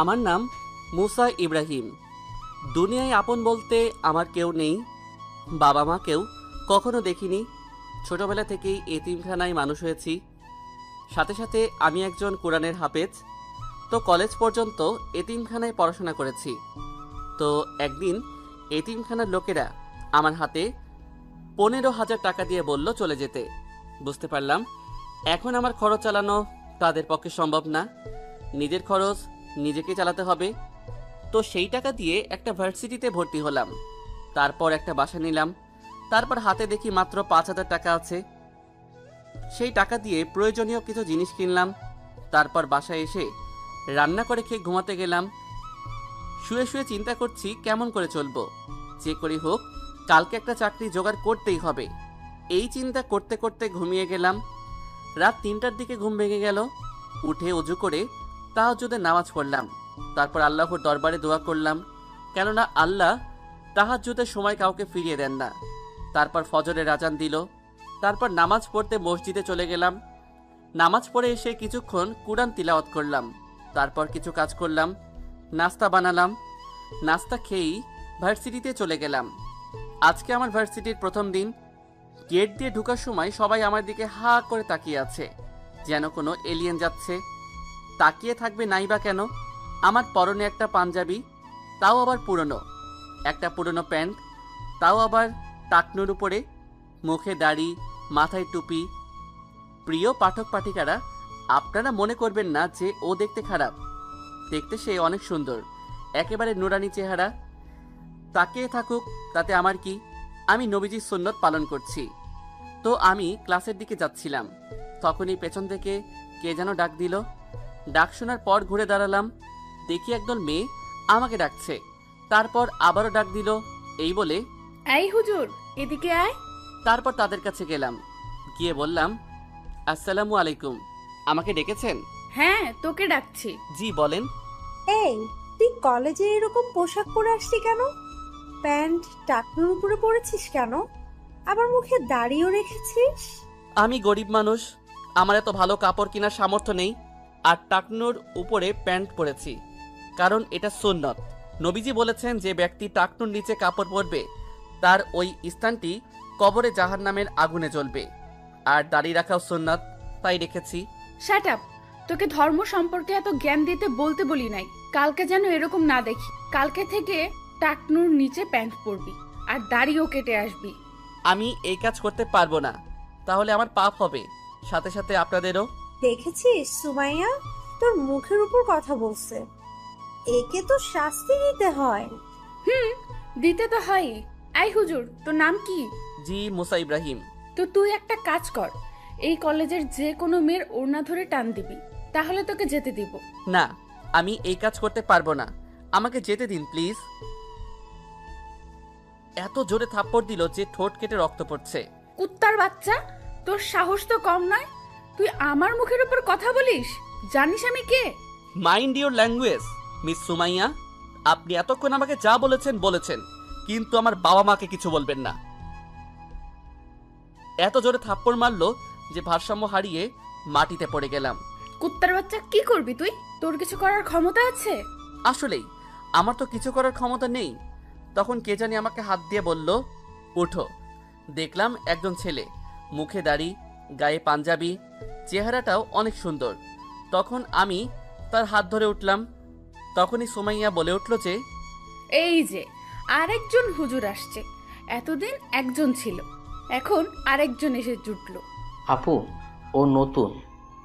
আমার নাম মুসা ইব্রাহিম। দুনিয়ায় আপন বলতে আমার কেউ নেই, বাবা মাকেও কখনো দেখিনি। ছোটবেলা থেকেই এতিমখানায় মানুষ হয়েছি। সাথে সাথে আমি একজন কোরআনের হাফেজ। তো কলেজ পর্যন্ত এতিমখানায় পড়াশোনা করেছি। তো একদিন এতিমখানার লোকেরা আমার হাতে 15,000 টাকা দিয়ে বলল চলে যেতে। বুঝতে পারলাম এখন আমার খরচ চালানো তাদের পক্ষে সম্ভব না, নিজের খরচ নিজেকে চালাতে হবে। তো সেই টাকা দিয়ে একটা ভার্সিটিতে ভর্তি হলাম, তারপর একটা বাসা নিলাম। তারপর হাতে দেখি মাত্র 5,000 টাকা আছে। সেই টাকা দিয়ে প্রয়োজনীয় কিছু জিনিস কিনলাম। তারপর বাসায় এসে রান্না করে খেয়ে ঘুমাতে গেলাম। শুয়ে শুয়ে চিন্তা করছি কেমন করে চলবো, যে করি হোক কালকে একটা চাকরি জোগাড় করতেই হবে। এই চিন্তা করতে করতে ঘুমিয়ে গেলাম। রাত 3টার দিকে ঘুম ভেঙে গেল। উঠে অজু করে তাহাজ্জুদের নামাজ পড়লাম। তারপর আল্লাহর দরবারে দোয়া করলাম, কেননা আল্লাহ তাহাজ্জুদের সময় কাউকে ফিরিয়ে দেন না। তারপর ফজরের আজান দিল। তারপর নামাজ পড়তে মসজিদে চলে গেলাম। নামাজ পড়ে এসে কিছুক্ষণ কুরআন তিলাওয়াত করলাম। তারপর কিছু কাজ করলাম, নাস্তা বানালাম। নাস্তা খেয়েই ভার্সিটিতে চলে গেলাম। আজকে আমার ভার্সিটির প্রথম দিন। গেট দিয়ে ঢোকার সময় সবাই আমার দিকে হা করে তাকিয়ে আছে, যেন কোনো এলিয়েন যাচ্ছে। তাকিয়ে থাকবে নাই বা কেন? আমার পরনে একটা পাঞ্জাবি, তাও আবার পুরনো, একটা পুরনো প্যান্ট, তাও আবার টাকনুর উপরে, মুখে দাড়ি, মাথায় টুপি। প্রিয় পাঠক পাঠিকারা, আপনারা মনে করবেন না যে ও দেখতে খারাপ। দেখতে সে অনেক সুন্দর, একেবারে নুরানি চেহারা। তাকিয়ে থাকুক, তাতে আমার কি? আমি নবীজির সুন্নত পালন করছি। তো আমি ক্লাসের দিকে যাচ্ছিলাম, তখনই পেছন থেকে কে যেন ডাক দিল। ডাক শোনার পর ঘুরে দাঁড়ালাম, দেখি একদল মেয়ে আমাকে ডাকছে। তারপর আবারও ডাক দিল, এই বলে, এই হুজুর, এদিকে আয়। তারপর তাদের কাছে গেলাম, গিয়ে বললাম, আসসালামু আলাইকুম, আমাকে ডেকেছেন? হ্যাঁ, তোকে ডাকছি। জি বলেন। এই, তুই কলেজে এরকম পোশাক পরে আসলি কেন? প্যান্ট টাকনুর উপরে পরেছিস কেন? আবার মুখে দাড়িও রেখেছিস। আমি গরিব মানুষ, আমার এত ভালো কাপড় কেনার সামর্থ্য নেই। আর টাকনুর উপরে প্যান্ট পরেছি, কারণ এটা সুন্নত। নবীজি বলেছেন যে ব্যক্তি টাকনুর নিচে কাপড় পরবে তার ওই স্থানটি কবরে জাহান্নামের আগুনে জ্বলবে। আর দাড়ি রাখাও সুন্নত, তাই রেখেছি। শাট আপ, তোকে ধর্ম সম্পর্কে এত জ্ঞান দিতে বলতে বলি নাই। কালকে যেন এরকম না দেখি। কালকে থেকে টাকনুর নিচে প্যান্ট পরবি আর দাড়িও কেটে আসবি। আমি এই কাজ করতে পারবো না, তাহলে আমার পাপ হবে, সাথে সাথে আপনাদেরও। দেখেছিস সুমাইয়া, তোর মুখের উপর কথা বলছে। একে তো শাস্তি দিতে হয়। দিতে তো হয়। এই হুজুর, তোর নাম কি? জি মুসা ইব্রাহিম। তো তুই একটা কাজ কর, এই কলেজের যে কোনো মেয়ের ওড়না ধরে টান দিবি, তাহলে তোকে যেতে দিব। না, আমি এই কাজ করতে পারবো না, আমাকে যেতে দিন প্লিজ। এত জোরে থাপ্পড় দিল যে ঠোঁট কেটে রক্ত পড়ছে। কুত্তার বাচ্চা, তোর সাহস তো কম নয়। তুই আমার মুখের উপর কথা বলিস? জানিস আমি কে? Mind your language miss Sumaiya. আপনি এতক্ষণ আমাকে যা বলেছেন বলেছেন, কিন্তু আমার বাবা মাকে কিছু বলবেন না। এত জোরে থাপ্পড় মারলো যে ভারসাম্য হারিয়ে মাটিতে পড়ে গেলাম। কুত্তার বাচ্চা, কি করবি তুই? তোর কিছু করার ক্ষমতা আছে? আসলেই আমার তো কিছু করার ক্ষমতা নেই। তখন কে জানি আমাকে হাত দিয়ে বলল, ওঠো। দেখলাম একজন ছেলে, মুখে দাড়ি, গায়ে পাঞ্জাবি, চেহারাটাও অনেক সুন্দর। তখন আমি তার হাত ধরে উঠলাম। তখনই সুমাইয়া বলে উঠল যে, এই যে আরেকজন হুজুর আসছে। এতদিন একজন ছিল, এখন আরেকজন এসে জুটলো। আপু, ও নতুন,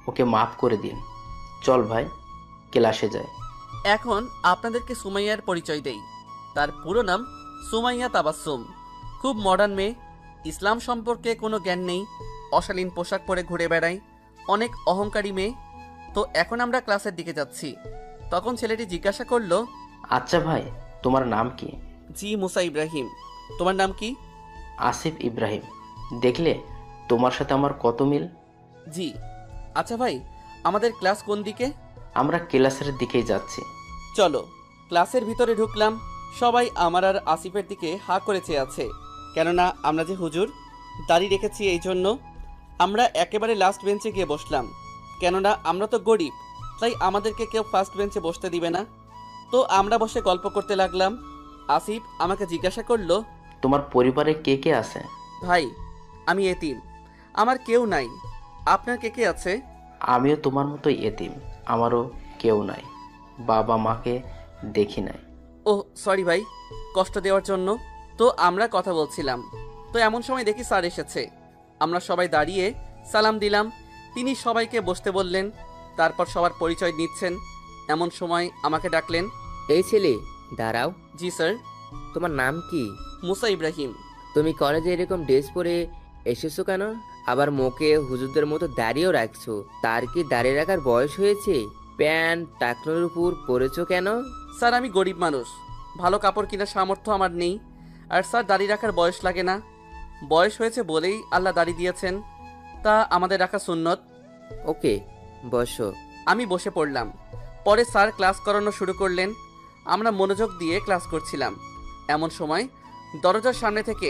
ওকে মাফ করে দিন। চল ভাই, ক্লাসে যায়। এখন আপনাদেরকে সুমাইয়ার পরিচয় দেই। তার পুরো নাম সুমাইয়া তাবাসসুম। খুব মডার্ন মেয়ে, ইসলাম সম্পর্কে কোনো জ্ঞান নেই, অশালীন পোশাক পরে ঘুরে বেড়ায়, অনেক অহংকারী মেয়ে। তো এখন আমরা ক্লাসের দিকে যাচ্ছি। তখন ছেলেটি জিজ্ঞাসা করলো, আচ্ছা ভাই, তোমার নাম কি? জি মুসা ইব্রাহিম, তোমার নাম কি? আসিফ ইব্রাহিম। দেখলে তোমার সাথে আমার কত মিল। জি। আচ্ছা ভাই, আমাদের ক্লাস কোন দিকে? আমরা ক্লাসের দিকেই যাচ্ছি। চলো। ক্লাসের ভিতরে ঢুকলাম। সবাই আমার আর আসিফের দিকে হা করে চেয়ে আছে, কেননা আমরা যে হুজুর, দাড়ি রেখেছি এই জন্য। আমরা একেবারে লাস্ট বেঞ্চে গিয়ে বসলাম, কেননা আমরা তো গরিব, তাই আমাদেরকে কেউ ফার্স্ট বেঞ্চে বসতে দিবে না। তো আমরা বসে গল্প করতে লাগলাম। আসিফ আমাকে জিজ্ঞাসা করলো, তোমার পরিবারে কে কে আছে? ভাই আমি এতিম, আমার কেউ নাই। আপনার কে কে আছে? আমিও তোমার মতোই এতিম, আমারও কেউ নাই, বাবা মাকে দেখি নাই। ও সরি ভাই, কষ্ট দেওয়ার জন্য। তো আমরা কথা বলছিলাম, তো এমন সময় দেখি স্যার এসেছে। আমরা সবাই দাঁড়িয়ে সালাম দিলাম। তিনি সবাইকে বসতে বললেন, তারপর সবার পরিচয় নিচ্ছেন। এমন সময় আমাকে ডাকলেন। এই ছেলে, দাঁড়াও। জি স্যার। তোমার নাম কি? মুসা ইব্রাহিম। তুমি কলেজে এরকম ড্রেস পরে এসেছো কেন? আবার মুখে হুজুরদের মতো দাড়িও রাখছো। তার কি দাঁড়িয়ে রাখার বয়স হয়েছে? প্যান্ট টাকনোর উপর পরেছো কেন? স্যার আমি গরিব মানুষ, ভালো কাপড় কেনার সামর্থ্য আমার নেই। আর স্যার দাড়ি রাখার বয়স লাগে না, বয়স হয়েছে বলেই আল্লাহ দাড়ি দিয়েছেন, তা আমাদের রাখা সুন্নত। ওকে, বসো। আমি বসে পড়লাম। পরে স্যার ক্লাস করানো শুরু করলেন। আমরা মনোযোগ দিয়ে ক্লাস করছিলাম। এমন সময় দরজার সামনে থেকে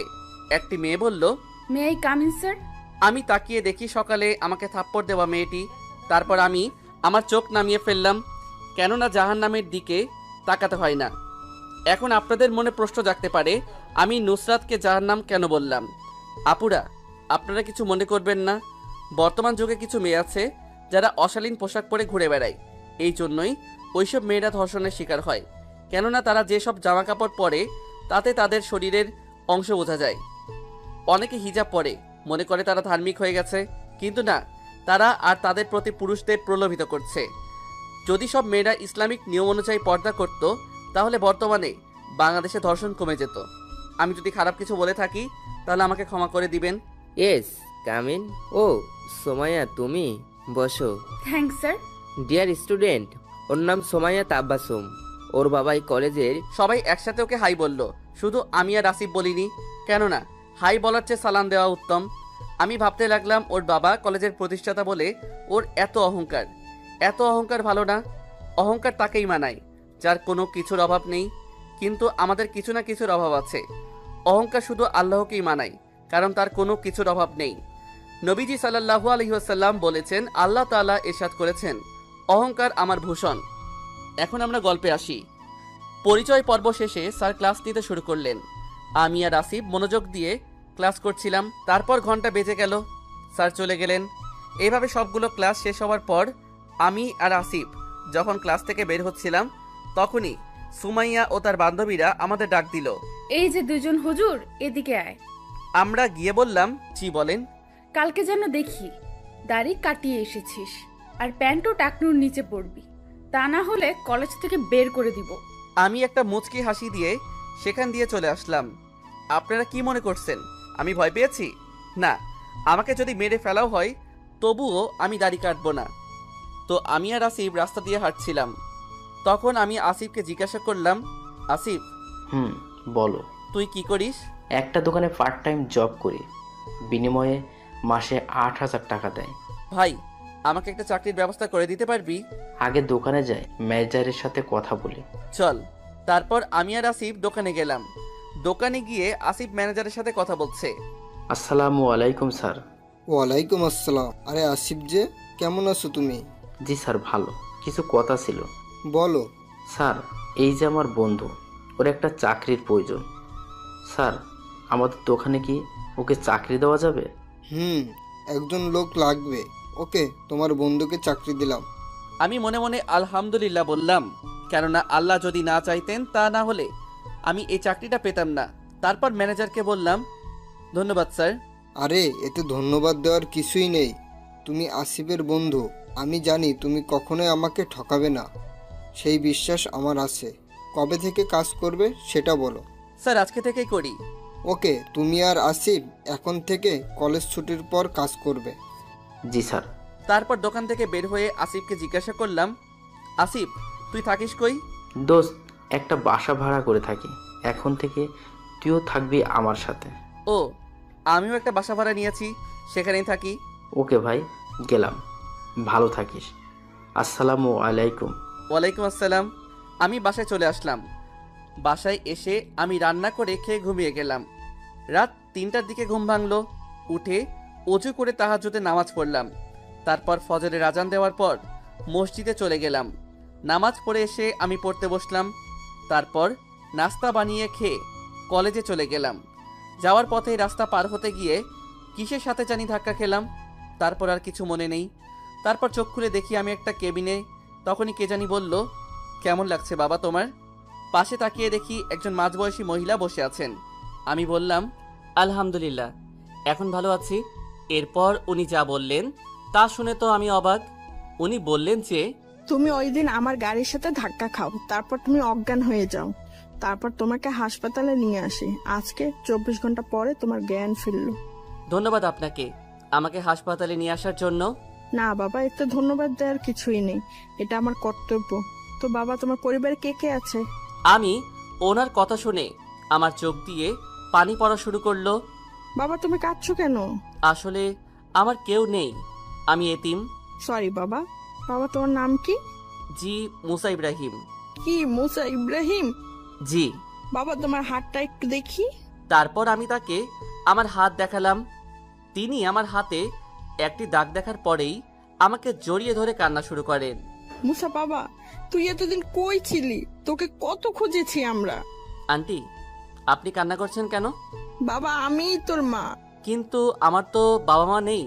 একটি মেয়ে বলল, may I come in sir? আমি তাকিয়ে দেখি সকালে আমাকে থাপ্পড় দেওয়া মেয়েটি। তারপর আমি আমার চোখ নামিয়ে ফেললাম, কেননা জাহান্নামের দিকে তাকাতে হয় না। এখন আপনাদের মনে প্রশ্ন জাগতে পারে, আমি নুসরাতকে জাহান্নাম কেন বললাম। আপুরা, আপনারা কিছু মনে করবেন না। বর্তমান যুগে কিছু মেয়ে আছে যারা অশালীন পোশাক পরে ঘুরে বেড়ায়। এই জন্যই ওইসব মেয়েরা ধর্ষণের শিকার হয়, কেননা তারা যেসব জামা কাপড় পরে তাতে তাদের শরীরের অংশ বোঝা যায়। অনেকে হিজাব পরে, মনে করে তারা ধার্মিক হয়ে গেছে, কিন্তু না, তারা আর তাদের প্রতি পুরুষদের প্রলোভিত করছে। যদি সব মেয়েরা ইসলামিক নিয়ম অনুযায়ী পর্দা করত, তাহলে বর্তমানে বাংলাদেশে ধর্ষণ কমে যেত। আমি যদি খারাপ কিছু বলে থাকি তাহলে আমাকে ক্ষমা করে দিবেন। Yes, come in. ও সোমাইয়া, তুমি বসো। Thanks sir. ডিয়ার স্টুডেন্ট, ওর নাম সোমাইয়া তাব্বাসুম। ওর বাবাই কলেজের। সবাই একসাথে ওকে হাই বলল, শুধু আমি আর আসিফ বলিনি, কেননা হাই বলার চেয়ে সালাম দেওয়া উত্তম। আমি ভাবতে লাগলাম, ওর বাবা কলেজের প্রতিষ্ঠাতা বলে ওর এত অহংকার। এত অহংকার ভালো না। অহংকার তাকেই মানায় যার কোনো কিছুর অভাব নেই, কিন্তু আমাদের কিছু না কিছুর অভাব আছে। অহংকার শুধু আল্লাহকেই মানায়, কারণ তার কোনো কিছুর অভাব নেই। নবীজি সাল্লাল্লাহু আলাইহি ওয়াসাল্লাম বলেছেন, আল্লাহ তাআলা ইরশাদ করেছেন, অহংকার আমার ভূষণ। এখন আমরা গল্পে আসি। পরিচয় পর্ব শেষে স্যার ক্লাস নিতে শুরু করলেন। আমি আর আসিফ মনোযোগ দিয়ে ক্লাস করছিলাম। তারপর ঘন্টা বেজে গেল, স্যার চলে গেলেন। এইভাবে সবগুলো ক্লাস শেষ হওয়ার পর আমি আর আসিফ যখন ক্লাস থেকে বের হচ্ছিলাম, তখনই সুমাইয়া ও তার বান্ধবীরা আমাদের ডাক দিল। এই যে দুজন হুজুর, এদিকে আয়। আমরা গিয়ে বললাম, জি বলেন। কালকে যেন দেখি দাড়ি কাটিয়ে এসেছিস, আর প্যান্টও টাকনুর নিচে পড়বি, তা না হলে কলেজ থেকে বের করে দিব। আমি একটা মুচকি হাসি দিয়ে সেখান দিয়ে চলে আসলাম। আপনারা কি মনে করছেন আমি ভয় পেয়েছি? না, আমাকে যদি মেরে ফেলাও হয় তবুও আমি দাড়ি কাটবো না। তো আমি আর আসিফ রাস্তা দিয়ে হাঁটছিলাম। তখন আমি আসিফকে জিজ্ঞাসা করলাম, আসিফ বলো। তুই কি করিস? একটা দোকানে পার্ট টাইম জব করি, বিনিময়ে মাসে 8,000 টাকা দেয়। ভাই, আমাকে একটা চাকরির ব্যবস্থা করে দিতে পারবি? আগে দোকানে যাই, ম্যানেজারের সাথে কথা বলি। চল। তারপর আমি আর আসিফ দোকানে গেলাম। দোকানে গিয়ে আসিফ ম্যানেজারের সাথে কথা বলছে। আসসালামু আলাইকুম স্যার। ওয়ালাইকুম আসসালাম। আরে আসিফ যে, কেমন আছো তুমি? জি স্যার, ভালো। কিছু কথা ছিল। বলো। স্যার, এই যে আমার বন্ধু, ওর একটা চাকরির প্রয়োজন। স্যার, আমাদের দোকানে কি ওকে চাকরি দেওয়া যাবে? একজন লোক লাগবে। ওকে, তোমার বন্ধুকে চাকরি দিলাম। আমি মনে মনে আলহামদুলিল্লাহ বললাম, কেননা আল্লাহ যদি না চাইতেন তা না হলে আমি এই চাকরিটা পেতাম না। তারপর ম্যানেজারকে বললাম, ধন্যবাদ স্যার। আরে এতে ধন্যবাদ দেওয়ার কিছুই নেই। তুমি আসিফের বন্ধু, আমি জানি তুমি কখনোই আমাকে ঠকাবে না, সেই বিশ্বাস আমার আছে। কবে থেকে কাজ করবে সেটা বলো। স্যার আজকে থেকেই করি। ওকে, তুমি আর আসিফ এখন থেকে কলেজ ছুটির পর কাজ করবে। জি স্যার। তারপর দোকান থেকে বের হয়ে আসিফকে জিজ্ঞাসা করলাম, আসিফ তুই থাকিস কই? দোস্ত, একটা বাসা ভাড়া করে থাকি, এখন থেকে তুইও থাকবি আমার সাথে। ও, আমিও একটা বাসা ভাড়া নিয়েছি, সেখানেই থাকি। ওকে ভাই, গেলাম, ভালো থাকিস। আসসালামু আলাইকুম। ওয়ালাইকুম আসসালাম। আমি বাসায় চলে আসলাম। বাসায় এসে আমি রান্না করে খেয়ে ঘুমিয়ে গেলাম। রাত 3টার দিকে ঘুম ভাঙলো। উঠে অজু করে তাহাজ্জুদের নামাজ পড়লাম। তারপর ফজরের আজান দেওয়ার পর মসজিদে চলে গেলাম। নামাজ পড়ে এসে আমি পড়তে বসলাম। তারপর নাস্তা বানিয়ে খেয়ে কলেজে চলে গেলাম। যাওয়ার পথে রাস্তা পার হতে গিয়ে কিসের সাথে জানি ধাক্কা খেলাম। তারপর আর কিছু মনে নেই। তারপর চোখ খুলে দেখি আমি একটা কেবিনে। তখনই কে জানি বলল, কেমন লাগছে বাবা তোমার? পাশে তাকিয়ে দেখি একজন মাঝবয়সী মহিলা বসে আছেন। আমি বললাম, আলহামদুলিল্লাহ, এখন ভালো আছি। এরপর উনি যা বললেন তা শুনে তো আমি অবাক। উনি বললেন যে, তুমি ওই দিন আমার গাড়ির সাথে ধাক্কা খাও, তারপর তুমি অজ্ঞান হয়ে যাও, তারপর তোমাকে হাসপাতালে নিয়ে আসি। আজকে 24 ঘন্টা পরে তোমার জ্ঞান ফিরল। ধন্যবাদ আপনাকে আমাকে হাসপাতালে নিয়ে আসার জন্য। না বাবা, এতে ধন্যবাদ দেওয়ার কিছুই নেই, এটা আমার কর্তব্য। তো বাবা, তোমার পরিবারে কে কে আছে? আমি ওনার কথা শুনে আমার চোখ দিয়ে পানি পড়া শুরু করলো। বাবা, তুমি কাঁদছো কেন? আসলে আমার কেউ নেই, আমি এতিম। সরি বাবা। বাবা, তোমার নাম কি? জি, মুসা ইব্রাহিম। কি, মুসা ইব্রাহিম? জি। বাবা, তোমার হাতটা একটু দেখি। তারপর আমি তাকে আমার হাত দেখালাম। তিনি আমার হাতে একটি দাগ দেখার পরেই আমাকে জড়িয়ে ধরে কান্না শুরু করেন। মুসা বাবা, তুই এতদিন কই ছিলি? তোকে কত খুঁজেছি আমরা। আন্টি, আপনি কান্না করছেন কেন? বাবা, আমিই তোর মা। কিন্তু আমার তো বাবা মা নেই,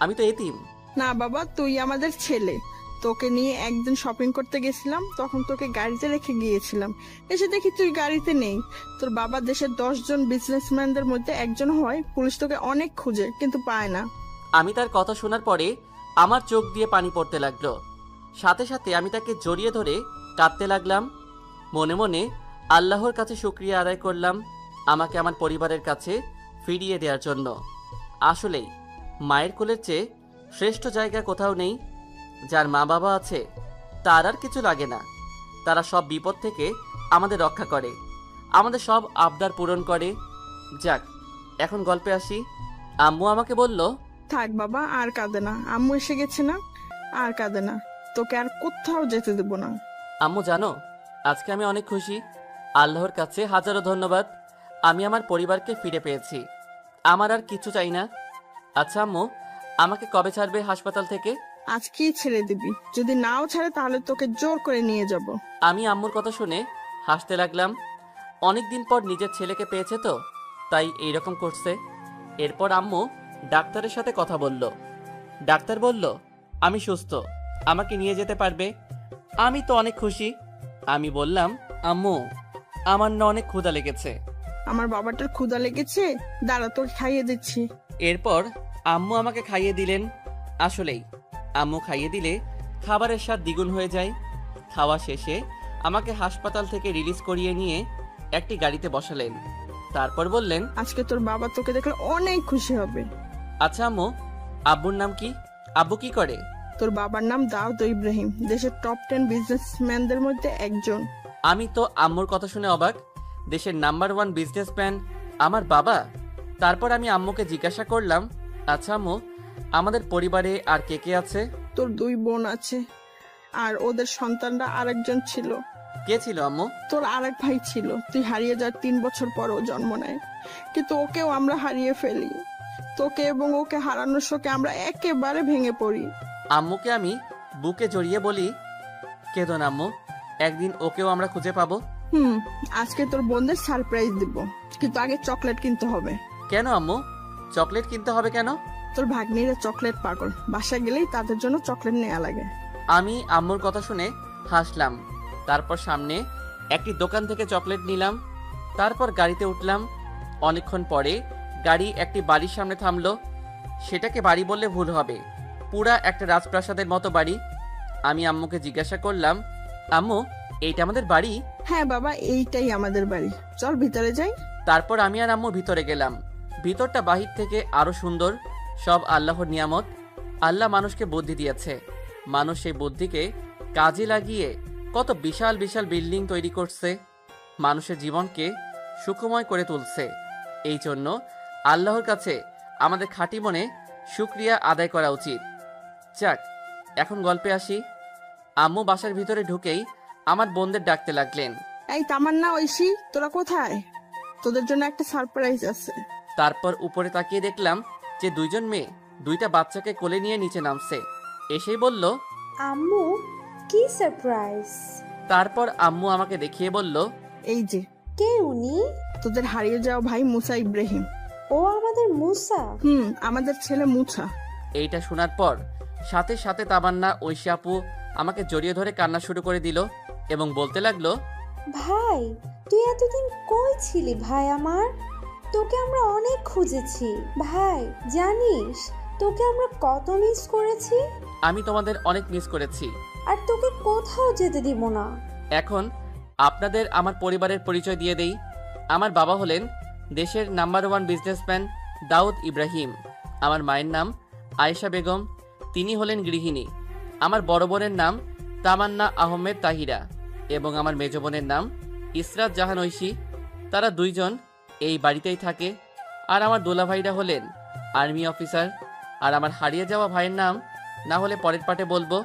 আমি তো এতিম। না বাবা, তুই আমাদের ছেলে। তোকে নিয়ে একদিন শপিং করতে গেছিলাম, তখন তোকে গাড়িতে রেখে গিয়েছিলাম। এসে দেখি তুই গাড়িতে নেই। তোর বাবা দেশের 10 জন বিজনেসম্যানদের মধ্যে একজন হয়। পুলিশ তোকে অনেক খুঁজে কিন্তু পায় না। আমি তার কথা শোনার পরে আমার চোখ দিয়ে পানি পড়তে লাগলো। সাথে সাথে আমি তাকে জড়িয়ে ধরে কাঁদতে লাগলাম। মনে মনে আল্লাহর কাছে শুকরিয়া আদায় করলাম আমাকে আমার পরিবারের কাছে ফিরিয়ে দেওয়ার জন্য। আসলেই মায়ের কোলের চেয়ে শ্রেষ্ঠ জায়গা কোথাও নেই। যার মা বাবা আছে তার আর কিছু লাগে না। তারা সব বিপদ থেকে আমাদের রক্ষা করে, আমাদের সব আবদার পূরণ করে। যাক, এখন গল্পে আসি। আম্মু আমাকে বলল, থাক বাবা, আর কাঁদে না। আম্মু এসে গেছে না, আর কাঁদে না। তোকে আর কোথাও যেতে দেব না। আম্মু জানো, আজকে আমি অনেক খুশি। আল্লাহর কাছে হাজারো ধন্যবাদ। আমি আমার পরিবারকে ফিরে পেয়েছি। আমার আর কিছু চাই না। আচ্ছা আম্মু, আমাকে কবে ছাড়বে হাসপাতাল থেকে? আজকেই ছেড়ে দিবি। যদি নাও ছাড়ে তাহলে তোকে জোর করে নিয়ে যাব। আমি আম্মুর কথা শুনে হাসতে লাগলাম। অনেকদিন পর নিজের ছেলেকে পেয়েছে তো, তাই এইরকম করছে। এরপর আম্মু ডাক্তারের সাথে কথা বলল। ডাক্তার বলল আমি সুস্থ, আমাকে নিয়ে যেতে পারবে। আমি তো অনেক খুশি। আমি বললাম, আম্মু, আমার না অনেক ক্ষুধা লেগেছে। আমার বাবাটার ক্ষুধা লেগেছে, দাঁড়া তোকে খাইয়ে দিচ্ছি। এরপর আম্মু আমাকে খাইয়ে দিলেন। আসলেই আম্মু খাইয়ে দিলে খাবারের স্বাদ দ্বিগুণ হয়ে যায়। খাওয়া শেষে আমাকে হাসপাতাল থেকে রিলিজ করিয়ে নিয়ে একটি গাড়িতে বসালেন। তারপর বললেন, আজকে তোর বাবা তোকে দেখলে অনেক খুশি হবে। আচ্ছা আম্মু, আব্বুর নাম কি? আব্বু কি করে? তোর বাবার নাম দাউদ ইব্রাহিম, দেশের টপ 10 বিজনেসম্যানদের মধ্যে একজন। আমি তো আম্মুর কথা শুনে অবাক। দেশের নাম্বার 1 বিজনেসম্যান আমার বাবা? তারপর আমি আম্মুকে জিজ্ঞাসা করলাম, আচ্ছা আম্মু, আমাদের পরিবারে আর কে কে আছে? তোর 2 বোন আছে, আর ওদের সন্তানরা আরেকজন ছিল। কে ছিল আম্মু? তোর আরেক ভাই ছিল, তুই হারিয়ে যাওয়ার 3 বছর পর ও জন্ম নেয়। কিন্তু ওকেও আমরা হারিয়ে ফেলি। তোকে এবং ওকে হারানোর শোকে আমরা একেবারে ভেঙে পড়ি। আম্মুকে আমি বুকে জড়িয়ে বলি, কেঁদো না আম্মু, একদিন ওকেও আমরা খুঁজে পাবো। আজকে তোর বোনদের সারপ্রাইজ দিব, কিন্তু আগে চকলেট কিনতে হবে। কেন আম্মু? চকলেট কিনতে হবে কেন? তোর ভাগ্নিরা চকলেট পাগল, বাসা গেলেই তাদের জন্য চকলেট নেওয়া লাগে। আমি আম্মুর কথা শুনে হাসলাম। তারপর সামনে একটি দোকান থেকে চকলেট নিলাম। তারপর গাড়িতে উঠলাম। অনেকক্ষণ পরে গাড়ি একটি বাড়ির সামনে থামলো। সেটাকে বাড়ি বললে ভুল হবে, পুরা একটা রাজপ্রাসাদের মতো বাড়ি। আমি আম্মুকে জিজ্ঞাসা করলাম, আম্মু, এইটা আমাদের বাড়ি? হ্যাঁ বাবা, এইটাই আমাদের বাড়ি, চল ভিতরে যাই। তারপর আমি আর আম্মু ভিতরে গেলাম। ভিতরটা বাহির থেকে আরো সুন্দর। সব আল্লাহর নিয়ামত। আল্লাহ মানুষকে বুদ্ধি দিয়েছে, মানুষ সেই বুদ্ধিকে কাজে লাগিয়ে কত বিশাল বিশাল বিল্ডিং তৈরি করছে, মানুষের জীবনকে সুখময় করে তুলছে। এই জন্য আল্লাহর কাছে আমাদের খাঁটি মনে শুকরিয়া আদায় করা উচিত। যাক, এখন গল্পে আসি। আম্মু বাসার ভিতরে ঢুকেই আমার বোনদের ডাকতে লাগলেন, এই তামান্না, ঐশী, তোরা কোথায়? তোদের জন্য একটা সারপ্রাইজ আছে। তারপর উপরে তাকিয়ে দেখলাম যে 2 জন মেয়ে 2টা বাচ্চাকে কোলে নিয়ে নিচে নামছে। এসেই বলল, আম্মু, কি সারপ্রাইজ! তারপর আম্মু আমাকে দেখিয়ে বলল, এই যে কে উনি? তোদের হারিয়ে যাওয়া ভাই মুসা ইব্রাহিম। ও আমাদের মুসা? আমাদের ছেলে মুছা। এইটা শোনার পর সাথে সাথে তামান্না ঐশী আপু আমাকে জড়িয়ে ধরে কান্না শুরু করে দিল এবং বলতে লাগলো, ভাই, তুই এতদিন কই ছিলি ভাই আমার? তোকে আমরা অনেক খুঁজেছি ভাই, জানিস তোকে আমরা কত মিস করেছি। আমি তোমাদের অনেক মিস করেছি। আর তোকে কোথাও যেতে দিব না। এখন আপনাদের আমার পরিবারের পরিচয় দিয়ে দেই। আমার বাবা হলেন দেশের নাম্বার 1 বিজনেসম্যান দাউদ ইব্রাহিম। আমার মায়ের নাম আয়েশা বেগম, তিনি হলেন গৃহিণী। আমার বড় বোনের নাম তামান্না আহমেদ তাহিরা এবং আমার মেজ বোনের নাম ইসরাত জাহান ঐশী। তারা দুইজন এই বাড়িতেই থাকে। আর আমার দোলাভাইরা হলেন আর্মি অফিসার। আর আমার হারিয়ে যাওয়া ভাইয়ের নাম না হলে পরের পাটে বলবো।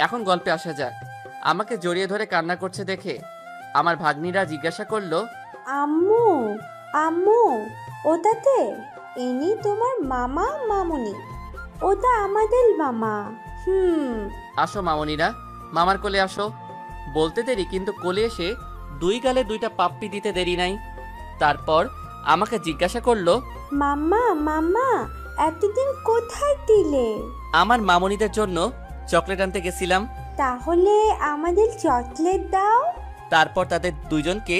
এখন গল্পে আসা যাক। আমাকে জড়িয়ে ধরে কান্না করছে দেখে আমার ভাগ্নিরা জিজ্ঞাসা করলো, আম্মু, আম্মু, ওটাতে ইনি তোমার মামা মামুনি? ওটা আমাদের মামা। আসো মামনিরা, মামার কোলে আসো। বলতে দেরি কিন্তু কোলে এসে দুই গালে দুইটা পাপ্পি দিতে দেরি নাই। তারপর আমাকে জিজ্ঞাসা করলো, মাম্মা, মাম্মা, এতদিন কোথায় দিলে? আমার মামনিদের জন্য চকলেট আনতে গেছিলাম। তাহলে আমাদের চকলেট দাও। তারপর তাদের দুইজনকে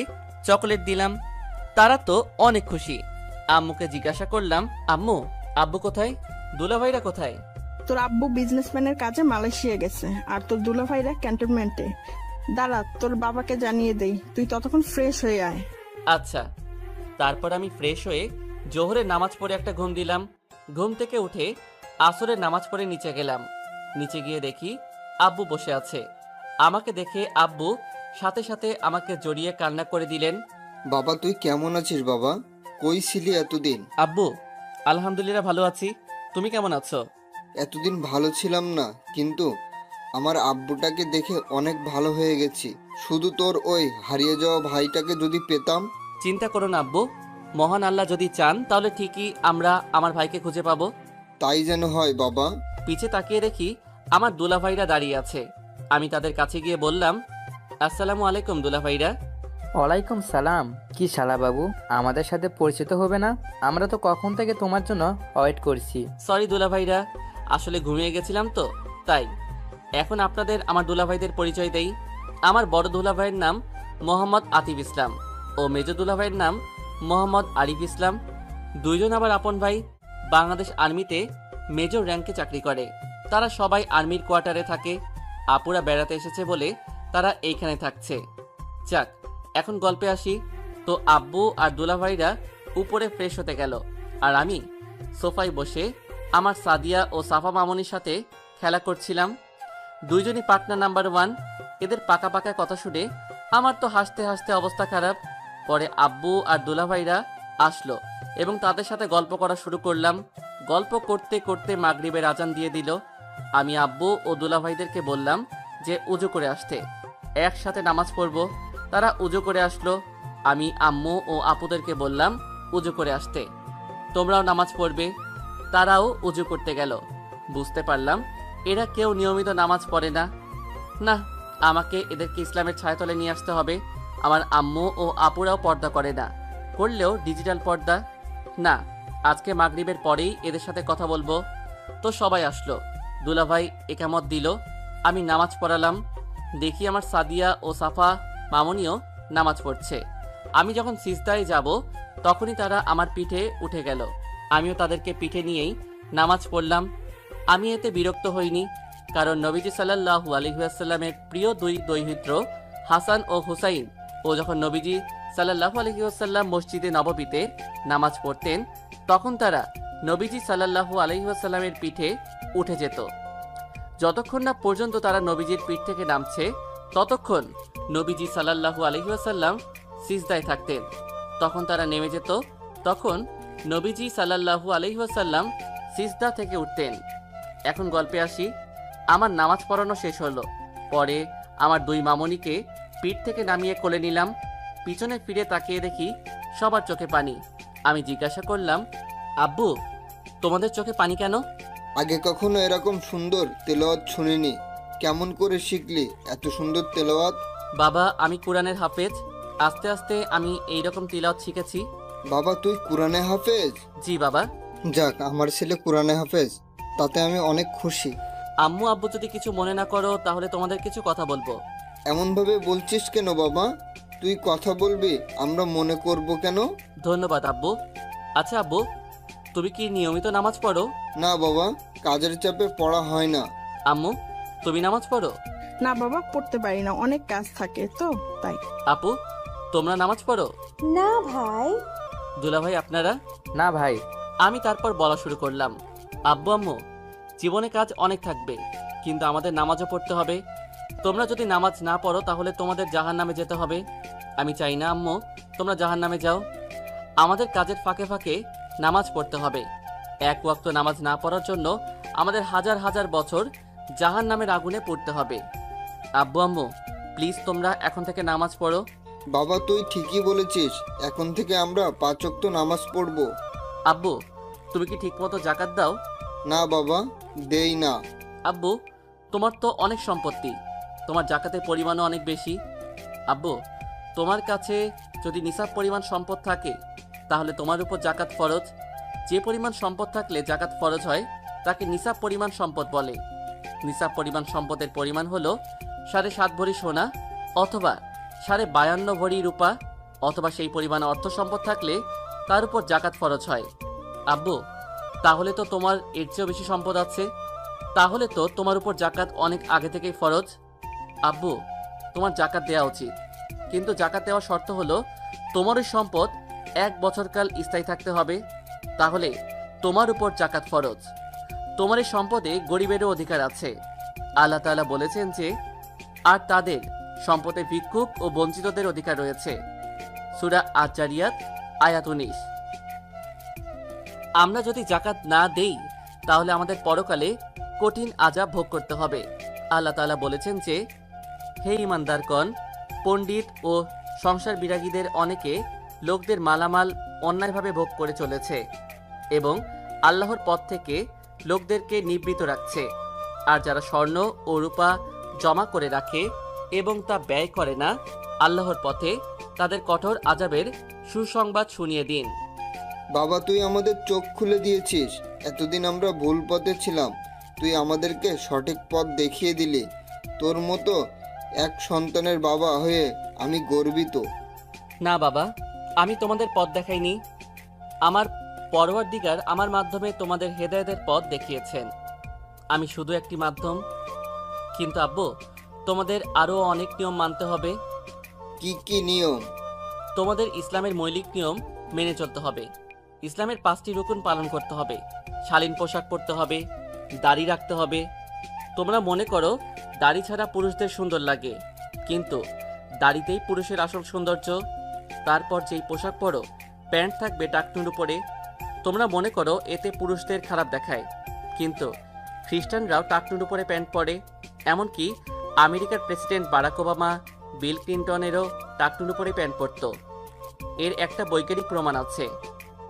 চকলেট দিলাম। তারা তো অনেক খুশি। আম্মুকে জিজ্ঞাসা করলাম, আম্মু, আব্বু কোথায়? দুলাভাইরা কোথায়? তোর আব্বু বিজনেসম্যানের কাজে মালয়েশিয়া গেছে, আর তোর দুলাভাইরা ক্যান্টনমেন্টে। দাঁড়া, তোর বাবাকে জানিয়ে দেই, তুই ততক্ষণ ফ্রেশ হয়ে আয়। আচ্ছা। তারপর আমি ফ্রেশ হয়ে জোহরের নামাজ পড়ে একটা ঘুম দিলাম। ঘুম থেকে উঠে আসরের নামাজ পড়ে নিচে গেলাম। নিচে গিয়ে দেখি আব্বু বসে আছে। আমাকে দেখে আব্বু সাথে সাথে আমাকে জড়িয়ে কান্না করে দিলেন। বাবা, তুই কেমন আছিস বাবা? কই ছিলি এতদিন? আব্বু, আলহামদুলিল্লাহ ভালো আছি। তুমি কেমন আছো? এতদিন ভালো ছিলাম না, কিন্তু আমার আব্বুটাকে দেখে অনেক ভালো হয়ে গেছি। শুধু তোর ওই হারিয়ে যাওয়া ভাইটাকে যদি পেতাম। চিন্তা করো না আব্বু, মহান আল্লাহ যদি চান তাহলে ঠিকই আমরা আমার ভাইকে খুঁজে পাবো। তাই যেন হয় বাবা। পিছে তাকিয়ে দেখি আমার দুলাভাইরা দাঁড়িয়ে আছে। আমি তাদের কাছে গিয়ে বললাম, আসসালামু আলাইকুম দুলাভাইরা। ওয়ালাইকুম সালাম। কি শালা বাবু, আমাদের সাথে পরিচিত হবে না? আমরা তো কখন থেকে তোমার জন্য ওয়েট করছি। সরি দুলাভাইরা, আসলে ঘুমিয়ে গেছিলাম তো তাই। এখন আপনাদের আমার দুলাভাইদের পরিচয় দেই। আমার বড় দুলাভাইয়ের নাম মোহাম্মদ আতিফ ইসলাম ও মেজ দুলাভাইয়ের নাম মোহাম্মদ আরিফ ইসলাম। দুইজন আবার আপন ভাই। বাংলাদেশ আর্মিতে মেজর র্যাঙ্কে চাকরি করে। তারা সবাই আর্মির কোয়ার্টারে থাকে। আপুরা বেড়াতে এসেছে বলে তারা এইখানে থাকছে। যাক, এখন গল্পে আসি। তো আব্বু আর দুলাভাইরা উপরে ফ্রেশ হতে গেল, আর আমি সোফায় বসে আমার সাদিয়া ও সাফা মামনির সাথে খেলা করছিলাম। দুইজনই পার্টনার নাম্বার 1। এদের পাকা পাকা কথা শুনে আমার তো হাসতে হাসতে অবস্থা খারাপ। পরে আব্বু আর দুলাভাইরা আসলো এবং তাদের সাথে গল্প করা শুরু করলাম। গল্প করতে করতে মাগরিবের আজান দিয়ে দিল। আমি আব্বু ও দুলাভাইদেরকে বললাম যে উজু করে আসতে, একসাথে নামাজ পড়ব। তারা উজু করে আসলো। আমি আম্মু ও আপুদেরকে বললাম উজু করে আসতে, তোমরাও নামাজ পড়বে। তারাও উজু করতে গেল। বুঝতে পারলাম এরা কেউ নিয়মিত নামাজ পড়ে না। না, আমাকে এদেরকে ইসলামের ছায়াতলে নিয়ে আসতে হবে। আমার আম্মু ও আপুরাও পর্দা করে না, করলেও ডিজিটাল পর্দা। না, আজকে মাগরিবের পরেই এদের সাথে কথা বলবো। তো সবাই আসলো। দুলাভাই একামত দিল। আমি নামাজ পড়ালাম। দেখি আমার সাদিয়া ও সাফা মামনিও নামাজ পড়ছে। আমি যখন সিজদায় যাব তখনই তারা আমার পিঠে উঠে গেল। আমিও তাদেরকে পিঠে নিয়েই নামাজ পড়লাম। আমি এতে বিরক্ত হইনি, কারণ নবীজি সাল্লাল্লাহু আলাইহি ওয়াসাল্লামের প্রিয় দুই দৌহিত্র হাসান ও হুসাইন ও যখন নবীজি সাল্লাল্লাহু আলাইহি ওয়াসাল্লাম মসজিদে নববীতে নামাজ পড়তেন তখন তারা নবীজি সাল্লাল্লাহু আলাইহি ওয়াসাল্লামের পিঠে উঠে যেত। যতক্ষণ না পর্যন্ত তারা নবীজির পিঠ থেকে নামছে ততক্ষণ নবীজি সাল্লাল্লাহু আলাইহি ওয়াসাল্লাম সিজদায় থাকতেন। তখন তারা নেমে যেত, তখন নবীজি সাল্লাল্লাহু আলাইহি ওয়াসাল্লাম সিজদা থেকে উঠতেন। এখন গল্পে আসি। আমার নামাজ পড়ানো শেষ হলো। পরে আমার দুই মামনিকে পিঠ থেকে নামিয়ে কোলে নিলাম। পিছনে ফিরে তাকিয়ে দেখি সবার চোখে পানি। আমি জিজ্ঞাসা করলাম, আব্বু, তোমাদের চোখে পানি কেন? আগে কখনো এরকম সুন্দর তেলাওয়াত শুনিনি। কেমন করে শিখলি এত সুন্দর তেলাওয়াত? বাবা, আমি কোরআনের হাফেজ। আস্তে আস্তে আমি এইরকম তিলাওয়াত শিখেছি। বাবা তুই কোরআনে হাফেজ? জি বাবা। যাক, আমার ছেলে কোরআনে হাফেজ, তাতে আমি অনেক খুশি। আম্মু আব্বু যদি কিছু মনে না করো তাহলে তোমাদের কিছু কথা বলবো। এমনভাবে বলছিস কেন বাবা? তুই কথা বলবি, আমরা মনে করব কেন? ধন্যবাদ আব্বু। আচ্ছা আব্বু, তুমি কি নিয়মিত নামাজ পড়ো? না বাবা, কাজের চাপে পড়া হয় না। আম্মু, তুমি নামাজ পড়ো? না বাবা, পড়তে পারি না, অনেক কাজ থাকে তো তাই। আপু, তোমরা নামাজ পড়ো? না ভাই। দুলাভাই, আপনারা? না ভাই। আমি তারপর বলা শুরু করলাম, আব্বু আম্মু, জীবনে কাজ অনেক থাকবে, কিন্তু আমাদের নামাজও পড়তে হবে। তোমরা যদি নামাজ না পড়ো তাহলে তোমাদের জাহান্নামে যেতে হবে। আমি চাই না আম্মু তোমরা জাহান্নামে যাও। আমাদের কাজের ফাঁকে ফাঁকে নামাজ পড়তে হবে। এক ওয়াক্ত নামাজ না পড়ার জন্য আমাদের হাজার হাজার বছর জাহান্নামের আগুনে পড়তে হবে। আব্বু আম্মু, প্লিজ তোমরা এখন থেকে নামাজ পড়ো। বাবা তুই ঠিকই বলেছিস, এখন থেকে আমরা 5 ওয়াক্ত নামাজ পড়ব। আব্বু, তুমি কি ঠিকমতো জাকাত দাও? না বাবা, দেই না। আব্বু, তোমার তো অনেক সম্পত্তি, তোমার জাকাতের পরিমাণও অনেক বেশি। আব্বু, তোমার কাছে যদি নিসাব পরিমাণ সম্পদ থাকে তাহলে তোমার উপর জাকাত ফরজ। যে পরিমাণ সম্পদ থাকলে জাকাত ফরজ হয় তাকে নিসাব পরিমাণ সম্পদ বলে। নিসাব পরিমাণ সম্পদের পরিমাণ হলো 7.5 ভরি সোনা অথবা 52.5 ভরি রূপা, অথবা সেই পরিমাণ অর্থ সম্পদ থাকলে তার উপর জাকাত ফরজ হয়। আব্বু, তাহলে তো তোমার এর চেয়েও বেশি সম্পদ আছে, তাহলে তো তোমার উপর জাকাত অনেক আগে থেকেই ফরজ। আব্বু, তোমার জাকাত দেওয়া উচিত, কিন্তু জাকাত দেওয়ার শর্ত হলো তোমার ওই সম্পদ 1 বছরকাল স্থায়ী থাকতে হবে, তাহলে তোমার উপর জাকাত ফরজ। তোমার এই সম্পদে গরিবেরও অধিকার আছে। আল্লাহ তাআলা বলেছেন যে, আর তাদের সম্পদে ভিক্ষুক ও বঞ্চিতদের অধিকার রয়েছে। সূরা আজ-জারিয়াত আয়াত 19। আমরা যদি জাকাত না দেই তাহলে আমাদের পরকালে কঠিন আযাব ভোগ করতে হবে। আল্লাহ তাআলা বলেছেন যে, হে ঈমানদারগণ, পণ্ডিত ও সংসার বিরাগীদের অনেকে লোকদের মালামাল অন্যায়ভাবে ভোগ করে চলেছে এবং আল্লাহর পথ থেকে লোকদেরকে নিবৃত রাখছে। আর যারা স্বর্ণ ও রূপা জমা করে রাখে এবং তা ব্যয় করে না আল্লাহর পথে, তাদের কঠোর আযাবের সুসংবাদ শুনিয়ে দিন। বাবা তুই আমাদের চোখ খুলে দিয়েছিস। এতদিন আমরা ভুল পথে ছিলাম, তুই আমাদেরকে সঠিক পথ দেখিয়ে দিলি। তোর মতো এক সন্তানের বাবা হয়ে আমি গর্বিত। না বাবা, আমি তোমাদের পথ দেখাইনি, আমার পরওয়ারদিগার আমার মাধ্যমে তোমাদের হেদায়েতের পথ দেখিয়েছেন। আমি শুধু একটি মাধ্যম। কিন্তু আব্বু, তোমাদের আরও অনেক নিয়ম মানতে হবে। কি কি নিয়ম? তোমাদের ইসলামের মৌলিক নিয়ম মেনে চলতে হবে। ইসলামের 5টি রুকুন পালন করতে হবে। শালীন পোশাক পরতে হবে, দাড়ি রাখতে হবে। তোমরা মনে করো দাড়ি ছাড়া পুরুষদের সুন্দর লাগে, কিন্তু দাড়িতেই পুরুষের আসল সৌন্দর্য। তারপর যেই পোশাক পরো, প্যান্ট থাকবে টাকনুর উপরে। তোমরা মনে করো এতে পুরুষদের খারাপ দেখায়, কিন্তু খ্রিস্টানরাও টাকনুর উপরে প্যান্ট পরে। এমনকি আমেরিকার প্রেসিডেন্ট বারাক ওবামা, বিল ক্লিন্টনেরও টাকনুর উপরে প্যান্ট পরত। এর একটা বৈজ্ঞানিক প্রমাণ আছে।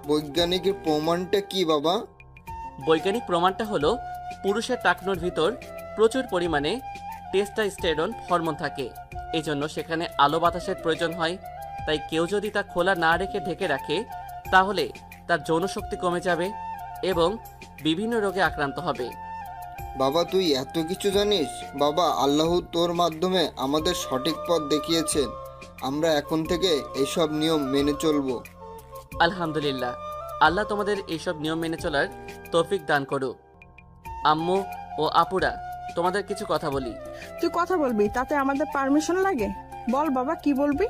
বৈজ্ঞানিক প্রমাণটা কি বাবা? বৈজ্ঞানিক প্রমাণটা হলো পুরুষের টাকনুর ভিতর প্রচুর পরিমাণে টেস্টোস্টেরন হরমোন থাকে, এজন্য সেখানে আলো বাতাসের প্রয়োজন হয়। তাই কেউ যদি তা খোলা না রেখে ঢেকে রাখে তাহলে তার যৌনশক্তি কমে যাবে এবং বিভিন্ন রোগে আক্রান্ত হবে। বাবা তুই এত কিছু জানিস? বাবা, আল্লাহ তোর মাধ্যমে আমাদের সঠিক পথ দেখিয়েছেন। আমরা এখন থেকে এইসব নিয়ম মেনে চলবো। আলহামদুলিল্লাহ, আল্লাহ তোমাদের এইসব নিয়ম মেনে চলার তৌফিক দান করুক। আম্মু ও আপুরা, তোমাদের কিছু কথা বলি। তুই কথা বলবি, তাতে আমাদের পারমিশন লাগে? বল বাবা, কি বলবি?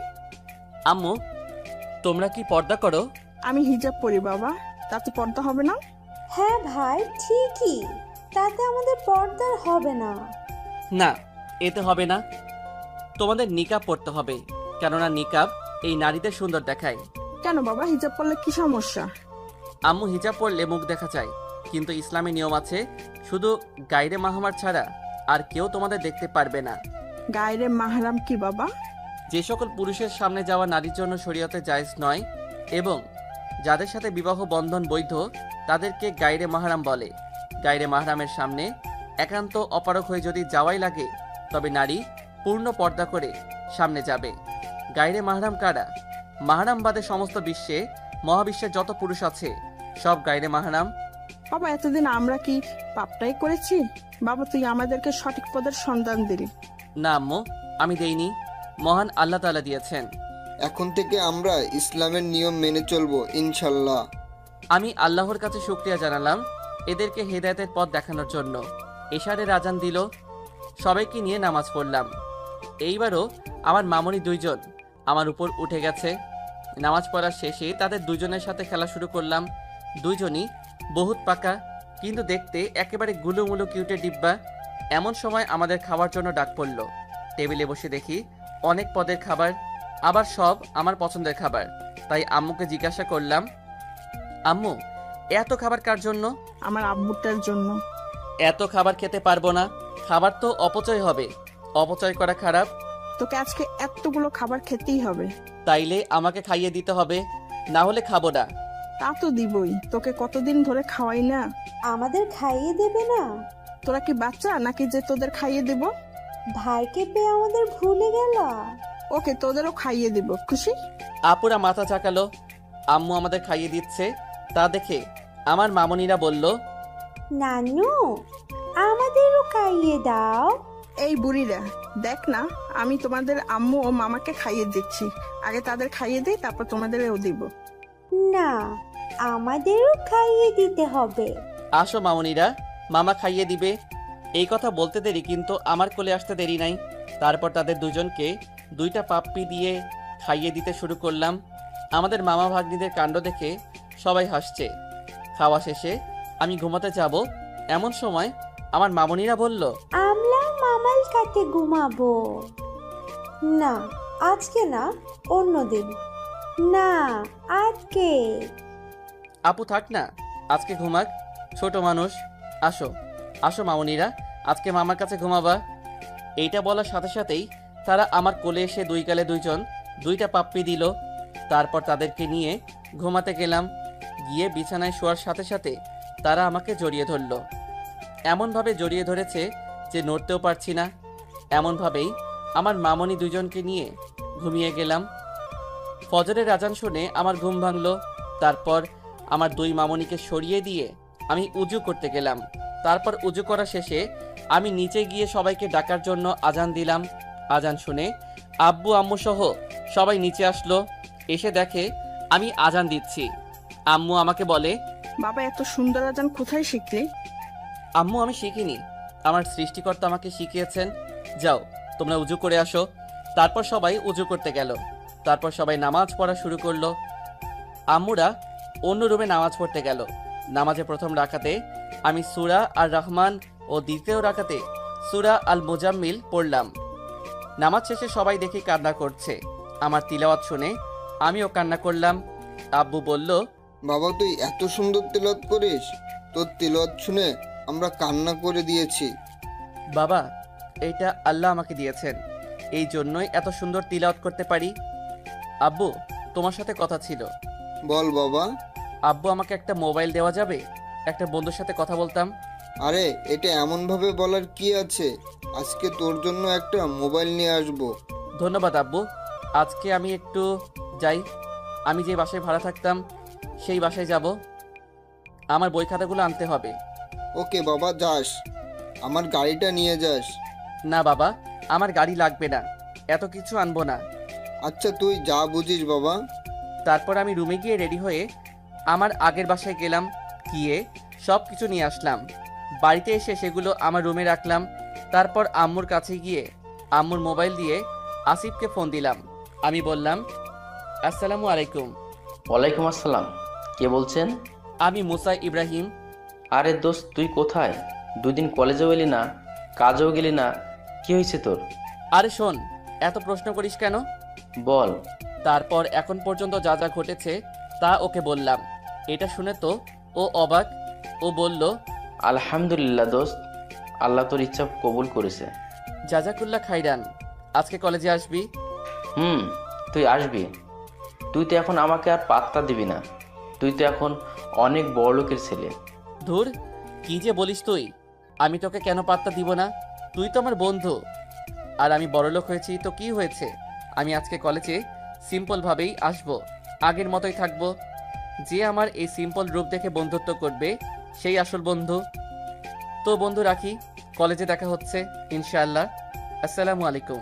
আম্মু, তোমরা কি পর্দা করো? আমি হিজাব পরি বাবা, তাতে পর্দা হবে না? হ্যাঁ ভাই, ঠিকই, তাতে আমাদের পর্দার হবে না। না, এতে হবে না। তোমাদের নিকাব পড়তে হবে, কেননা নিকাব এই নারীদের সুন্দর দেখায়। কেন বাবা, হিজাব পরলে কি সমস্যা? আম্মু, হিজাব পরলে মুখ দেখা যায়, কিন্তু ইসলামে নিয়ম আছে শুধু গায়রে মাহরাম ছাড়া আর কেউ তোমাদের দেখতে পারবে না। গায়রে মাহরাম কি বাবা? যে সকল পুরুষের সামনে যাওয়া নারীর জন্য শরীয়তে জায়েজ নয় এবং যাদের সাথে বিবাহ বন্ধন বৈধ তাদেরকে গায়রে মাহরাম বলে। গায়রে মাহরামের সামনে একান্ত অপারক হয়ে যদি যাওয়াই লাগে তবে নারী পূর্ণ পর্দা করে সামনে যাবে। গায়রে মাহরাম কারা? মাহরাম বাদে সমস্ত বিশ্বে মহাবিশ্বের যত পুরুষ আছে সব গায়রে মাহরাম। বাবা এতদিন আমরা কি পাপটাই করেছি? বাবা তুই আমাদেরকে সঠিক পদের সন্ধান দিলি। না আম্মু, আমি দেইনি, মহান আল্লাহ তাআলা দিয়েছেন। এখন থেকে আমরা ইসলামের নিয়ম মেনে চলবো ইনশাল্লাহ। আমি আল্লাহর কাছে শুকরিয়া জানালাম এদেরকে হেদায়েতের পথ দেখানোর জন্য। এশারের আজান দিল, সবাইকে নিয়ে নামাজ পড়লাম। এইবারও আমার মামনি দুইজন আমার উপর উঠে গেছে। নামাজ পড়ার শেষে তাদের দুজনের সাথে খেলা শুরু করলাম। দুইজনই বহুত পাকা, কিন্তু দেখতে একেবারে গুলুমুলু কিউটের ডিব্বা। এমন সময় আমাদের খাওয়ার জন্য ডাক পড়ল। টেবিলে বসে দেখি অনেক পদের খাবার, আবার সব আমার পছন্দের খাবার। তাই আম্মুকে জিজ্ঞাসা করলাম, আম্মু এত খাবার কার জন্য? আমার আব্বুটার জন্য। এত খাবার খেতে পারবো না, খাবার তো অপচয় হবে। অপচয় করা খারাপ। তোকে আজকে এতগুলো খাবার খেতেই হবে। তাইলে আমাকে খাইয়ে দিতে হবে, না হলে খাবো না। তা তো দিবই, তোকে কতদিন ধরে খাওয়াই না। আমাদের খাইয়ে দেবে না? তোরা কি বাচ্চা নাকি যে তোদের খাইয়ে দেব? ভাইকে পেয়ে আমাদের ভুলে গেলা? ওকে তোদেরও খাইয়ে দিব, খুশি? আপুরা মাথা চাকালো। আম্মু আমাদের খাইয়ে দিচ্ছে তা দেখে আমার মামনিরা বলল, নানু আমাদেরও খাইয়ে দাও। এই বুড়িরা, দেখ না আমি তোমাদের আম্মু ও মামাকে খাইয়ে দিচ্ছি। আগে তাদের খাইয়ে দিই, তারপর তোমাদেরও দিব। না, আমাদেরও খাইয়ে দিতে হবে। আসো মামনিরা, মামা খাইয়ে দিবে। এই কথা বলতে দেরি, কিন্তু আমার কোলে আসতে দেরি নাই। তারপর তাদের দুজনকে দুইটা পাপ্পি দিয়ে খাইয়ে দিতে শুরু করলাম। আমাদের মামা ভাগ্নিদের কাণ্ড দেখে সবাই হাসছে। খাওয়া শেষে আমি ঘুমাতে যাব, এমন সময় আমার মামনিরা বলল, আমরা মামাল কাটে ঘুমাবো। না আজকে না, অন্যদিন। না আজকে। আপু থাক না, আজকে ঘুমাক, ছোট মানুষ। আসো আসো মামনিরা, আজকে মামার কাছে ঘুমাবা। এইটা বলার সাথে সাথেই তারা আমার কোলে এসে দুই গালে দুইজন দুইটা পাপ্পি দিল। তারপর তাদেরকে নিয়ে ঘুমাতে গেলাম। গিয়ে বিছানায় শোয়ার সাথে সাথে তারা আমাকে জড়িয়ে ধরল। এমনভাবে জড়িয়ে ধরেছে যে নড়তেও পারছি না। এমনভাবেই আমার মামনি দুজনকে নিয়ে ঘুমিয়ে গেলাম। ফজরের আজান শুনে আমার ঘুম ভাঙল। তারপর আমার দুই মামনিকে সরিয়ে দিয়ে আমি উজু করতে গেলাম। তারপর উজু করা শেষে আমি নিচে গিয়ে সবাইকে ডাকার জন্য আজান দিলাম। আজান শুনে আব্বু আম্মু সহ সবাই নিচে আসলো। এসে দেখে আমি আজান দিচ্ছি। আম্মু আমাকে বলে, বাবা এত সুন্দর আজান কোথায় শিখলি? আম্মু আমি শিখিনি, আমার সৃষ্টিকর্তা আমাকে শিখিয়েছেন। যাও তোমরা উজু করে আসো। তারপর সবাই উজু করতে গেল। তারপর সবাই নামাজ পড়া শুরু করলো। আম্মুরা অন্য রুমে নামাজ পড়তে গেল। নামাজে প্রথম রাকাতে আমি সূরা আর রহমান ও দ্বিতীয় রাকাতে সূরা আল মুজাম্মিল পড়লাম। নামাজ শেষে সবাই দেখি কান্না করছে। আমার তিলাওয়াত শুনে আমিও কান্না করলাম। আব্বু বলল, বাবা তুই এত সুন্দর তিলাওয়াত করিস, তোর তিলাওয়াত শুনে আমরা কান্না করে দিয়েছি। বাবা এইটা আল্লাহ আমাকে দিয়েছেন, এই জন্যই এত সুন্দর তিলাওয়াত করতে পারি। আব্বু তোমার সাথে কথা ছিল। বল বাবা। আব্বু আমাকে একটা মোবাইল দেওয়া যাবে? একটা বন্ধুর সাথে কথা বলতাম। আরে এটা এমনভাবে বলার কি আছে, আজকে তোর জন্য একটা মোবাইল নিয়ে আসবো। ধন্যবাদ আব্বু। আজকে আমি একটু যাই, আমি যে বাসায় ভাড়া থাকতাম সেই বাসায় যাব। আমার বই খাতাগুলো আনতে হবে। ওকে বাবা, যাস, আমার গাড়িটা নিয়ে যাস। না বাবা, আমার গাড়ি লাগবে না, এত কিছু আনবো না। আচ্ছা তুই যা বুঝিস বাবা। তারপর আমি রুমে গিয়ে রেডি হয়ে আমার আগের বাসায় গেলাম। গিয়ে সব কিছু নিয়ে আসলাম। বাড়িতে এসে সেগুলো আমার রুমে রাখলাম। তারপর আম্মুর কাছে গিয়ে আম্মুর মোবাইল দিয়ে আসিফকে ফোন দিলাম। আমি বললাম, আসসালামু আলাইকুম। ওয়ালাইকুম আসসালাম, কে বলছেন? আমি মুসা ইব্রাহিম। আরে দোস্ত তুই কোথায়? 2 দিন কলেজেও এলি না, কাজেও গেলি না, কি হয়েছে তোর? আরে শোন, এত প্রশ্ন করিস কেন? বল। তারপর এখন পর্যন্ত যা যা ঘটেছে তা ওকে বললাম। এটা শুনে তো ও অবাক। ও বলল, আলহামদুলিল্লাহ দোস্ত, আল্লাহ তোর ইচ্ছা কবুল করেছে। জাজাকুল্লাহ খাইরান। আজকে কলেজে আসবি? তুই আসবি। তুই তো এখন আমাকে আর পাত্তা দিবি না, তুই তো এখন অনেক বড় লোকের ছেলে। ধুর, কি যে বলিস তুই? আমি তোকে কেন পাত্তা দিব না? তুই তো আমার বন্ধু। আর আমি বড়লোক হয়েছি তো কি হয়েছে? আমি আজকে কলেজে সিম্পলভাবেই আসবো, আগের মতোই থাকবো। যে আমার এই সিম্পল রূপ দেখে বন্ধুত্ব করবে সেই আসল বন্ধু। তো বন্ধু রাখি, কলেজে দেখা হচ্ছে ইনশাআল্লাহ। আসসালামু আলাইকুম।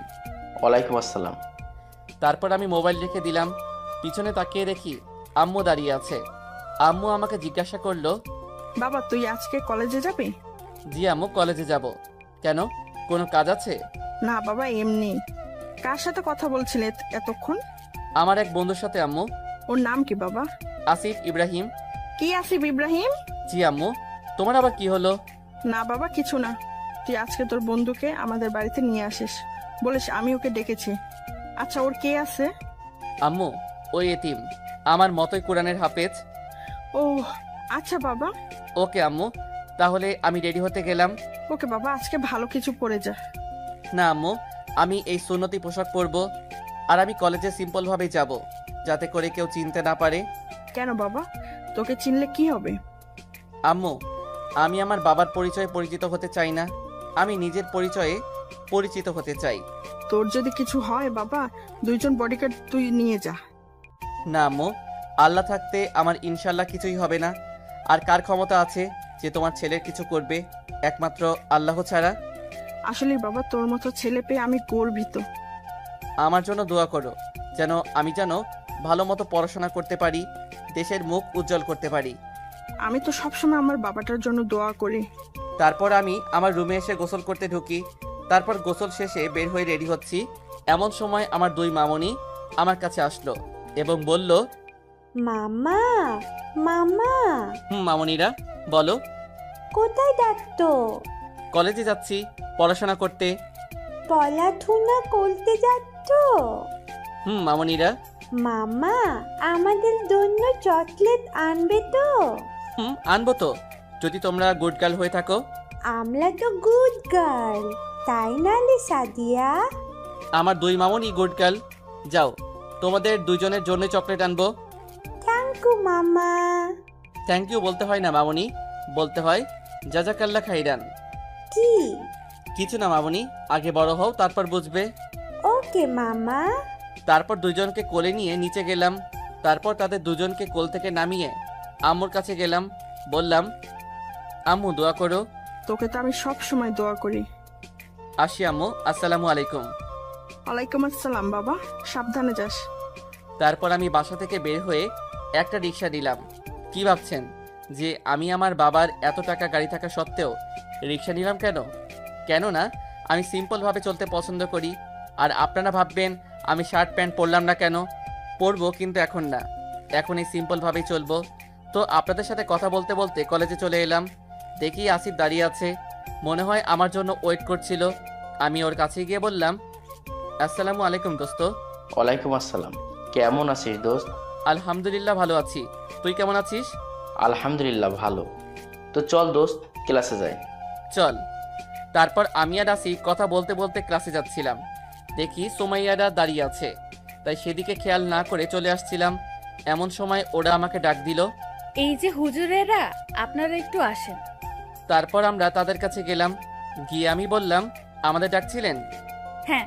ওয়ালাইকুম আসসালাম। তারপর আমি মোবাইল রেখে দিলাম। পিছনে তাকিয়ে দেখি আম্মু দাঁড়িয়ে আছে। আম্মু আমাকে জিজ্ঞাসা করলো, বাবা তুই আজকে কলেজে যাবি? জি আম্মু, কলেজে যাব। কেন, কোনো কাজ আছে? না বাবা, এমনি। কার সাথে কথা বলছিলে এতক্ষণ? আমার এক বন্ধুর সাথে আম্মু। ওর নাম কি বাবা? আসিফ ইব্রাহিম। কি আসিফ ইব্রাহিম? জি আম্মু। তোমার আবার কি হলো? না বাবা, কিছু না। তুই আজকে তোর বন্ধুকে আমাদের বাড়িতে নিয়ে আসিস বলিস, আমি ওকে ডেকেছি। আচ্ছা, ওর কে আছে? আম্মু, ওই এতিম, আমার মতোই কোরআনের হাফেজ। ও আচ্ছা বাবা। ওকে আম্মু, তাহলে আমি রেডি হতে গেলাম। ওকে বাবা, আজকে ভালো কিছু পরে যা। না আম্মু, আমি এই সুন্নতি পোশাক পরব, আর আমি কলেজে সিম্পল ভাবেই যাব, যাতে করে কেউ চিনতে না পারে। কেন বাবা, তোকে চিনলে কি হবে? আম্মু, আমি আমার বাবার পরিচয়ে পরিচিত হতে চাই না, আমি নিজের পরিচয়ে পরিচিত হতে চাই। তোর যদি কিছু হয় বাবা, 2জন বডিগার্ড তুই নিয়ে যা। না আম্মু, আল্লাহ থাকতে আমার ইনশাল্লাহ কিছুই হবে না। আর কার ক্ষমতা আছে যে তোমার ছেলের কিছু করবে? একমাত্র আল্লাহ ছাড়া। আসলে বাবা, তোর মতো ছেলে পেয়ে আমি গর্বিত। আমার জন্য দোয়া করো, আমি যেন ভালো মতো পড়াশোনা করতে পারি, দেশের মুখ উজ্জ্বল করতে পারি। আমি তো সবসময় আমার বাবাটার জন্য দোয়া করি। তারপর আমি আমার রুমে এসে গোসল করতে ঢুকি। তারপর গোসল শেষে বের হয়ে রেডি হচ্ছি, এমন সময় আমার 2 মামনি আমার কাছে আসলো এবং বলল, মামা, মামা, মামনিরা বলো। কোথায় ডাকতো? কলেজে যাচ্ছি পড়াশোনা করতে। পড়াশোনা করতে যাচ্ছ? মামনিরা। মামা, আমাদের জন্য চকলেট আনবে তো? আনবো তো, যদি তোমরা গুড গার্ল হয়ে থাকো। আমরা তো গুড গার্ল, তাই না রে সাদিয়া? আমার 2 মামনি গুড গার্ল। যাও, তোমাদের 2জনের জন্য চকলেট আনবো। থ্যাংক ইউ মামা। থ্যাংক ইউ বলতে হয় না মামনি, বলতে হয় জাজাকাল্লা খাইরান। কি? কিছু না মামনি, আগে বড় হও, তারপর বুঝবে। ওকে মামা। তারপর 2জনকে কোলে নিয়ে নিচে গেলাম। তারপর তাদের 2জনকে কোল থেকে নামিয়ে আম্মুর কাছে গেলাম। বললাম, আম্মু দোয়া করো। তোকে তো আমি সব সময় দোয়া করি। আসি আম্মু, আসসালামু আলাইকুম। ওয়ালাইকুম আসসালাম বাবা, সাবধানে যাস। তারপর আমি বাসা থেকে বের হয়ে একটা রিক্সা নিলাম। কি ভাবছেন যে আমি আমার বাবার এত টাকা গাড়ি থাকা সত্ত্বেও রিক্সা নিলাম কেন? কেননা আমি সিম্পলভাবে চলতে পছন্দ করি। আর আপনারা ভাববেন আমি শার্ট প্যান্ট পরলাম না কেন? পরবো, কিন্তু এখন না, এখন এই সিম্পলভাবেই চলবো। তো আপনাদের সাথে কথা বলতে বলতে কলেজে চলে এলাম। দেখি আসিফ দাঁড়িয়ে আছে, মনে হয় আমার জন্য ওয়েট করছিল। আমি ওর কাছে গিয়ে বললাম, আসসালামু আলাইকুম দোস্ত। ওয়ালাইকুম আসসালাম। কেমন আছিস দোস্ত? আলহামদুলিল্লাহ ভালো আছি, তুই কেমন আছিস? আলহামদুলিল্লাহ ভালো। তো চল দোস্ত, ক্লাসে যাই। চল। তারপর আমি আর আসিফ কথা বলতে বলতে ক্লাসে যাচ্ছিলাম। দেখি সুমাইয়ারা দাঁড়িয়ে আছে, তাই সেদিকে খেয়াল না করে চলে আসছিলাম। এমন সময় ওরা আমাকে ডাক দিল। এই যে হুজুরেরা, আপনারা একটু আসেন। তারপর আমরা তাদের কাছে গেলাম। গিয়ে আমি বললাম, আমাদের ডাকছিলেন? হ্যাঁ,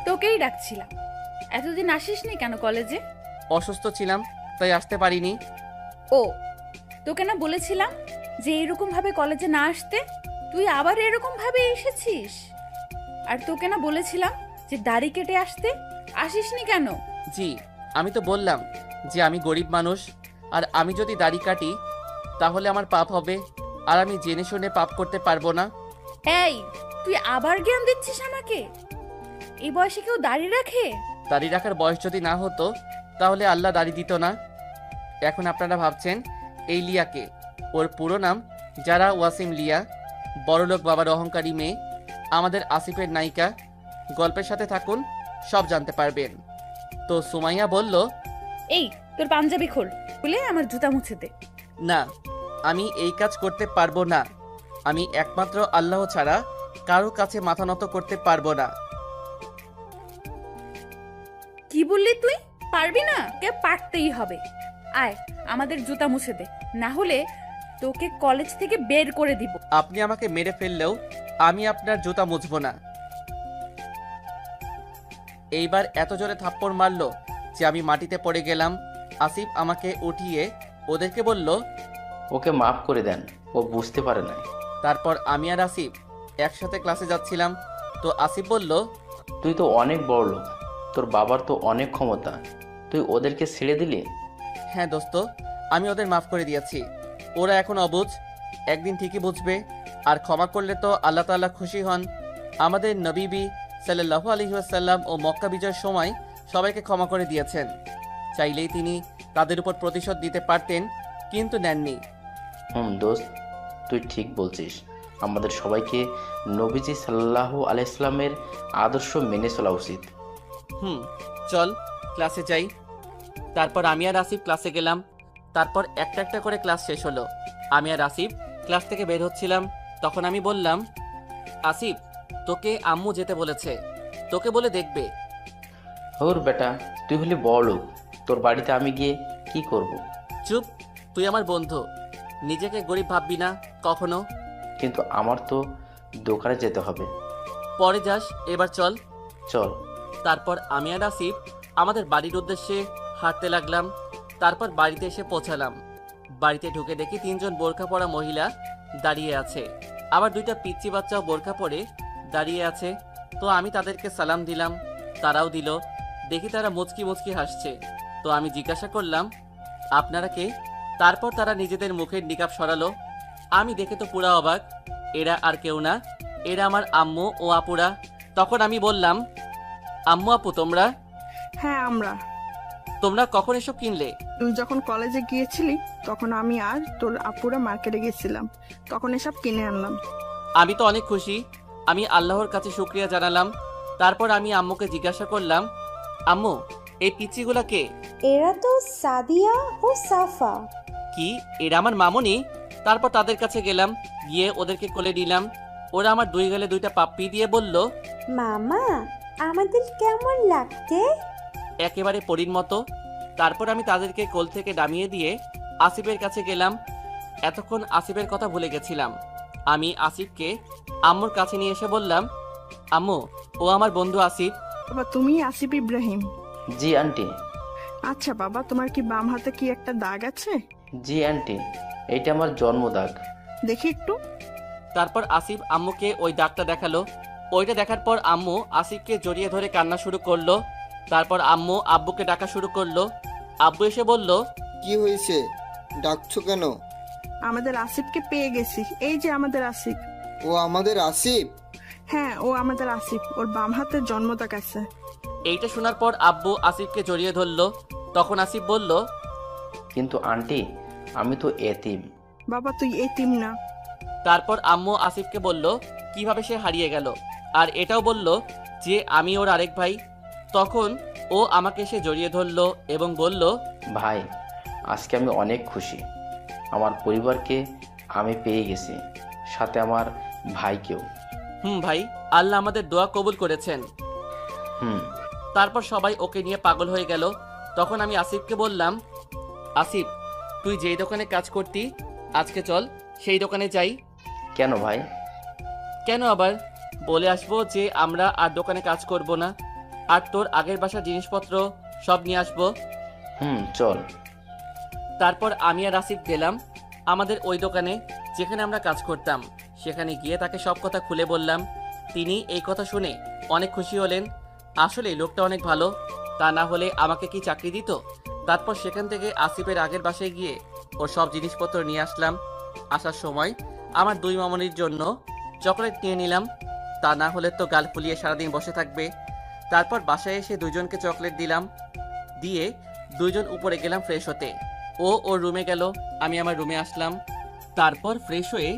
তোকেই ডাকছিলাম। এতদিন আসিসনি কেন কলেজে? অসুস্থ ছিলাম, তাই আসতে পারিনি। ও, তোকে না বলেছিলাম যে এরকম ভাবে কলেজে না আসতে? তুই আবার এরকম ভাবে এসেছিস। আর তোকে না বলেছিলাম যে দাড়ি কেটে আসতে? আসিসনি কেন? জি, আমি তো বললাম যে আমি গরিব মানুষ, আর আমি যদি দাড়ি কাটি তাহলে আমার পাপ হবে, আর আমি জেনে শুনে পাপ করতে পারবো না। এই, তুই আবার জ্ঞান দিচ্ছিস আমাকে? এই বয়সে কেউ দাড়ি রাখে? দাড়ি রাখার বয়স যদি না হতো তাহলে আল্লাহ দাড়ি দিত না। এখন আপনারা ভাবছেন এই লিয়াকে, ওর পুরো নাম যারা ওয়াসিম লিয়া, বড়লোক বাবার অহংকারী মেয়ে, আমাদের আসিফের নায়িকা। গল্পের সাথে থাকুন, সব জানতে পারবেন। তো সুমাইয়া বলল, এই, তোর পাঞ্জাবি খোল, খুলে আমার জুতা মুছে দে। না, আমি এই কাজ করতে পারবো না। আমি একমাত্র আল্লাহ ছাড়া কারো কাছে মাথা নত করতে পারবো না। কি বললি তুই? পারবি না? কে পারতেই হবে। আয়, আমাদের জুতা মুছে দে, না হলে তোকে কলেজ থেকে বের করে দিব। আপনি আমাকে মেরে ফেললেও আমি আপনার জুতা মুছবো না। এইবার এত জোরে থাপ্পড় মারলো যে আমি মাটিতে পড়ে গেলাম। আসিফ আমাকে উঠিয়ে ওদেরকে বলল, ওকে মাফ করে দেন, ও বুঝতে পারে না। তারপর আমি আর আসিফ একসাথে ক্লাসে যাচ্ছিলাম। তো আসিফ বলল, তুই তো অনেক বড় লোক, তোর বাবার তো অনেক ক্ষমতা, তুই ওদেরকে ছেড়ে দিলি? হ্যাঁ দোস্ত, আমি ওদের মাফ করে দিয়েছি। ওরা এখন অবুঝ, একদিন ঠিকই বুঝবে। আর ক্ষমা করলে তো আল্লাহ তাআলা খুশি হন। আমাদের নবী সাল্লাল্লাহু আলাইহি ওয়াসাল্লাম ও মক্কা বিজয়ের সময় সবাইকে ক্ষমা করে দিয়েছেন। চাইলেই তিনি তাদের উপর প্রতিশোধ দিতে পারতেন, কিন্তু নেননি। দোস্ত, তুই ঠিক বলছিস। আমাদের সবাইকে নবীজি সাল্লাল্লাহু আলাইহি সাল্লামের আদর্শ মেনে চলা উচিত। চল ক্লাসে যাই। তারপর আমি আর আসিফ ক্লাসে গেলাম। তারপর একটা একটা করে ক্লাস শেষ হলো। আমি আর আসিফ ক্লাস থেকে বের হচ্ছিলাম। তখন আমি বললাম, আসিফ, তোকে আম্মু যেতে বলেছে, তোকে বলে দেখবে। ওর বেটা, তুই হলি বড় লোক, তোর বাড়িতে আমি গিয়ে কি করব? চুপ, তুই আমার বন্ধু, নিজেকে গরিব ভাববি না কখনো। কিন্তু আমার তো দোকানে যেতে হবে। পরে যাস, এবার চল। চল। তারপর আমি আর আসিফ আমাদের বাড়ির উদ্দেশ্যে হাঁটতে লাগলাম। তারপর বাড়িতে এসে পৌঁছালাম। বাড়িতে ঢুকে দেখি 3 জন বোরকা পরা মহিলা দাঁড়িয়ে আছে, আবার 2টা পিচ্চি বাচ্চাও বোরকা পরে দাঁড়িয়ে আছে। তো আমি তাদেরকে সালাম দিলাম, তারাও দিল। দেখি তারা মুচকি মুচকি হাসছে। তো আমি জিজ্ঞাসা করলাম, আপনারা কে? তারপর তারা নিজেদের মুখের নিকাব সরালো। আমি দেখে তো পুরা অবাক। এরা আর কেউ না, এরা আমার আম্মু ও আপুরা। তখন আমি বললাম, আম্মু আপু তোমরা হ্যাঁ, তোমরা কখন এসব কিনলে? তুই যখন কলেজে গিয়েছিলি তখন আমি আর তোর আপুরা মার্কেটে গেছিলাম, তখন এসব কিনে আনলাম। আমি তো অনেক খুশি। আমি আল্লাহর কাছে শুকরিয়া জানালাম। তারপর আমি আম্মুকে জিজ্ঞাসা করলাম, আম্মু, এই পিচ্চিগুলা কে? এরা তো সাদিয়া ও সাফা। কি, এরা আমার মামুনি? তারপর তাদের কাছে গেলাম, গিয়ে ওদেরকে কোলে নিলাম। ওরা আমার 2 গালে 2টা পাপ্পি দিয়ে বলল, মামা, আমাদের কেমন লাগতে? একেবারে পরীর মতো। তারপর আমি তাদেরকে কোল থেকে নামিয়ে দিয়ে আসিফের কাছে গেলাম। এতক্ষণ আসিফের কথা ভুলে গেছিলাম। আমি আসিফকে আম্মুর কাছে নিয়ে এসে বললাম, আম্মু, ও আমার বন্ধু আসিফ। বাবা, তুমি আসিফ ইব্রাহিম? জি আন্টি। আচ্ছা বাবা, তোমার কি বাম হাতে কি একটা দাগ আছে? জি আন্টি, এইটা আমার জন্ম দাগ। দেখি একটু। তারপর আসিফ আম্মুকে ওই দাগটা দেখালো। ওইটা দেখার পর আম্মু আসিফকে জড়িয়ে ধরে কান্না শুরু করলো। তারপর আম্মু আব্বুকে ডাকা শুরু করলো। আব্বু এসে বলল, কি হয়েছে, ডাকছো কেন? আমাদের আসিফকে পেয়ে গেছি, এই যে আমাদের আসিফ। ও আমাদের আসিফ? হ্যাঁ, ও আমাদের আসিফ, ওর বাম হাতের জন্ম দাগ আছে। এইটা শোনার পর আব্বু আসিফকে জড়িয়ে ধরলো। তখন আসিফ বলল, কিন্তু আন্টি, আমি তো এতিম। বাবা, তুই এতিম না। তারপর আম্মু আসিফকে বলল কিভাবে সে হারিয়ে গেল, আর এটাও বলল যে আমি ওর আরেক ভাই। তখন ও আমাকে সে জড়িয়ে ধরলো এবং বলল, ভাই, আজকে আমি অনেক খুশি। আমার পরিবারকে আমি পেয়ে গেছি, সাথে আমার ভাইকেও। ভাই, আল্লাহ আমাদের দোয়া কবুল করেছেন। তারপর সবাই ওকে নিয়ে পাগল হয়ে গেল। তখন আমি আসিফকে বললাম, আসিফ, তুই যেই দোকানে কাজ করতি, আজকে চল সেই দোকানে যাই। কেন ভাই? কেন আবার? বলে আসবো যে আমরা আর দোকানে কাজ করব না, আর তোর আগের বাসার জিনিসপত্র সব নিয়ে আসবো। চল। তারপর আমি আর আসিফ গেলাম আমাদের ওই দোকানে যেখানে আমরা কাজ করতাম। সেখানে গিয়ে তাকে সব কথা খুলে বললাম। তিনি এই কথা শুনে অনেক খুশি হলেন। আসলে লোকটা অনেক ভালো, তা না হলে আমাকে কি চাকরি দিত? তারপর সেখান থেকে আসিফের আগের বাসায় গিয়ে ওর সব জিনিসপত্র নিয়ে আসলাম। আসার সময় আমার 2 মামনির জন্য চকলেট নিয়ে নিলাম, তা না হলে তো গাল ফুলিয়ে সারাদিন বসে থাকবে। তারপর বাসায় এসে 2 জনকে চকলেট দিলাম, দিয়ে 2 জন উপরে গেলাম ফ্রেশ হতে। ও ওর রুমে গেল, আমি আমার রুমে আসলাম। তারপর ফ্রেশ হয়ে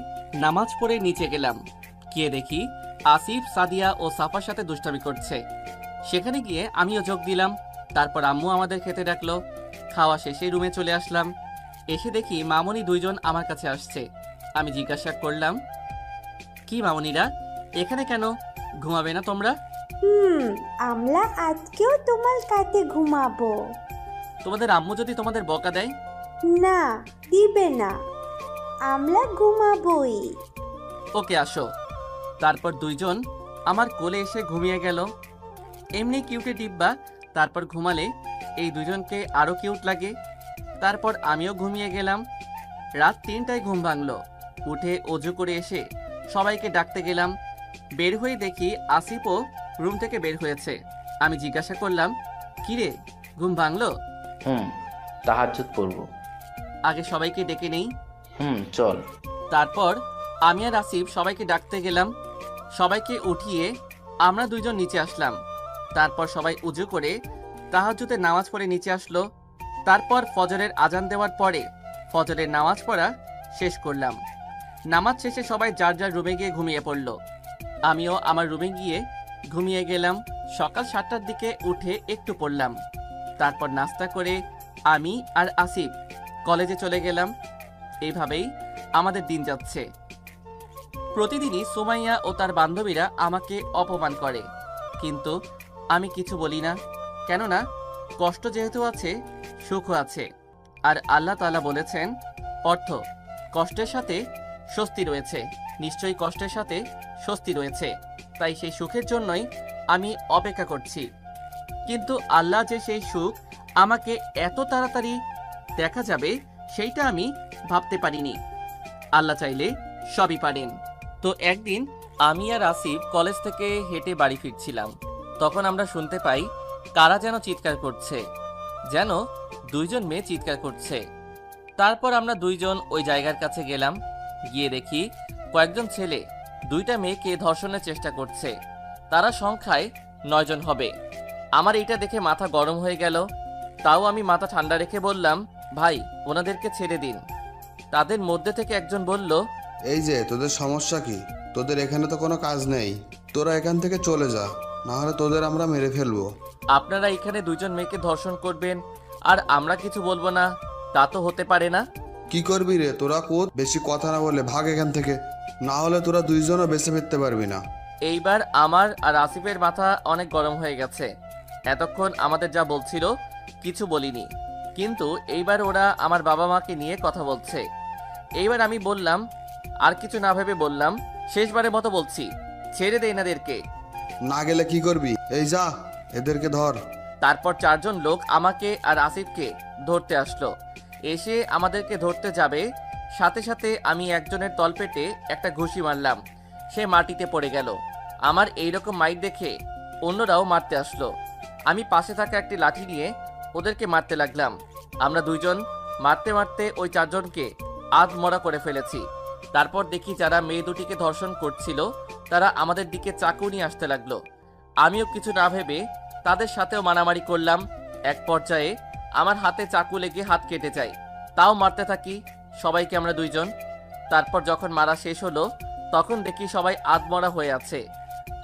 নামাজ পড়ে নিচে গেলাম, গিয়ে দেখি আসিফ, সাদিয়া ও সাফার সাথে দুষ্টামি করছে। সেখানে গিয়ে আমিও যোগ দিলাম। তারপর আম্মু আমাদের খেতে ডাকলো। খাওয়া শেষে রুমে চলে আসলাম। এসে দেখি মামনি 2 জন আমার কাছে আসছে। আমি জিজ্ঞাসা করলাম, কি মামনিরা, এখানে কেন? ঘুমাবে না তোমরা? আমরা আজকেও তোমার কাছে ঘুমাবো। তোমাদের আম্মু যদি তোমাদের বকা দেয়? না, দিবে না। আমরা ঘুমাবই। ওকে আসো। তারপর দুইজন আমার কোলে এসে ঘুমিয়ে গেল। এমনি কিউটে ডিব্বা, তারপর ঘুমালে এই দুজনকে আরও কিউট লাগে। তারপর আমিও ঘুমিয়ে গেলাম। রাত 3টায় ঘুম ভাঙলো। উঠে অজু করে এসে সবাইকে ডাকতে গেলাম। বের হয়ে দেখি আসিফও রুম থেকে বের হয়েছে। আমি জিজ্ঞাসা করলাম, কিরে ঘুম ভাঙলো? তাহাজ্জুদ পড়ব। আগে সবাইকে ডেকে নেই। চল। তারপর আমি আর আসিফ সবাইকে ডাকতে গেলাম। সবাইকে উঠিয়ে আমরা দুইজন নিচে আসলাম। তারপর সবাই উজু করে তাহাজ্জুদের নামাজ পড়ে নিচে আসলো। তারপর ফজরের আজান দেওয়ার পরে ফজরের নামাজ পড়া শেষ করলাম। নামাজ শেষে সবাই যার যার রুমে গিয়ে ঘুমিয়ে পড়ল। আমিও আমার রুমে গিয়ে ঘুমিয়ে গেলাম। সকাল 7টার দিকে উঠে একটু পড়লাম। তারপর নাস্তা করে আমি আর আসিফ কলেজে চলে গেলাম। এইভাবেই আমাদের দিন যাচ্ছে। প্রতিদিনই সুমাইয়া ও তার বান্ধবীরা আমাকে অপমান করে, কিন্তু আমি কিছু বলি না। কেননা কষ্ট যেহেতু আছে, সুখও আছে। আর আল্লাহ তাআলা বলেছেন, অর্থ কষ্টের সাথে স্বস্তি রয়েছে, নিশ্চয়ই কষ্টের সাথে স্বস্তি রয়েছে। তাই সেই সুখের জন্যই আমি অপেক্ষা করছি। কিন্তু আল্লাহ যে সেই সুখ আমাকে এত তাড়াতাড়ি দেখা যাবে, সেইটা আমি ভাবতে পারিনি। আল্লাহ চাইলে সবই পারেন। তো একদিন আমি আর আসিফ কলেজ থেকে হেঁটে বাড়ি ফিরছিলাম। তখন আমরা শুনতে পাই কারা যেন চিৎকার করছে, যেন দুইজন মেয়ে চিৎকার করছে। তারপর আমরা দুইজন ওই জায়গার কাছে গেলাম। গিয়ে দেখি কয়েকজন ছেলে দুইটা মেয়েকে ধর্ষণের চেষ্টা করছে। তারা সংখ্যায় 9 জন হবে। আমার এইটা দেখে মাথা গরম হয়ে গেল। তাও আমি মাথা ঠান্ডা রেখে বললাম, ভাই ওনাদেরকে ছেড়ে দিন। তাদের মধ্যে থেকে একজন বলল, এই যে তোদের সমস্যা কি? তোদের এখানে তো কোনো কাজ নেই, তোরা এখান থেকে চলে যা, না হলে তোদের আমরা মেরে ফেলবো। আপনারা এখানে দুইজন মেয়েকে ধর্ষণ করবেন আর আমরা কিছু বলবো না, তা তো হতে পারে না। কি করবি রে তোরা? কোত বেশি কথা না বলে ভাগ এখান থেকে, না হলে তোরা দুইজনও বেঁচে ফিরতে পারবি না। এইবার আমার আর আসিফের মাথা অনেক গরম হয়ে গেছে। এতক্ষণ আমাদের যা বলছিল কিছু বলিনি, কিন্তু এইবার ওরা আমার বাবা মাকে নিয়ে কথা বলছে। এইবার আমি বললাম, আর কিছু না ভেবে বললাম, শেষবারের মতো বলছি, ছেড়ে দে এনাদেরকে। না গেলে কি করবি? এই যা, এদেরকে ধর। তারপর 4 জন লোক আমাকে আর আসিফকে ধরতে আসলো। এসে আমাদেরকে ধরতে যাবে, সাথে সাথে আমি একজনের তলপেটে একটা ঘুষি মারলাম। সে মাটিতে পড়ে গেল। আমার এইরকম মাইর দেখে অন্যরাও মারতে আসলো। আমি পাশে থাকা একটি লাঠি নিয়ে ওদেরকে মারতে লাগলাম। আমরা দুইজন মারতে মারতে ওই 4 জনকে আধমরা করে ফেলেছি। তারপর দেখি যারা মেয়ে দুটিকে ধর্ষণ করছিল তারা আমাদের দিকে চাকু নিয়ে আসতে লাগলো। আমিও কিছু না ভেবে তাদের সাথেও মারামারি করলাম। এক পর্যায়ে আমার হাতে চাকু লেগে হাত কেটে যায়। তাও মারতে থাকি সবাইকে আমরা দুইজন। তারপর যখন মারা শেষ হলো তখন দেখি সবাই আধমরা হয়ে আছে।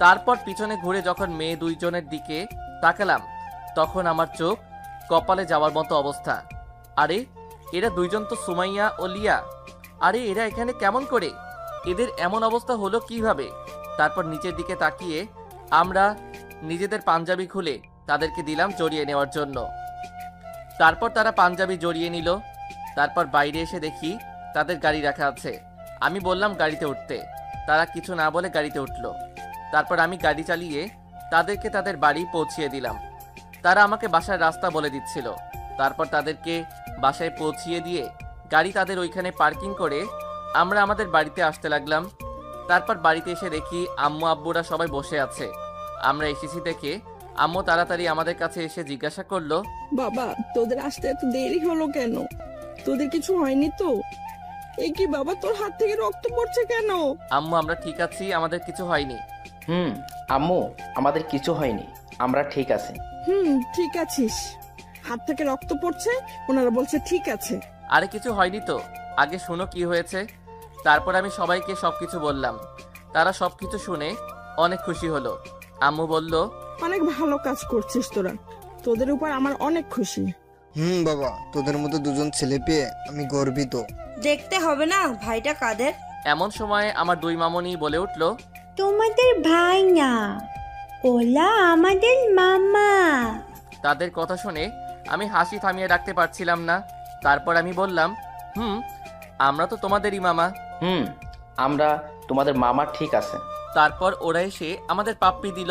তারপর পিছনে ঘুরে যখন মেয়ে দুইজনের দিকে তাকালাম তখন আমার চোখ কপালে যাওয়ার মতো অবস্থা। আরে এরা দুইজন তো সুমাইয়া ও লিয়া। আরে এরা এখানে কেমন করে? এদের এমন অবস্থা হলো কিভাবে? তারপর নিচের দিকে তাকিয়ে আমরা নিজেদের পাঞ্জাবি খুলে তাদেরকে দিলাম জড়িয়ে নেওয়ার জন্য। তারপর তারা পাঞ্জাবি জড়িয়ে নিল। তারপর বাইরে এসে দেখি তাদের গাড়ি রাখা আছে। আমি বললাম গাড়িতে উঠতে, তারা কিছু না বলে গাড়িতে উঠল। তারপর আমি গাড়ি চালিয়ে তাদেরকে তাদের বাড়ি পৌঁছিয়ে দিলাম। তারা আমাকে বাসার রাস্তা বলে দিচ্ছিল। তারপর তাদেরকে বাসায় পৌঁছিয়ে দিয়ে গাড়ি তাদের ওইখানে পার্কিং করে আমরা আমাদের বাড়িতে আসতে লাগলাম। তারপর বাড়িতে এসে দেখি আম্মু আব্বুরা সবাই বসে আছে। আমরা এসেছি দেখে আম্মু তাড়াতাড়ি আমাদের কাছে এসে জিজ্ঞাসা করলো, বাবা তোদের আসতে এত দেরি হলো কেন? তোদের কিছু হয়নি তো? এ কি বাবা, তোর হাত থেকে রক্ত পড়ছে কেন? আম্মু আমরা ঠিক আছি, আমাদের কিছু হয়নি। আম্মু আমাদের কিছু হয়নি, আমরা ঠিক আছি। ঠিক আছিস? হাত থেকে রক্ত পড়ছে, ওনারা বলছে ঠিক আছে। আরে কিছু হয়নি তো, আগে শোনো কি হয়েছে। তারপর আমি সবাইকে সবকিছু বললাম। তারা সবকিছু শুনে অনেক খুশি হলো। আম্মু বলল, অনেক ভালো কাজ করছিস তোরা, তোদের উপর আমার অনেক খুশি। বাবা, তোদের মতো দুজন ছেলে পেয়ে আমি গর্বিত। দেখতে হবে না ভাইটা কাদের? এমন সময় আমার দুই মামনি বলে উঠল, তোমাদের ভাই না, ওলা আমাদের মামা। তাদের কথা শুনে আমি হাসি থামিয়ে রাখতে পারছিলাম না। তারপর আমি বললাম, আমরা তো তোমাদেরই মামা। আমরা তোমাদের মামা, ঠিক আছে। তারপর ওরা এসে আমাদের পাপ্পি দিল।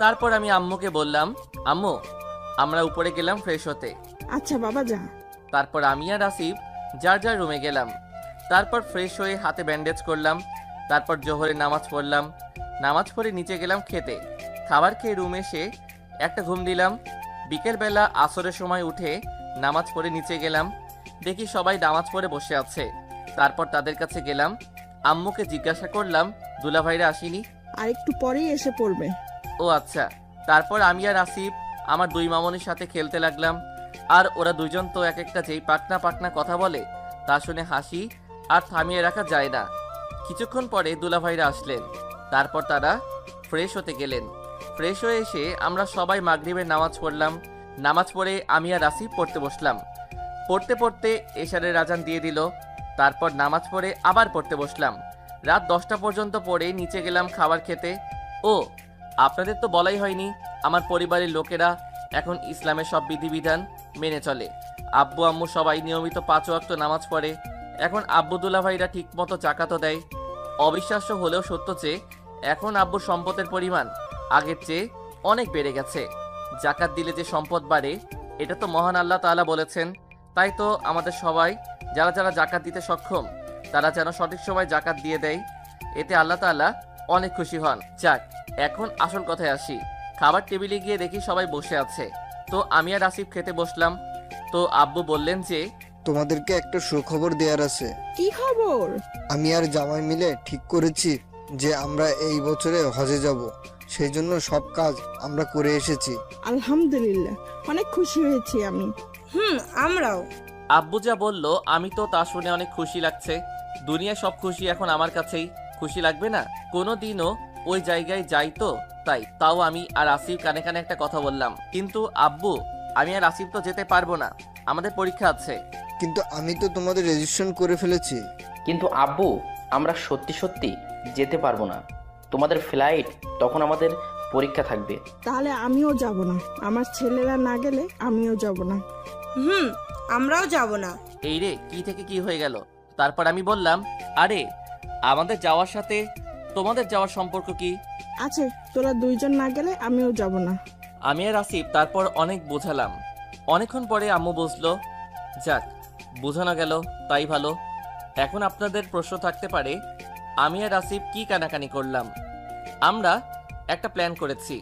তারপর আমি আম্মুকে বললাম, আম্মু আমরা উপরে গেলাম ফ্রেশ হতে। আচ্ছা বাবা, যা। তারপর আমি আর আসিফ যার যার রুমে গেলাম। তারপর ফ্রেশ হয়ে হাতে ব্যান্ডেজ করলাম। তারপর জোহরে নামাজ পড়লাম। নামাজ পড়ে নিচে গেলাম খেতে। খাবার খেয়ে রুমে এসে একটা ঘুম দিলাম। বিকেলবেলা আসরের সময় উঠে নামাজ পড়ে নিচে গেলাম। দেখি সবাই নামাজ পড়ে বসে আছে। তারপর তাদের কাছে গেলাম। আম্মুকে জিজ্ঞাসা করলাম, দুলাভাইরা আসেনি? আর একটু পরেই এসে পড়বে। ও আচ্ছা। তারপর আমি আর আসিফ আমার দুই মামনির সাথে খেলতে লাগলাম। আর ওরা দুইজন তো এক একটা যেই পাকনা পাকনা কথা বলে তা শুনে হাসি আর থামিয়ে রাখা যায় না। কিছুক্ষণ পরে দুলাভাইরা আসলেন। তারপর তারা ফ্রেশ হতে গেলেন। ফ্রেশ হয়ে এসে আমরা সবাই মাগরিবের নামাজ পড়লাম। নামাজ পড়ে আমি আর আসিফ পড়তে বসলাম। পড়তে পড়তে এশারের আজান দিয়ে দিল। তারপর নামাজ পড়ে আবার পড়তে বসলাম। রাত 10টা পর্যন্ত পড়ে নিচে গেলাম খাবার খেতে। ও আপনাদের তো বলাই হয়নি, আমার পরিবারের লোকেরা এখন ইসলামের সব বিধিবিধান মেনে চলে। আব্বু আম্মু সবাই নিয়মিত 5 ওয়াক্ত নামাজ পড়ে। এখন আব্বু দুলাভাইরা ঠিক মতো জাকাতও দেয়। অবিশ্বাস্য হলেও সত্য যে এখন আব্বুর সম্পদের পরিমাণ আগের চেয়ে অনেক বেড়ে গেছে। জাকাত দিলে যে সম্পদ বাড়ে এটা তো মহান আল্লাহ তাআলা বলেছেন। তাই তো আমাদের সবাই যারা যারা জাকাত দিতে সক্ষম তারা যেন সঠিক সময় জাকাত দিয়ে দেয়। এতে আল্লাহ তাআলা অনেক খুশি হন। যাক, এখন আসল কথায় আসি। খাবার টেবিলে গিয়ে দেখি সবাই বসে আছে। তো আমি আর আসিফ খেতে বসলাম। তো আব্বু বললেন যে তোমাদেরকে একটা সুখবর দেওয়ার আছে। কি খবর? আমি আর জামাই মিলে ঠিক করেছি যে আমরা এই বছরে হজে যাব। সেই জন্য সব কাজ আমরা করে এসেছি। আলহামদুলিল্লাহ, অনেক খুশি হয়েছি আমি। আমরাও। আব্বু যা বলল আমি তো তা শুনে অনেক খুশি লাগছে। দুনিয়ার সব খুশি এখন আমার কাছেই। খুশি লাগবে না? কোনো দিনও ওই জায়গায় যাই তো তাই। তাও আমি আর আসিফ কানে কানে একটা কথা বললাম, কিন্তু আব্বু আমি আর আসিফ তো যেতে পারবো না, আমাদের পরীক্ষা আছে। কিন্তু আমি তো তোমাদের রেজিস্ট্রেশন করে ফেলেছি। কিন্তু আব্বু, আমরা সত্যি সত্যি যেতে পারবো না। তোমাদের ফ্লাইট তখন, আমাদের পরীক্ষা থাকবে। তাহলে আমিও যাব না। আমার ছেলেরা না গেলে আমিও যাব না। আমরাও যাব না। এই রে, কি থেকে কি হয়ে গেল? তারপর আমি বললাম, আরে আমাদের যাওয়ার সাথে তোমাদের যাওয়ার সম্পর্ক কি? আছে, তোরা দুইজন না গেলে আমিও যাব না। আমি আর আসিফ তারপর অনেক বোঝালাম। অনেকক্ষণ পরে আম্মু বুঝলো। যাক, বোঝানো গেল তাই ভালো। এখন আপনাদের প্রশ্ন থাকতে পারে আমি আর আসিফ কি কানাকানি করলাম। আমরা একটা প্ল্যান করেছি।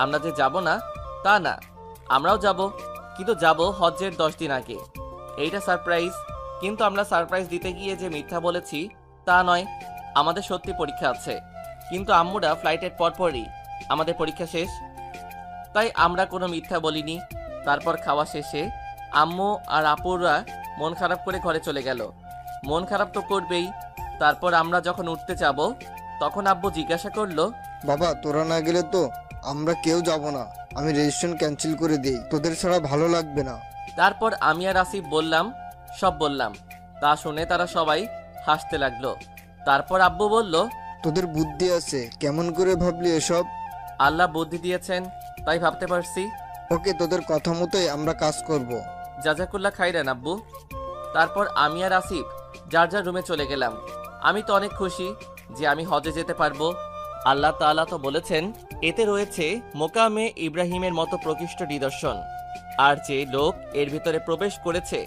আমরা যে যাব না তা না, আমরাও যাব, কিন্তু যাব হজ্জের 10 দিন আগে। এইটা সারপ্রাইজ। কিন্তু আমরা সারপ্রাইজ দিতে গিয়ে যে মিথ্যা বলেছি তা নয়, আমাদের সত্যি পরীক্ষা আছে। কিন্তু আম্মুরা ফ্লাইটের পরপরই আমাদের পরীক্ষা শেষ, তাই আমরা কোনো মিথ্যা বলিনি। তারপর খাওয়া শেষে আম্মু আর আপুরা মন খারাপ করে ঘরে চলে গেল। মন খারাপ তো করবেই। তারপর আমরা যখন উঠতে যাব তখন আব্বু জিজ্ঞাসা করলো, বাবা তোরা না গেলে তো আমরা কেউ যাব না। আমি রেজিস্ট্রেশন ক্যান্সেল করে দেই, তোদের ছাড়া ভালো লাগবে না। তারপর আমি আর আসিফ বললাম, সব বললাম। তা শুনে তারা সবাই হাসতে লাগলো। তারপর আব্বু বলল, তোদের বুদ্ধি আছে, কেমন করে ভাবলি এসব? আল্লাহ বুদ্ধি দিয়েছেন তাই ভাবতে পারছি। ওকে, তোদের কথা মতোই আমরা কাজ করব। জাজাকুল্লাহ খাইরান আব্বু। তারপর আমি আর আসিফ যার যার রুমে চলে গেলাম। আমি তো অনেক খুশি যে আমি হজে যেতে পারবো। আল্লাহ তাআলা তো বলেছেন, এতে রয়েছে মোকামে ইব্রাহিমের মতো প্রকৃষ্ট নিদর্শন। আর যে লোক এর ভিতরে প্রবেশ করেছে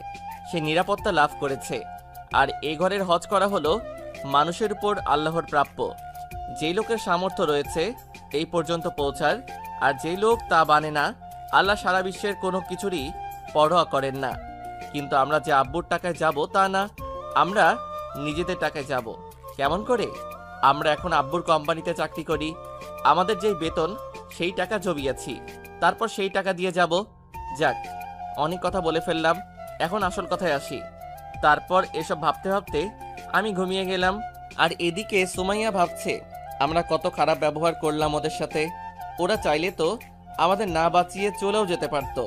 সে নিরাপত্তা লাভ করেছে। আর এ ঘরের হজ করা হলো মানুষের উপর আল্লাহর প্রাপ্য। যেই লোকের সামর্থ্য রয়েছে এই পর্যন্ত পৌঁছার, আর যেই লোক তা মানে না, আল্লাহ সারা বিশ্বের কোনো কিছুরই পরোয়া করেন না। কিন্তু আমরা যে আব্বুর টাকায় যাব তা না, আমরা নিজেদের টাকায় যাব। কেমন করে? আমরা এখন আব্বুর কোম্পানিতে চাকরি করি। আমাদের যেই বেতন সেই টাকা জমিয়েছি, তারপর সেই টাকা দিয়ে যাব। যাক, অনেক কথা বলে ফেললাম, এখন আসল কথায় আসি। তারপর এসব ভাবতে ভাবতে আমি ঘুমিয়ে গেলাম। আর এদিকে সুমাইয়া ভাবছে আমরা কত খারাপ ব্যবহার করলাম ওদের সাথে। ওরা চাইলে তো আমাদের না বাঁচিয়ে চলেও যেতে পারতো।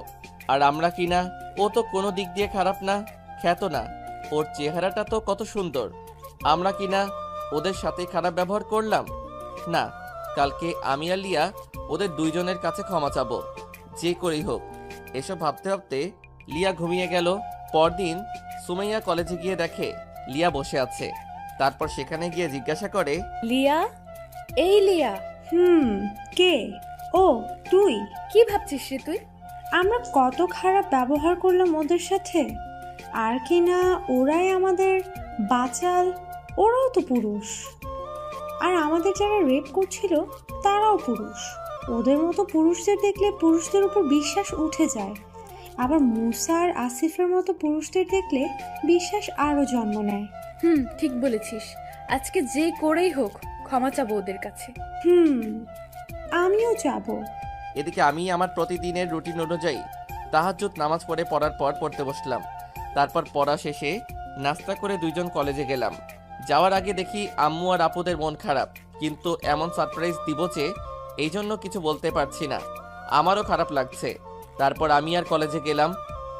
আর আমরা কি না, ও তো কোনো দিক দিয়ে খারাপ না, খ্যাত না, ওর চেহারাটা তো কত সুন্দর। আমরা কি না ওদের সাথে খারাপ ব্যবহার করলাম? না, কালকে আমি আর লিয়া ওদের দুইজনের কাছে ক্ষমা চাবো, যে করেই হোক। এসব ভাবতে ভাবতে লিয়া ঘুমিয়ে গেল। পরদিন সুমাইয়া কলেজে গিয়ে দেখে লিয়া বসে আছে। তারপর সেখানে গিয়ে জিজ্ঞাসা করে, লিয়া, এই লিয়া, কে? ও তুই? কি ভাবছিস রে তুই? আমরা কত খারাপ ব্যবহার করলাম ওদের সাথে, আর কি না ওরাই আমাদের বাঁচাল। ওরাও তো পুরুষ, আর আমাদের যারা রেপ করছিল তারাও পুরুষ। ওদের মতো পুরুষদের দেখলে পুরুষদের উপর বিশ্বাস উঠে যায়, আবার মুসা আর আসিফের মতো পুরুষদের দেখলে বিশ্বাস আরও জন্ম নেয়। ঠিক বলেছিস। আজকে যে করেই হোক ক্ষমা চাবো ওদের কাছে। আমিও যাব। এদিকে আমি আমার প্রতিদিনের রুটিন অনুযায়ী তাহাজ্জুদ নামাজ পড়ার পর পড়তে বসলাম। তারপর পড়া শেষে নাস্তা করে দুইজন কলেজে গেলাম। যাওয়ার আগে দেখি আম্মু আর আপুদের মন খারাপ, কিন্তু এমন সারপ্রাইজ দিব যে এই জন্য কিছু বলতে পারছি না। আমারও খারাপ লাগছে। তারপর আমি আর কলেজে গেলাম।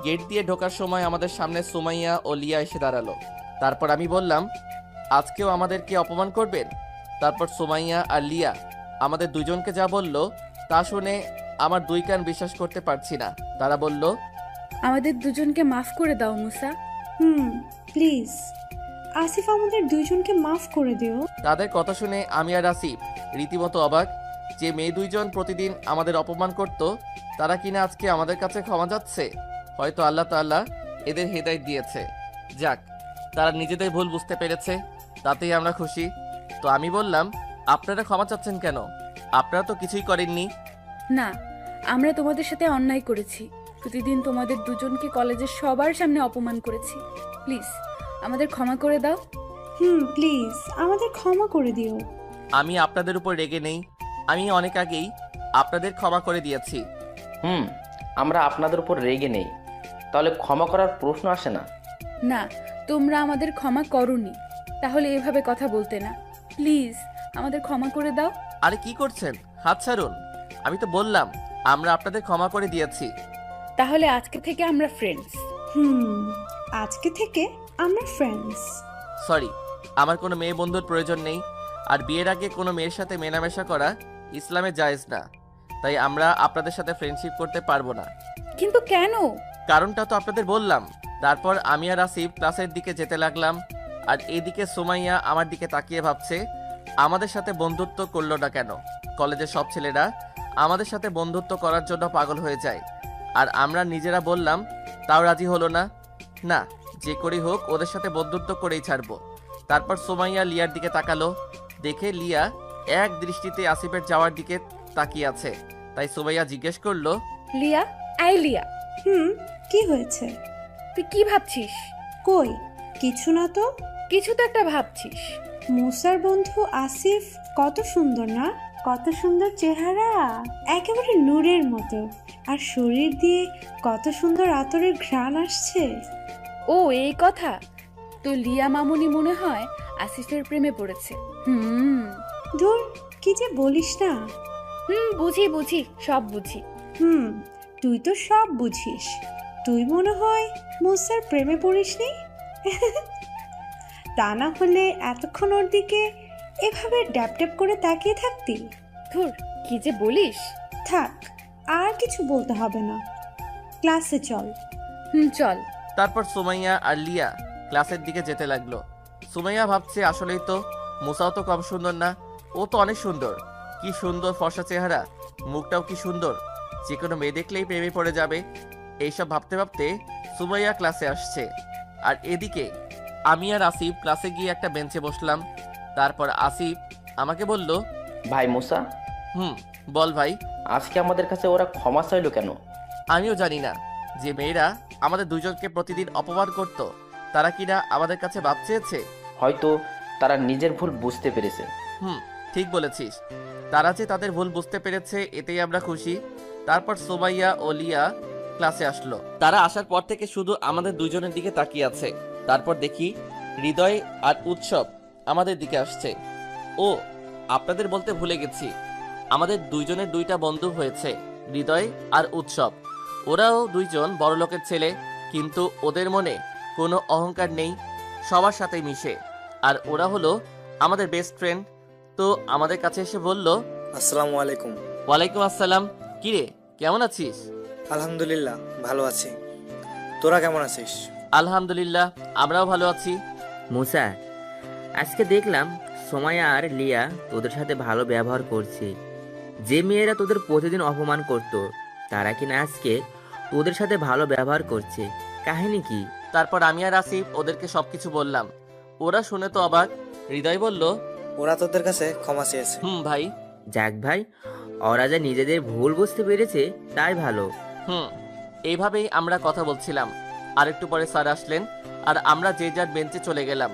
গেট দিয়ে ঢোকার সময় আমাদের সামনে সুমাইয়া ও লিয়া এসে দাঁড়ালো। তারপর আমি বললাম, আজকেও আমাদেরকে অপমান করবেন? তারপর সুমাইয়া আর লিয়া আমাদের দুজনকে যা বলল তা শুনে আমার দুই কান বিশ্বাস করতে পারছি না। তারা বলল, আমাদের দুজনকে মাফ করে দাও মুসা। প্লিজ আসিফ, আমাদের দুইজনকে মাফ করে দিও। তাদের কথা শুনে আমি আর আসিফ রীতিমতো অবাক, যে মেয়ে দুইজন প্রতিদিন আমাদের অপমান করত তারা কিনা আজকে আমাদের কাছে ক্ষমা যাচ্ছে। হয়তো আল্লাহ তাআলা এদের হেদায়েত দিয়েছে। যাক, তারা নিজেদের ভুল বুঝতে পেরেছে, তাতেই আমরা খুশি। তো আমি বললাম, আপনারা ক্ষমা চাচ্ছেন কেন? আপনারা তো কিছুই করেননি। না, আমরা তোমাদের সাথে অন্যায় করেছি। প্রতিদিন তোমাদের দুজনকে কলেজের সবার সামনে অপমান করেছি। প্লিজ আমাদের ক্ষমা করে দাও। প্লিজ আমাদের ক্ষমা করে দিও। আমি আপনাদের উপর রেগে নেই। আমি অনেক আগেই আপনাদের ক্ষমা করে দিয়েছি। আমরা আপনাদের উপর রেগে নেই, তাহলে ক্ষমা করার প্রশ্ন আসে না। না, তোমরা আমাদের ক্ষমা করোনি, তাহলে এভাবে কথা বলতে না। প্লিজ আমাদের ক্ষমা করে দাও। আরে কি করছেন? হাত ছাড়ুন। আমি তো বললাম আমরা আপনাদের ক্ষমা করে দিয়েছি। তাহলে আজকে থেকে আমরা ফ্রেন্ডস। আজকে থেকে আমরা ফ্রেন্ডস। সরি, আমার কোনো মেয়ে বন্ধুর প্রয়োজন নেই। আর বিয়ের আগে কোনো মেয়ের সাথে মেলামেশা করা ইসলামে জায়েজ না। তাই আমরা আপনাদের সাথে ফ্রেন্ডশিপ করতে পারবো না। কিন্তু কেন? কারণটা তো আপনাদের বললাম। তারপর আমি আর আসিফ ক্লাসের দিকে যেতে লাগলাম, আর এদিকে সুমাইয়া আমার দিকে তাকিয়ে ভাবছে আমাদের সাথে বন্ধুত্ব করলো না কেন। কলেজের সব ছেলেরা আমাদের সাথে বন্ধুত্ব করার জন্য পাগল হয়ে যায়, আর আমরা নিজেরা বললাম তাও রাজি হলো না। না, যে করেই হোক ওদের সাথে বন্ধুত্ব করেই ছাড়বো। তারপর সুমাইয়া লিয়ার দিকে তাকালো, দেখে লিয়া এক দৃষ্টিতে আসিফের যাওয়ার দিকে তাকিয়ে আছে। তাই সুমাইয়া জিজ্ঞেস করলো, লিয়া, আই লিয়া। কি হয়েছে? তুই কি ভাবছিস? কই কিছু না তো। কিছু তো একটা ভাবছিস। মুসার বন্ধু আসিফ কত সুন্দর না? কত সুন্দর চেহারা, একেবারে নূরের মতো। আর শরীর দিয়ে কত সুন্দর আতরের ঘ্রাণ আসছে। ও এই কথা। তো লিয়া মামুনি মনে হয় আসিফের প্রেমে পড়েছে। ধুর, কি যে বলিস না। বুঝি বুঝি, সব বুঝি। তুই তো সব বুঝিস। তুই মনে হয় মুসার প্রেমে পড়িসনি। তা না হলে এতক্ষণ ওর দিকে এভাবে ড্যাপ ড্যাপ করে তাকিয়ে থাকতি? ধুর, কি যে বলিস। থাক, আর কিছু বলতে হবে না, ক্লাসে চল। চল। তারপর সুমাইয়া আর লিয়া ক্লাসের দিকে যেতে লাগলো। সুমাইয়া ভাবছে আসলেই তো মুসাও তো কম সুন্দর না, ও তো অনেক সুন্দর। কি সুন্দর ফর্সা চেহারা, মুখটাও কি সুন্দর, যে কোনো মেয়ে দেখলেই প্রেমে পড়ে যাবে। এইসব ভাবতে ভাবতে সুমাইয়া ক্লাসে আসছে, আর এদিকে আমি আর আসিফ ক্লাসে গিয়ে একটা বেঞ্চে বসলাম। তারপর আসিফ আমাকে বলল, ভাই মুসা। বল ভাই। আজকে আমাদের কাছে ওরা ক্ষমা চাইলো কেন? আমিও জানি না। যে মেয়েরা আমাদের দুজনকে প্রতিদিন অপমান করত তারা কিনা আমাদের কাছে বাপ চেয়েছে। হয়তো তারা নিজের ভুল বুঝতে পেরেছে। ঠিক বলেছিস। তারা যে তাদের ভুল বুঝতে পেরেছে এতেই আমরা খুশি। তারপর সুমাইয়া ও লিয়া ক্লাসে আসলো। তারা আসার পর থেকে শুধু আমাদের দুজনের দিকে তাকিয়ে আছে। তারপর দেখি হৃদয় আর উৎসব আমাদের দিকে আসছে। ও, আপনাদের বলতে ভুলে গেছি, আমাদের দুইজনের দুইটা বন্ধু হয়েছে, হৃদয় আর উৎসব। ওরাও দুইজন বড়লোকের ছেলে, কিন্তু ওদের মনে কোনো অহংকার নেই, সবার সাথেই মিশে। আর ওরা হলো আমাদের বেস্ট ফ্রেন্ড। তো আমাদের কাছে এসে বলল, আসসালামু আলাইকুম। ওয়ালাইকুম আসসালাম। কিরে, কেমন আছিস? আলহামদুলিল্লাহ, ভালো আছি। তোরা কেমন আছিস? আলহামদুলিল্লাহ, আমরাও ভালো আছি। মুসা, আজকে দেখলাম সোমায়া আর লিয়া তোদের সাথে ভালো ব্যবহার করছে। যে মেয়েরা তোদের প্রতিদিন অপমান করত, তারা কিনা আজকে তোদের সাথে ভালো ব্যবহার করছে। কাহিনী কি? তারপর আমি আর আসিফ ওদেরকে সবকিছু বললাম। ওরা শুনে তো অবাক। হৃদয় বলল, ওরা তোদের কাছে ক্ষমা চেয়েছে। ভাই। যাক ভাই, ওরা যা নিজেদের ভুল বুঝতে পেরেছে তাই ভালো। এইভাবেই আমরা কথা বলছিলাম। আর একটু পরে স্যার আসলেন আর আমরা যে যার বেঞ্চে চলে গেলাম।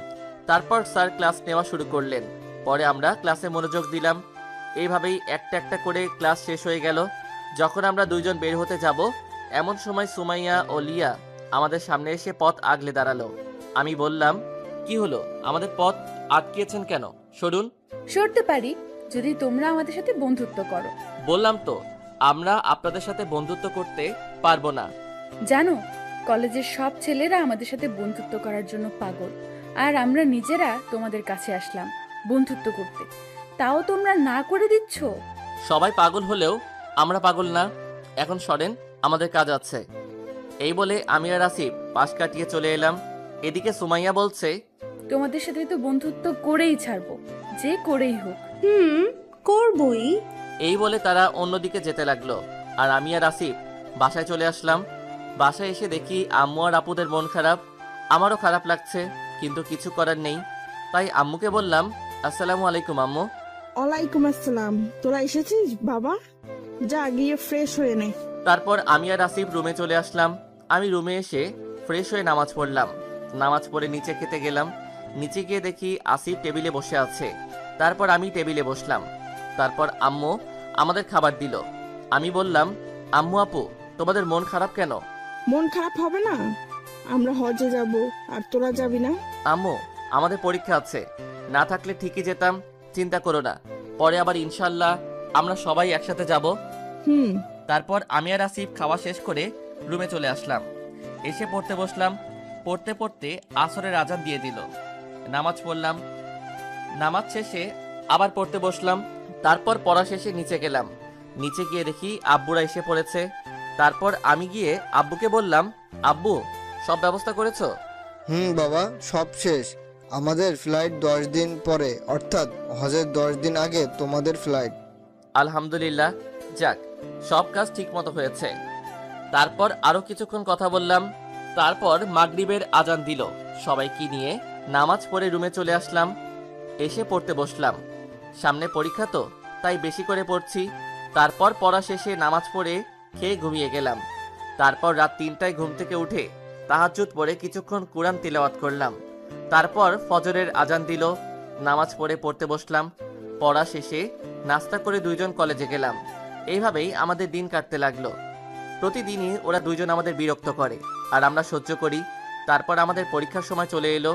তারপর স্যার ক্লাস নেওয়া শুরু করলেন। পরে আমরা ক্লাসে মনোযোগ দিলাম। এইভাবেই একটা একটা করে ক্লাস শেষ হয়ে গেল। যখন আমরা দুইজন বের হতে যাব, এমন সময় সুমাইয়া ও লিয়া আমাদের সামনে এসে পথ আগলে দাঁড়ালো। আমি বললাম, কি হলো, আমাদের পথ আটকিয়েছেন কেন? সরুন। সরতে পারি যদি তোমরা আমাদের সাথে বন্ধুত্ব করো। বললাম তো, আমরা আপনাদের সাথে বন্ধুত্ব করতে পারবো না। জানো, কলেজের সব ছেলেরা আমাদের সাথে বন্ধুত্ব করার জন্য পাগল, আর আমরা নিজেরা তোমাদের কাছে আসলাম বন্ধুত্ব করতে, তাও তোমরা না করে দিচ্ছ। সবাই পাগল হলেও আমরা পাগল না। এখন সরেন, আমাদের কাজ আছে। এই বলে আমি আর আসিফ পাশ কাটিয়ে চলে এলাম। এদিকে সুমাইয়া বলছে, তোমাদের সাথে তো বন্ধুত্ব করেই ছাড়বো, যে করেই হোক। করবই। এই বলে তারা অন্যদিকে যেতে লাগলো। আর আমি আর আসিফ বাসায় চলে আসলাম। বাসায় এসে দেখি আম্মু আর আপুদের মন খারাপ। আমারও খারাপ লাগছে, কিন্তু কিছু করার নেই। তাই আম্মুকে বললাম, আসসালামু আলাইকুম আম্মু। ওয়ালাইকুম আসসালাম। তোরা এসেছিস বাবা? যা গিয়ে ফ্রেশ হয়ে নে। তারপর আমি আর আসিফ রুমে চলে আসলাম। আমি রুমে এসে ফ্রেশ হয়ে নামাজ পড়লাম। নামাজ পড়ে নিচে খেতে গেলাম। নিচে গিয়ে দেখি আসিফ টেবিলে বসে আছে। তারপর আমি টেবিলে বসলাম। তারপর আম্মু আমাদের খাবার দিল। আমি বললাম, আম্মু আপু, তোমাদের মন খারাপ কেন? মন খারাপ হবে না? আমরা হজে যাব, আর তোরা যাবি না? আম্মু, আমাদের পরীক্ষা আছে, না থাকলে ঠিকই যেতাম, চিন্তা করো না। পরে আবার ইনশাল্লাহ আমরা সবাই একসাথে যাব। তারপর আমি আর আসিফ খাওয়া শেষ করে রুমে চলে আসলাম। এসে পড়তে বসলাম। পড়তে পড়তে আসরের আজান দিয়ে দিল। নামাজ পড়লাম। নামাজ শেষে আবার পড়তে বসলাম। তারপর পড়া শেষে নিচে গেলাম। নিচে গিয়ে দেখি আব্বুরা এসে পড়েছে। তারপর আমি গিয়ে আব্বুকে বললাম, আব্বু, সব ব্যবস্থা করেছো? বাবা, সব শেষ। আমাদের ফ্লাইট 10 দিন পরে, অর্থাৎ হজের 10 দিন আগে তোমাদের ফ্লাইট। আলহামদুলিল্লাহ, যাক, সব কাজ ঠিক মতো হয়েছে। তারপর আরো কিছুক্ষণ কথা বললাম। তারপর মাগরিবের আজান দিল। সবাইকে নিয়ে নামাজ পড়ে রুমে চলে আসলাম। এসে পড়তে বসলাম। সামনে পরীক্ষা তো, তাই বেশি করে পড়ছি। তারপর পড়া শেষে নামাজ পড়ে খেয়ে ঘুমিয়ে গেলাম। তারপর রাত 3টায় ঘুম থেকে উঠে তাহাজ্জুদ পড়ে কিছুক্ষণ কুরআন তিলাওয়াত করলাম। তারপর ফজরের আজান দিল। নামাজ পড়ে পড়তে বসলাম। পড়া শেষে নাস্তা করে দুইজন কলেজে গেলাম। এইভাবেই আমাদের দিন কাটতে লাগলো। প্রতিদিনই ওরা দুইজন আমাদের বিরক্ত করে, আর আমরা সহ্য করি। তারপর আমাদের পরীক্ষার সময় চলে এলো।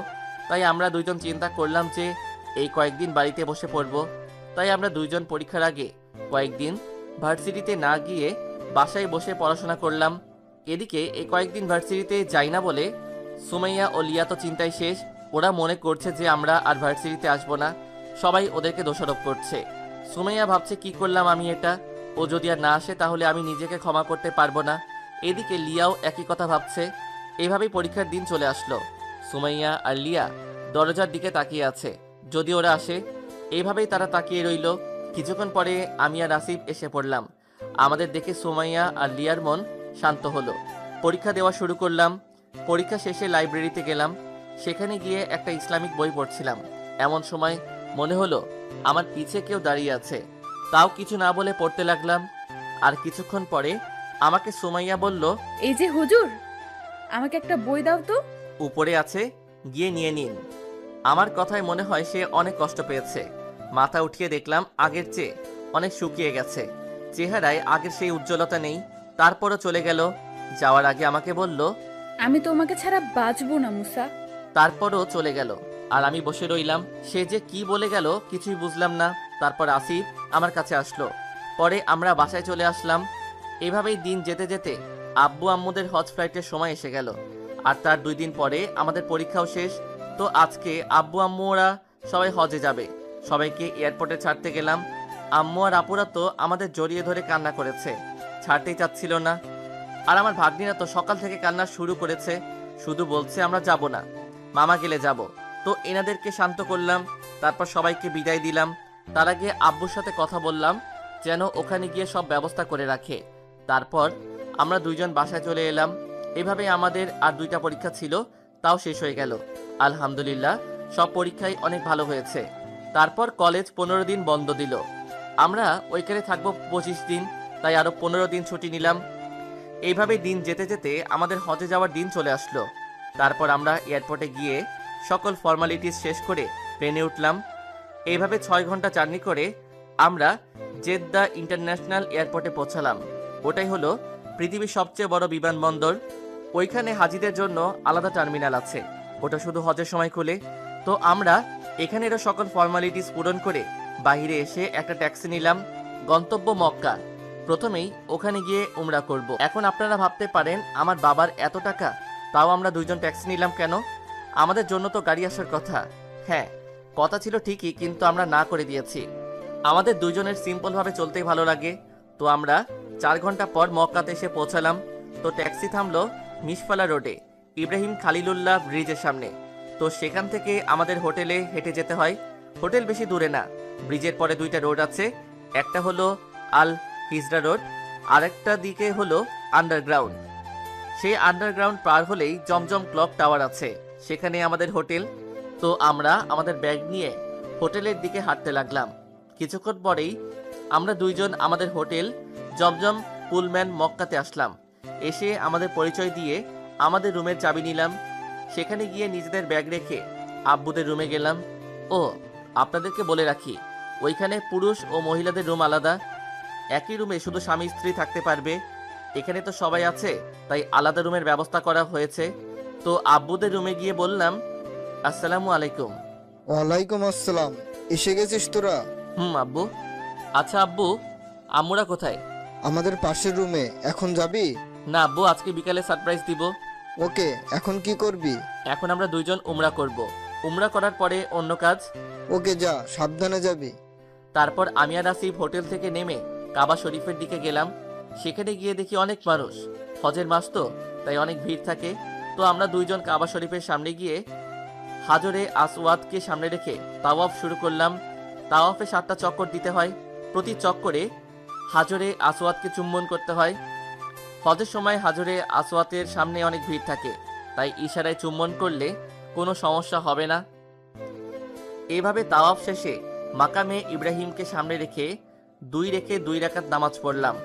তাই আমরা দুইজন চিন্তা করলাম যে এই কয়েকদিন বাড়িতে বসে পড়ব। তাই আমরা দুইজন পরীক্ষার আগে কয়েকদিন ভার্সিটিতে না গিয়ে বাসায় বসে পড়াশোনা করলাম। এদিকে এই কয়েকদিন ভার্সিটিতে যাই না বলে সুমাইয়া ও লিয়া তো চিন্তায় শেষ। ওরা মনে করছে যে আমরা আর ভার্সিটিতে আসবো না। সবাই ওদেরকে দোষারোপ করছে। সুমাইয়া ভাবছে, কি করলাম আমি এটা? ও যদি আর না আসে তাহলে আমি নিজেকে ক্ষমা করতে পারবো না। এদিকে লিয়াও একই কথা ভাবছে। এভাবেই পরীক্ষার দিন চলে আসলো। সুমাইয়া আর লিয়া দরজার দিকে তাকিয়ে আছে, যদি ওরা আসে। এইভাবেই তারা তাকিয়ে রইল। কিছুক্ষণ পরে আমি আর আসিফ এসে পড়লাম। আমাদের দেখে সুমাইয়া আর লিয়ার মন শান্ত হলো। পরীক্ষা দেওয়া শুরু করলাম। পরীক্ষা শেষে লাইব্রেরিতে গেলাম। সেখানে গিয়ে একটা ইসলামিক বই পড়ছিলাম। এমন সময় মনে হলো আমার পিছে কেউ দাঁড়িয়ে আছে। তাও কিছু না বলে পড়তে লাগলাম। আর কিছুক্ষণ পরে আমাকে সুমাইয়া বলল, এই যে হুজুর, আমাকে একটা বই দাও তো। উপরে আছে, গিয়ে নিয়ে নিন। আমার কথায় মনে হয় সে অনেক কষ্ট পেয়েছে। মাথা উঠিয়ে দেখলাম আগের চেয়ে অনেক শুকিয়ে গেছে। চেহারায় আগের সেই উজ্জ্বলতা নেই। তারপরও চলে গেল। যাওয়ার আগে আমাকে বলল, আমি তোমাকে ছাড়া বাঁচবো না মুসা। তারপরও চলে গেল। আর আমি বসে রইলাম। সে যে কি বলে গেল কিছুই বুঝলাম না। তারপর আসিফ আমার কাছে আসলো। পরে আমরা বাসায় চলে আসলাম। এভাবেই দিন যেতে যেতে আব্বু আম্মুদের হজ ফ্লাইটের সময় এসে গেল। আর তার 2 দিন পরে আমাদের পরীক্ষাও শেষ। তো আজকে আব্বু আম্মু ওরা সবাই হজে যাবে। সবাইকে এয়ারপোর্টে ছাড়তে গেলাম। আম্মু আর আপুরা তো আমাদের জড়িয়ে ধরে কান্না করেছে, ছাড়তেই চাচ্ছিল না। আর আমার ভাগ্নিরা তো সকাল থেকে কান্না শুরু করেছে, শুধু বলছে আমরা যাব না, মামা গেলে যাব। তো এনাদেরকে শান্ত করলাম, তারপর সবাইকে বিদায় দিলাম। তার আগে আব্বুর সাথে কথা বললাম যেন ওখানে গিয়ে সব ব্যবস্থা করে রাখে। তারপর আমরা দুইজন বাসায় চলে এলাম। এভাবে আমাদের আর 2টা পরীক্ষা ছিল, তাও শেষ হয়ে গেল। আলহামদুলিল্লাহ সব পরীক্ষাই অনেক ভালো হয়েছে। তারপর কলেজ 15 দিন বন্ধ দিল। আমরা ওইখানে থাকবো 25 দিন, তাই আরো 15 দিন ছুটি নিলাম। এইভাবে দিন যেতে যেতে আমাদের হজে যাওয়ার দিন চলে আসলো। তারপর আমরা এয়ারপোর্টে গিয়ে সকল ফর্মালিটিস শেষ করে প্লেনে উঠলাম। এইভাবে 6 ঘন্টা জার্নি করে আমরা জেদ্দা ইন্টারন্যাশনাল এয়ারপোর্টে পৌঁছালাম। ওটাই হলো পৃথিবীর সবচেয়ে বড় বিমানবন্দর। ওইখানে হাজিদের জন্য আলাদা টার্মিনাল আছে, ওটা শুধু হজের সময় খুলে। তো আমরা এখানেরও সকল ফর্মালিটিস পূরণ করে বাইরে এসে একটা ট্যাক্সি নিলাম। গন্তব্য মক্কা। প্রথমেই ওখানে গিয়ে উমরা করব। এখন আপনারা ভাবতে পারেন আমার বাবার এত টাকা, তাও আমরা 2 জন ট্যাক্সি নিলাম কেন? আমাদের জন্য তো গাড়ি আসার কথা। হ্যাঁ, কথা ছিল ঠিকই, কিন্তু আমরা না করে দিয়েছি। আমাদের 2 জনের সিম্পলভাবে চলতেই ভালো লাগে। তো আমরা 4 ঘন্টা পর মক্কাতে এসে পৌঁছালাম। তো ট্যাক্সি থামলো মিশফালা রোডে, ইব্রাহিম খালিলুল্লাহ ব্রিজের সামনে। তো সেখান থেকে আমাদের হোটেলে হেঁটে যেতে হয়। হোটেল বেশি দূরে না, ব্রিজের পরে 2টা রোড আছে। একটা হলো আল হিজরা রোড, আরেকটা দিকে হলো আন্ডারগ্রাউন্ড। সেই আন্ডারগ্রাউন্ড পার হলেই জমজম ক্লক টাওয়ার আছে, সেখানে আমাদের হোটেল। তো আমরা আমাদের ব্যাগ নিয়ে হোটেলের দিকে হাঁটতে লাগলাম। কিছুক্ষণ পরেই আমরা 2 জন আমাদের হোটেল জমজম পুলম্যান মক্কাতে আসলাম। এসে আমাদের পরিচয় দিয়ে আমাদের রুমের চাবি নিলাম। সেখানে গিয়ে নিজেদের ব্যাগ রেখে আব্বুদের রুমে গেলাম। ও আপনাদেরকে বলে রাখি, ওইখানে পুরুষ ও মহিলাদের রুম আলাদা। একই রুমে শুধু স্বামী স্ত্রী থাকতে পারবে। এখানে তো সবাই আছে, তাই আলাদা রুমের ব্যবস্থা করা হয়েছে। তো আব্বুদের রুমে গিয়ে বললাম, আসসালামু আলাইকুম। ওয়ালাইকুম আসসালাম। এসে গেছিস তোরা? আব্বু। আচ্ছা আব্বু, আম্মুরা কোথায়? আমাদের পাশের রুমে। এখন যাবি? না আব্বু, আজকে বিকালে সারপ্রাইজ দিব। ওকে, এখন কি করবি? এখন আমরা 2 জন উমরা করব। উমরা করার পরে অন্য কাজ। ওকে, যা, সাবধানে যাবি। তারপর আমি আর আসিফ হোটেল থেকে নেমে কাবা শরীফের দিকে গেলাম। সেখানে গিয়ে দেখি অনেক মানুষ, হজের মাস তো, তাই অনেক ভিড় থাকে। তো আমরা 2 জন কাবা শরীফের সামনে গিয়ে হাজরে আসওয়াদকে সামনে রেখে তাওয়াফ শুরু করলাম। তাওয়াফে 7টা চক্কর দিতে হয়। প্রতি চক্করে হাজরে আসওয়াদকে চুম্বন করতে হয়। হজের সময় হাজরে আসওয়াদের সামনে অনেক ভিড় থাকে, তাই ইশারায় চুম্বন করলে কোনো সমস্যা হবে না। এভাবে তাওয়াফ শেষে মাকামে ইব্রাহিমকে সামনে রেখে 2 রাকাত নামাজ পড়লাম।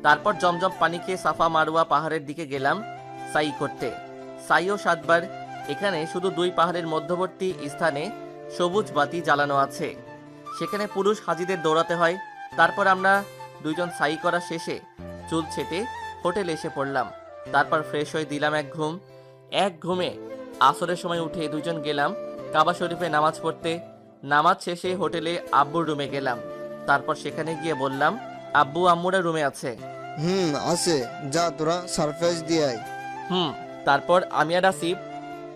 তারপর জমজম পানি খেয়ে সাফা মারওয়া পাহাড়ের দিকে গেলাম সাই করতে। সাইও 7 বার। এখানে শুধু 2 পাহাড়ের মধ্যবর্তী স্থানে সবুজ বাতি জ্বালানো আছে, সেখানে পুরুষ হাজিদের দৌড়াতে হয়। তারপর আমরা 2 জন সাই করা শেষে চুল ছেটে হোটেলে এসে পড়লাম। তারপর ফ্রেশ হয়ে দিলাম এক ঘুমে আসরের সময় উঠে 2 জন গেলাম কাবা শরীফে নামাজ পড়তে। নামাজ শেষে হোটেলে আব্বুর রুমে গেলাম। তারপর সেখানে গিয়ে বললাম, আব্বু আম্মুরা রুমে আছে। আছে, যা তোরা সারপ্রাইজ দিয়ে আয়। তারপর আমি আর আসিফ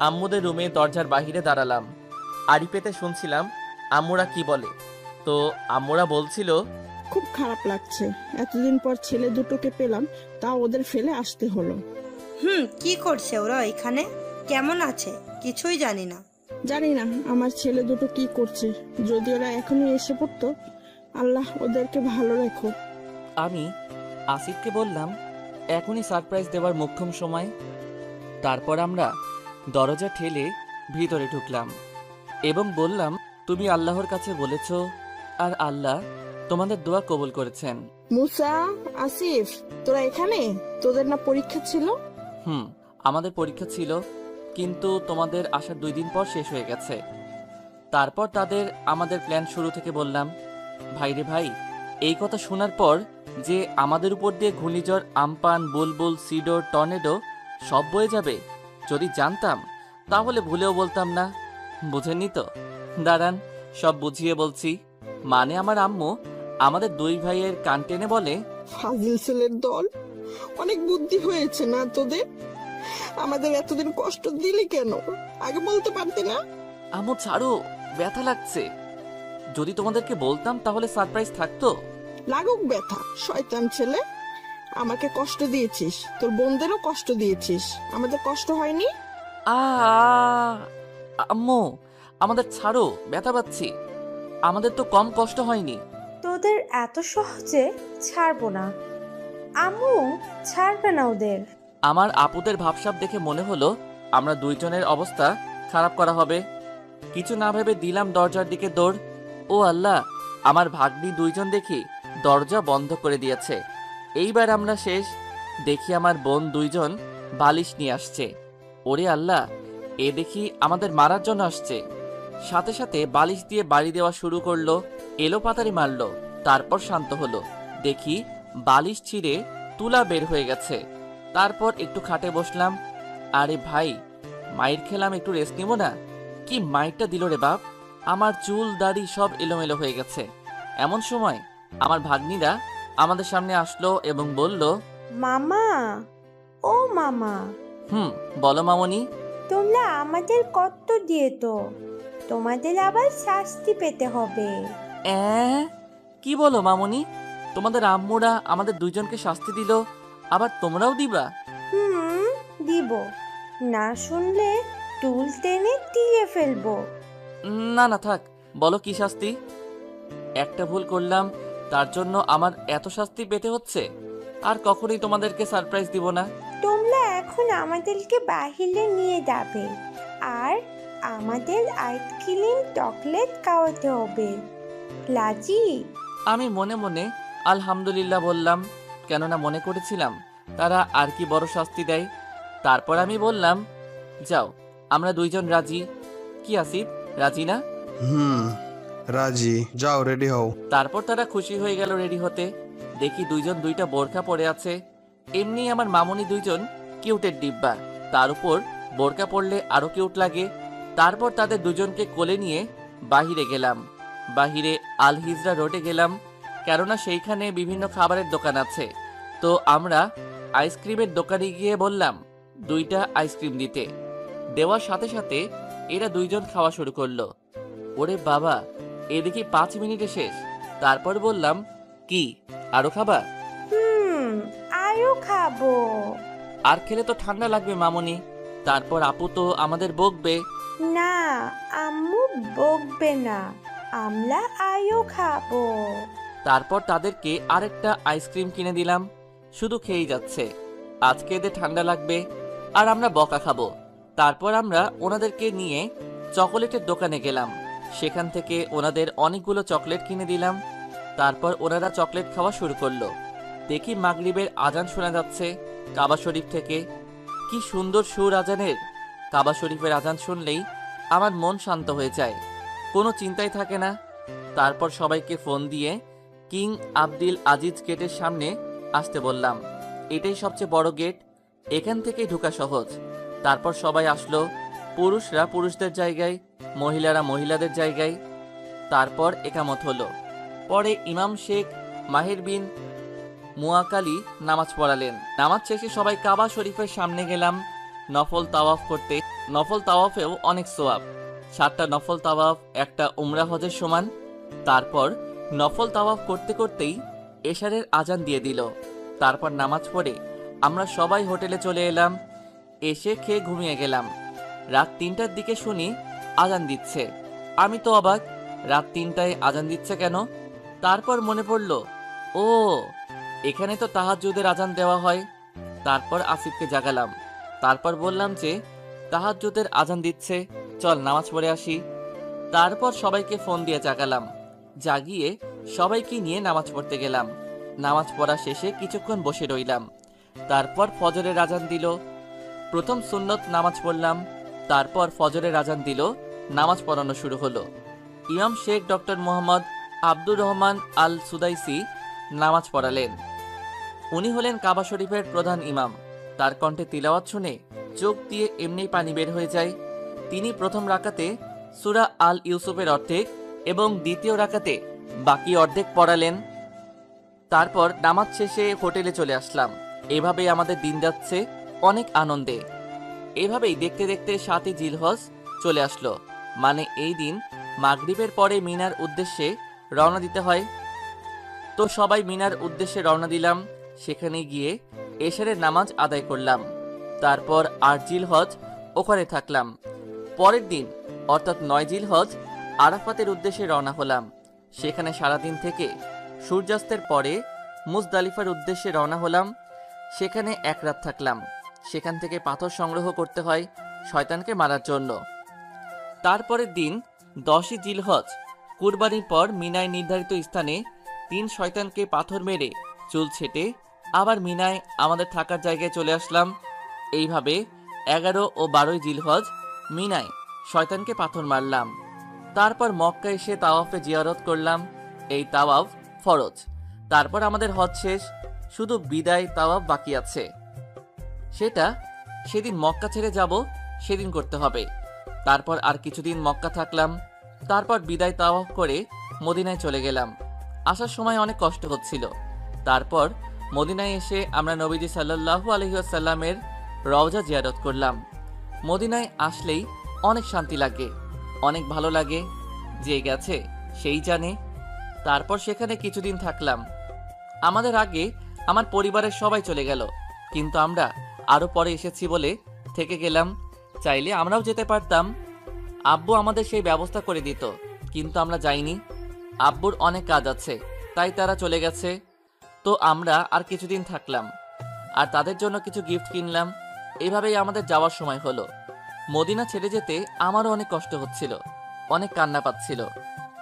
আম্মুদের রুমে দরজার বাহিরে দাঁড়ালাম। আড়ি পেতে শুনছিলাম আম্মুরা কি বলে। তো আম্মুরা বলছিল, খুব খারাপ লাগছে, এতদিন পর ছেলে দুটোকে পেলাম, তা ওদের ফেলে আসতে হলো। কি করছে ওরা এখানে? কেমন আছে? কিছুই জানি না। জানি না আমার ছেলে দুটো কি করছে। যদি ওরা এখনই এসে পড়তো, আল্লাহ ওদেরকে ভালো রেখো। আমি আসিফকে বললাম, এখনই সারপ্রাইজ দেওয়ার মোক্ষম সময়। তারপর আমরা দরজা ঠেলে ভিতরে ঢুকলাম এবং বললাম, তুমি আল্লাহর কাছে বলেছ আর আল্লাহ তোমাদের দোয়া কবুল করেছেন। মুসা, আসিফ, তোরা এখানে? তোদের না পরীক্ষা ছিল? আমাদের পরীক্ষা ছিল, কিন্তু তোমাদের আসার 2 দিন পর শেষ হয়ে গেছে। তারপর তাদের আমাদের প্ল্যান শুরু থেকে বললাম। ভাইরে ভাই, এই কথা শোনার পর যে আমাদের উপর দিয়ে ঘূর্ণিঝড় আমপান, বুলবুল, সিডর, টর্নেডো সব বয়ে যাবে, যদি জানতাম তাহলে ভুলেও বলতাম না। বুঝেননি তো? দাঁড়ান, সব বুঝিয়ে বলছি। মানে আমার আম্মু আমাদের 2 ভাইয়ের কান টেনে বলে, ফাজিল ছেলের দল, অনেক বুদ্ধি হয়েছে না তোদের? আমাদের এতদিন কষ্ট দিলি কেন? আগে বলতে পারতি না? আম্মু ছাড়ো, ব্যথা লাগছে। যদি তোমাদেরকে বলতাম তাহলে সারপ্রাইজ থাকতো। লাগুক ব্যথা, শয়তান ছেলে। আমাকে কষ্ট দিয়েছিস, তোর বোনদেরও কষ্ট দিয়েছিস, আমাদের কষ্ট হয়নি? আম্মু, আমাদের ছাড়ো, ব্যথা পাচ্ছি। আমাদের তো কম কষ্ট হয়নি। তোদের এত সহজে ছাড়বো না। আম্মু ছাড়বে না ওদের। আমার আপুদের ভাবসাব দেখে মনে হলো আমরা দুইজনের অবস্থা খারাপ করা হবে। কিছু না ভেবে দিলাম দরজার দিকে দৌড়। ও আল্লাহ, আমার ভাগ্নি দুইজন দেখি দরজা বন্ধ করে দিয়েছে। এইবার আমরা শেষ। দেখি আমার বোন দুইজন বালিশ নিয়ে আসছে। ওরে আল্লাহ, এ দেখি আমাদের মারার জন্য আসছে। সাথে সাথে বালিশ দিয়ে বাড়ি দেওয়া শুরু করলো, এলো পাতারি মারলো। তারপর শান্ত হলো, দেখি বালিশ ছিঁড়ে তুলা বের হয়ে গেছে। তারপর একটু খাটে বসলাম। আরে ভাই, মাইর খেলাম, একটু রেস্ট নিব না? কি মাইরটা দিল রে বাপ! আমার চুল দাড়ি সব এলোমেলো হয়ে গেছে। এমন সময় আমার ভাগ্নিরা আমাদের সামনে আসলো এবং বলল, মামা, ও মামা, বলো মামনি। তোমরা আমাদের কত দিয়ে তো, তোমাদের আবার শাস্তি পেতে হবে। কি বলো মামনি? তোমাদের আম্মুরা আমাদের দুইজনকে শাস্তি দিল, আবার তোমরাও দিবা? দিব। না শুনলে টুল টেনে দিয়ে ফেলবো। না না থাক, বলো কি শাস্তি? একটা ভুল করলাম, তার জন্য আমার এত শাস্তি পেতে হচ্ছে? আর কখনোই তোমাদেরকে সারপ্রাইজ দিব না। তোমরা এখন আমাদেরকে বাহিরে নিয়ে যাবে আর আমাদের আইসক্রিম চকলেট খাওয়াতে হবে। লাজি? আমি মনে মনে আলহামদুলিল্লাহ বললাম, কেননা মনে করেছিলাম তারা আর কি বড় শাস্তি দেয়। তারপর আমি বললাম, যাও, আমরা দুইজন রাজি। কি আসিফ, রাজি না? রাজি, যাও রেডি হও। তারপর তারা খুশি হয়ে গেল রেডি হতে। দেখি দুইজন দুইটা বোরকা পরে আছে। এমনি আমার মামুনি দুইজন কিউটের ডিব্বা, তার উপর বোরকা পরলে আরো কিউট লাগে। তারপর তাদের দুজনকে কোলে নিয়ে বাহিরে গেলাম। বাহিরে আল হিজরা রোডে গেলাম, কেননা সেইখানে বিভিন্ন খাবারের দোকান আছে। তো আমরা আইসক্রিমের দোকানে গিয়ে বললাম 2টা আইসক্রিম দিতে। দেওয়ার সাথে সাথে এরা দুইজন খাওয়া শুরু করলো। ওরে বাবা, এ দেখি 5 মিনিটে শেষ। তারপর বললাম, কি আরো খাবা? আরো খাবো। আর খেলে তো ঠান্ডা লাগবে মামনি। তারপর আপু তো আমাদের বকবে। না, আম্মু বকবে না, আমরা আরো খাবো। তারপর তাদেরকে আরেকটা আইসক্রিম কিনে দিলাম। শুধু খেয়েই যাচ্ছে। আজকে এদের ঠান্ডা লাগবে আর আমরা বকা খাবো। তারপর আমরা ওনাদেরকে নিয়ে চকোলেটের দোকানে গেলাম। সেখান থেকে ওনাদের অনেকগুলো চকলেট কিনে দিলাম। তারপর ওনারা চকলেট খাওয়া শুরু করলো। দেখি মাগরিবের আজান শোনা যাচ্ছে কাবা শরীফ থেকে। কি সুন্দর সুর আজানের! কাবা শরীফের আজান শুনলেই আমার মন শান্ত হয়ে যায়, কোনো চিন্তাই থাকে না। তারপর সবাইকে ফোন দিয়ে কিং আব্দুল আজিজ গেটের সামনে আসতে বললাম। এটাই সবচেয়ে বড় গেট, এখান থেকেই ঢোকা সহজ। তারপর সবাই আসলো, পুরুষরা পুরুষদের জায়গায়, মহিলারা মহিলাদের জায়গায়। তারপর একামত হলো। পরে ইমাম শেখ মাহির বিন মুয়াকালি নামাজ পড়ালেন। নামাজ শেষে সবাই কাবা শরীফের সামনে গেলাম নফল তাওয়াফ করতে। নফল তাওয়াফেও অনেক সোয়াব। 7টা নফল তাওয়াফ একটা উমরা হজের সমান। তারপর নফল তাওয়াফ করতে করতেই এশারের আজান দিয়ে দিল। তারপর নামাজ পড়ে আমরা সবাই হোটেলে চলে এলাম। এসে খেয়ে ঘুমিয়ে গেলাম। রাত 3টার দিকে শুনি আজান দিচ্ছে। আমি তো অবাক, রাত 3টায় আজান দিচ্ছে কেন? তারপর মনে পড়ল, ও এখানে তো তাহাজ্জুদের আজান দেওয়া হয়। তারপর আসিফকে জাগালাম। তারপর বললাম যে তাহাজ্জুদের আজান দিচ্ছে, চল নামাজ পড়ে আসি। তারপর সবাইকে ফোন দিয়ে জাগালাম। জাগিয়ে সবাইকে নিয়ে নামাজ পড়তে গেলাম। নামাজ পড়া শেষে কিছুক্ষণ বসে রইলাম। তারপর ফজরের আজান দিল। প্রথম সুন্নত নামাজ পড়লাম। তারপর ফজরের আজান দিল, নামাজ পড়ানো শুরু হলো। ইমাম শেখ ডক্টর মোহাম্মদ আব্দুর রহমান আল সুদাইসি নামাজ পড়ালেন। উনি হলেন কাবা শরীফের প্রধান ইমাম। তার কণ্ঠে তিলাওয়াত শুনে চোখ দিয়ে এমনিই পানি বের হয়ে যায়। তিনি প্রথম রাকাতে সূরা আল ইউসুফের অর্ধেক এবং দ্বিতীয় রাকাতে বাকি অর্ধেক পড়ালেন। তারপর নামাজ শেষে হোটেলে চলে আসলাম। এভাবেই আমাদের দিন যাচ্ছে অনেক আনন্দে। এভাবেই দেখতে দেখতে 7ই জিলহজ চলে আসলো। মানে এই দিন মাগরিবের পরে মিনার উদ্দেশ্যে রওনা দিতে হয়। তো সবাই মিনার উদ্দেশ্যে রওনা দিলাম। সেখানে গিয়ে এশারের নামাজ আদায় করলাম। তারপর 8 জিলহজ ওখানে থাকলাম। পরের দিন অর্থাৎ 9 জিলহজ আরাফাতের উদ্দেশ্যে রওনা হলাম। সেখানে সারাদিন থেকে সূর্যাস্তের পরে মুজদালিফার উদ্দেশ্যে রওনা হলাম। সেখানে এক রাত থাকলাম। সেখান থেকে পাথর সংগ্রহ করতে হয় শয়তানকে মারার জন্য। তারপরের দিন 10ই জিলহজ কুরবানির পর মিনায় নির্ধারিত স্থানে 3 শয়তানকে পাথর মেরে চুল ছেটে আবার মিনায় আমাদের থাকার জায়গায় চলে আসলাম। এইভাবে 11 ও 12 জিলহজ মিনায় শয়তানকে পাথর মারলাম। তারপর মক্কা এসে তাওয়াফে জিয়ারত করলাম। এই তাওয়াফ ফরজ। তারপর আমাদের হজ শেষ, শুধু বিদায় তাওয়াফ বাকি আছে। সেটা সেদিন মক্কা ছেড়ে যাব, সেদিন করতে হবে। তারপর আর কিছুদিন মক্কা থাকলাম। তারপর বিদায় তাওয়াফ করে মদিনায় চলে গেলাম। আসার সময় অনেক কষ্ট হচ্ছিল। তারপর মদিনায় এসে আমরা নবীজি সাল্লাল্লাহু আলাইহি ওয়াসাল্লামের রওজা জিয়ারত করলাম। মদিনায় আসলেই অনেক শান্তি লাগে, অনেক ভালো লাগে। যে গেছে সেই জানে। তারপর সেখানে কিছুদিন থাকলাম। আমাদের আগে আমার পরিবারের সবাই চলে গেল, কিন্তু আমরা আরো পরে এসেছি বলে থেকে গেলাম। চাইলে আমরাও যেতে পারতাম। আব্বু আমাদের সেই ব্যবস্থা করে দিত, কিন্তু আমরা যাইনি। আব্বুর অনেক কাজ আছে, তাই তারা চলে গেছে। তো আমরা আর কিছুদিন থাকলাম আর তাদের জন্য কিছু গিফট কিনলাম। এভাবেই আমাদের যাওয়ার সময় হলো। মদিনা ছেড়ে যেতে আমারও অনেক কষ্ট হচ্ছিল, অনেক কান্না পাচ্ছিল।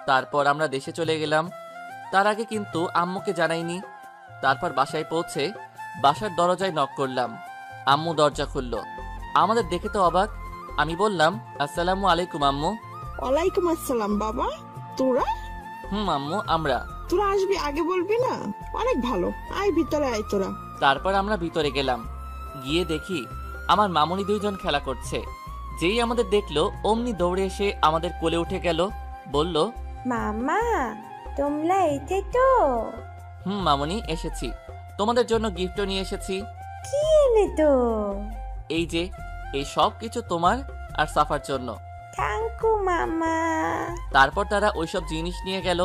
তারপর আমরা দেশে চলে গেলাম। তার আগে কিন্তু আম্মুকে জানাইনি। তারপর বাসায় পৌঁছে বাসার দরজায় নক করলাম। আম্মু দরজা খুলল। আমাদের দেখে তো অবাক। আমি বললাম, আসসালামু আলাইকুম আম্মু। ওয়ালাইকুম আসসালাম বাবা। তোরা আম্মু আমরা। তোরা আসবি আগে বলবি না? অনেক ভালো, আয় ভিতরে আয় তোরা। তারপর আমরা ভিতরে গেলাম। গিয়ে দেখি আমার মামুনি 2 জন খেলা করছে। যেই আমাদের দেখলো অমনি দৌড়ে এসে আমাদের কোলে উঠে গেল। বলল, মামা তোমরা এতে তো? মামুনি এসেছি, তোমাদের জন্য গিফটও নিয়ে এসেছি। কি এনে তো? এই যে, এই সব কিছু তোমার আর সাফার জন্য। থ্যাংকু মামা। তারপর তারা ওইসব জিনিস নিয়ে গেল।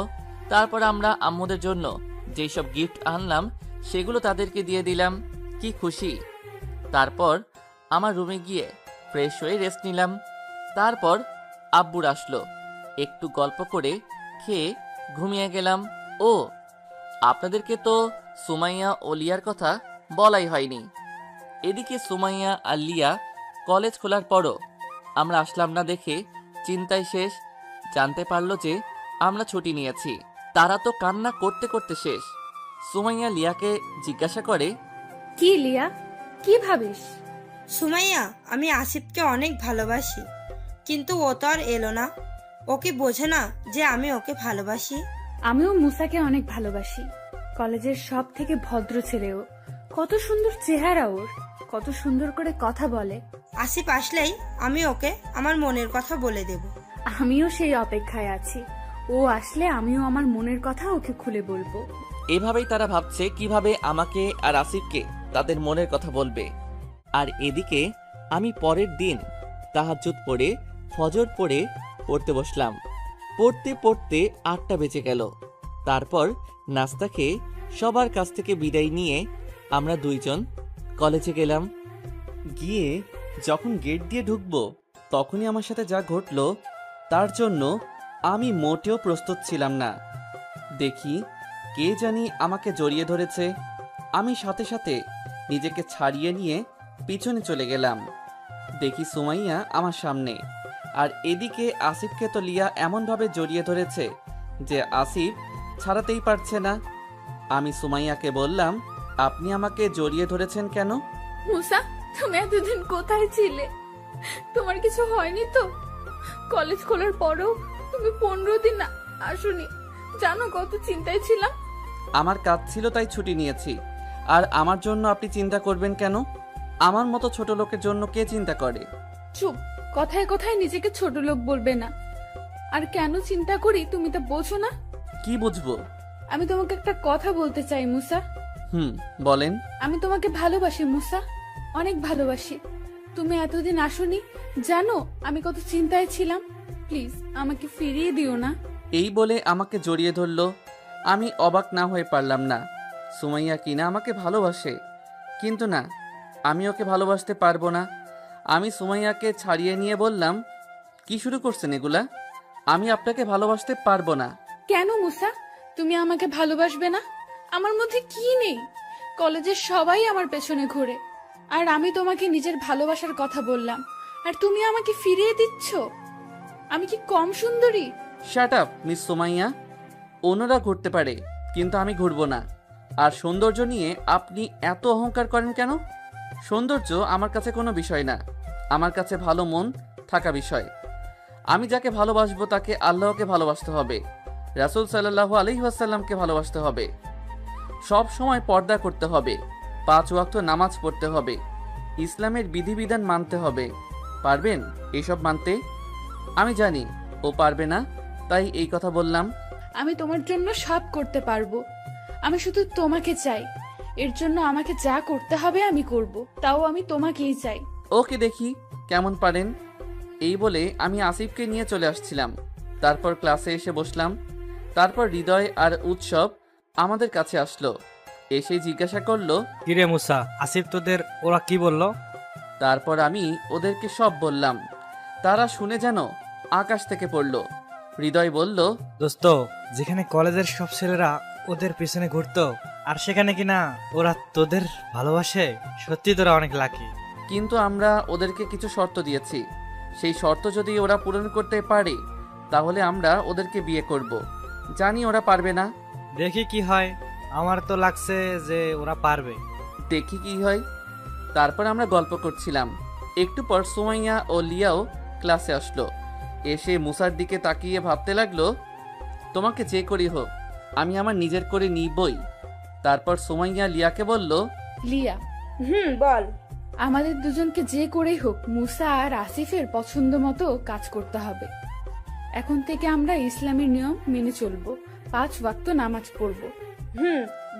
তারপর আমরা আম্মুদের জন্য যেই সব গিফট আনলাম সেগুলো তাদেরকে দিয়ে দিলাম। কি খুশি। তারপর আমার রুমে গিয়ে ফ্রেশ হয়ে রেস্ট নিলাম। তারপর আব্বুর আসলো। একটু গল্প করে খেয়ে ঘুমিয়ে গেলাম। ও, আপনাদেরকে তো সুমাইয়া ও লিয়ার কথা বলাই হয়নি। এদিকে সুমাইয়া আর লিয়া কলেজ খোলার পরও আমরা আসলাম না দেখে চিন্তায় শেষ। জানতে পারলো যে আমরা ছুটি নিয়েছি। তারা তো কান্না করতে করতে শেষ। সুমাইয়া লিয়াকে জিজ্ঞাসা করে, কি লিয়া, কি ভাবিস? সুমাইয়া, আমি আসিফকে অনেক ভালোবাসি, কিন্তু ও তো আর এলো না। ও কি বোঝে না যে আমি ওকে ভালোবাসি? আমিও মুসাকে অনেক ভালোবাসি। কলেজের সব থেকে ভদ্র ছেলে ও। কত সুন্দর চেহারা ওর, কত সুন্দর করে কথা বলে। আসিফ আসলেই আমি ওকে আমার মনের কথা বলে দেব। আমিও সেই অপেক্ষায় আছি। ও আসলে আমিও আমার মনের কথা ওকে খুলে বলবো। এভাবেই তারা ভাবছে কিভাবে আমাকে আর আসিফকে তাদের মনের কথা বলবে। আর এদিকে আমি পরের দিন তাহাজ্জুদ পড়ে ফজর পড়তে বসলাম। পড়তে পড়তে 8টা বেজে গেল। তারপর নাস্তা খেয়ে সবার কাছ থেকে বিদায় নিয়ে আমরা 2 জন কলেজে গেলাম। গিয়ে যখন গেট দিয়ে ঢুকবো তখনই আমার সাথে যা ঘটলো তার জন্য আমি মোটেও প্রস্তুত ছিলাম না। দেখি কে জানি আমাকে জড়িয়ে ধরেছে। আমি সাথে সাথে নিজেকে ছাড়িয়ে নিয়ে পিছনে চলে গেলাম। দেখি সুমাইয়া আমার সামনে, আর এদিকে আসিফকে তো লিয়া এমনভাবে জড়িয়ে ধরেছে যে আসিফ ছাড়াতেই পারছে না। আমি সুমাইয়াকে বললাম, আপনি আমাকে জড়িয়ে ধরেছেন কেন? মুসা, তুমি এতদিন কোথায় ছিলে? তোমার কিছু হয়নি তো? কলেজ খোলার পরও তুমি 15 দিন আসোনি। জানো কত চিন্তায় ছিলাম। আমার কাজ ছিল তাই ছুটি নিয়েছি। আর আমার জন্য আপনি চিন্তা করবেন কেন? আমার মতো ছোট লোকের জন্য কে চিন্তা করে? চুপ, কথায় কথায় নিজেকে ছোট লোক বলবে না। আর কেন চিন্তা করি তুমি তা বোঝো না? কি বুঝবো? আমি তোমাকে একটা কথা বলতে চাই মুসা। বলেন। আমি তোমাকে ভালোবাসি মুসা, অনেক ভালোবাসি। তুমি এতদিন আসোনি, জানো আমি কত চিন্তায় ছিলাম। প্লিজ আমাকে ফিরিয়ে দিও না। এই বলে আমাকে জড়িয়ে ধরলো। আমি অবাক না হয়ে পারলাম না। সুমাইয়া কিনা আমাকে ভালোবাসে, কিন্তু না, আমি ওকে ভালোবাসতে পারবো না। আমি সুমাইয়াকে ছাড়িয়ে নিয়ে বললাম, কি শুরু করছেন এগুলা? আমি আপনাকে ভালোবাসতে পারবো না। কেন মুসা, তুমি আমাকে ভালোবাসবে না? আমার মধ্যে কি নেই? কলেজের সবাই আমার পেছনে ঘোরে, আর আমি তোমাকে নিজের ভালোবাসার কথা বললাম, আর তুমি আমাকে ফিরিয়ে দিচ্ছ। আমি কি কম সুন্দরী? Shut up miss Sumaiya. অন্যরা ঘুরতে পারে, কিন্তু আমি ঘুরবো না। আর সৌন্দর্য নিয়ে আপনি এত অহংকার করেন কেন? সৌন্দর্য আমার কাছে কোনো বিষয় না, আমার কাছে ভালো মন থাকা বিষয়। আমি যাকে ভালোবাসবো তাকে আল্লাহকে ভালোবাসতে হবে, রাসূল সাল্লাল্লাহু আলাইহি ওয়াসাল্লামকে ভালোবাসতে হবে, সব সময় পর্দা করতে হবে, 5 ওয়াক্ত নামাজ পড়তে হবে, ইসলামের বিধিবিধান মানতে হবে। পারবেন এসব মানতে? আমি জানি ও পারবে না, তাই এই কথা বললাম। আমি তোমার জন্য সব করতে পারবো। আমি শুধু তোমাকে চাই। এর জন্য আমাকে যা করতে হবে আমি করব, তাও আমি তোমাকেই চাই। ওকে, দেখি কেমন পারেন। এই বলে আমি আসিফকে নিয়ে চলে আসছিলাম। তারপর ক্লাসে এসে বসলাম। তারপর হৃদয় আর উৎসব আমাদের কাছে আসলো, এসে জিজ্ঞাসা করলো, কিরে মুসা, আসিফ তোদের ওরা কি বললো? তারপর আমি ওদেরকে সব বললাম। তারা শুনে যেন আকাশ থেকে পড়লো। হৃদয় বলল, দোস্ত, যেখানে কলেজের সব ছেলেরা ওদের পিছনে ঘুরতো, আর সেখানে কিনা ওরা তোদের ভালোবাসে, সত্যি তোরা অনেক লাকি। কিন্তু আমরা ওদেরকে কিছু শর্ত দিয়েছি, সেই শর্ত যদি ওরা পূরণ করতে পারে তাহলে আমরা ওদেরকে বিয়ে করব। জানি ওরা পারবে না। দেখি কি হয়, আমার তো লাগছে যে ওরা পারবে। দেখি কি হয়। তারপর আমরা গল্প করছিলাম। একটু পর সুমাইয়া ও লিয়াও ক্লাসে আসলো। এসে মুসার দিকে তাকিয়ে ভাবতে লাগলো, তোমাকে যে করি হোক আমি আমার নিজের করে নিবই। তারপর সুমাইয়া লিয়াকে বলল, লিয়া, বল। আমাদের দুজনকে যে করেই হোক মুসা আর আসিফের পছন্দ মতো কাজ করতে হবে। এখন থেকে আমরা ইসলামের নিয়ম মেনে চলবো, 5 ওয়াক্ত নামাজ পড়বো।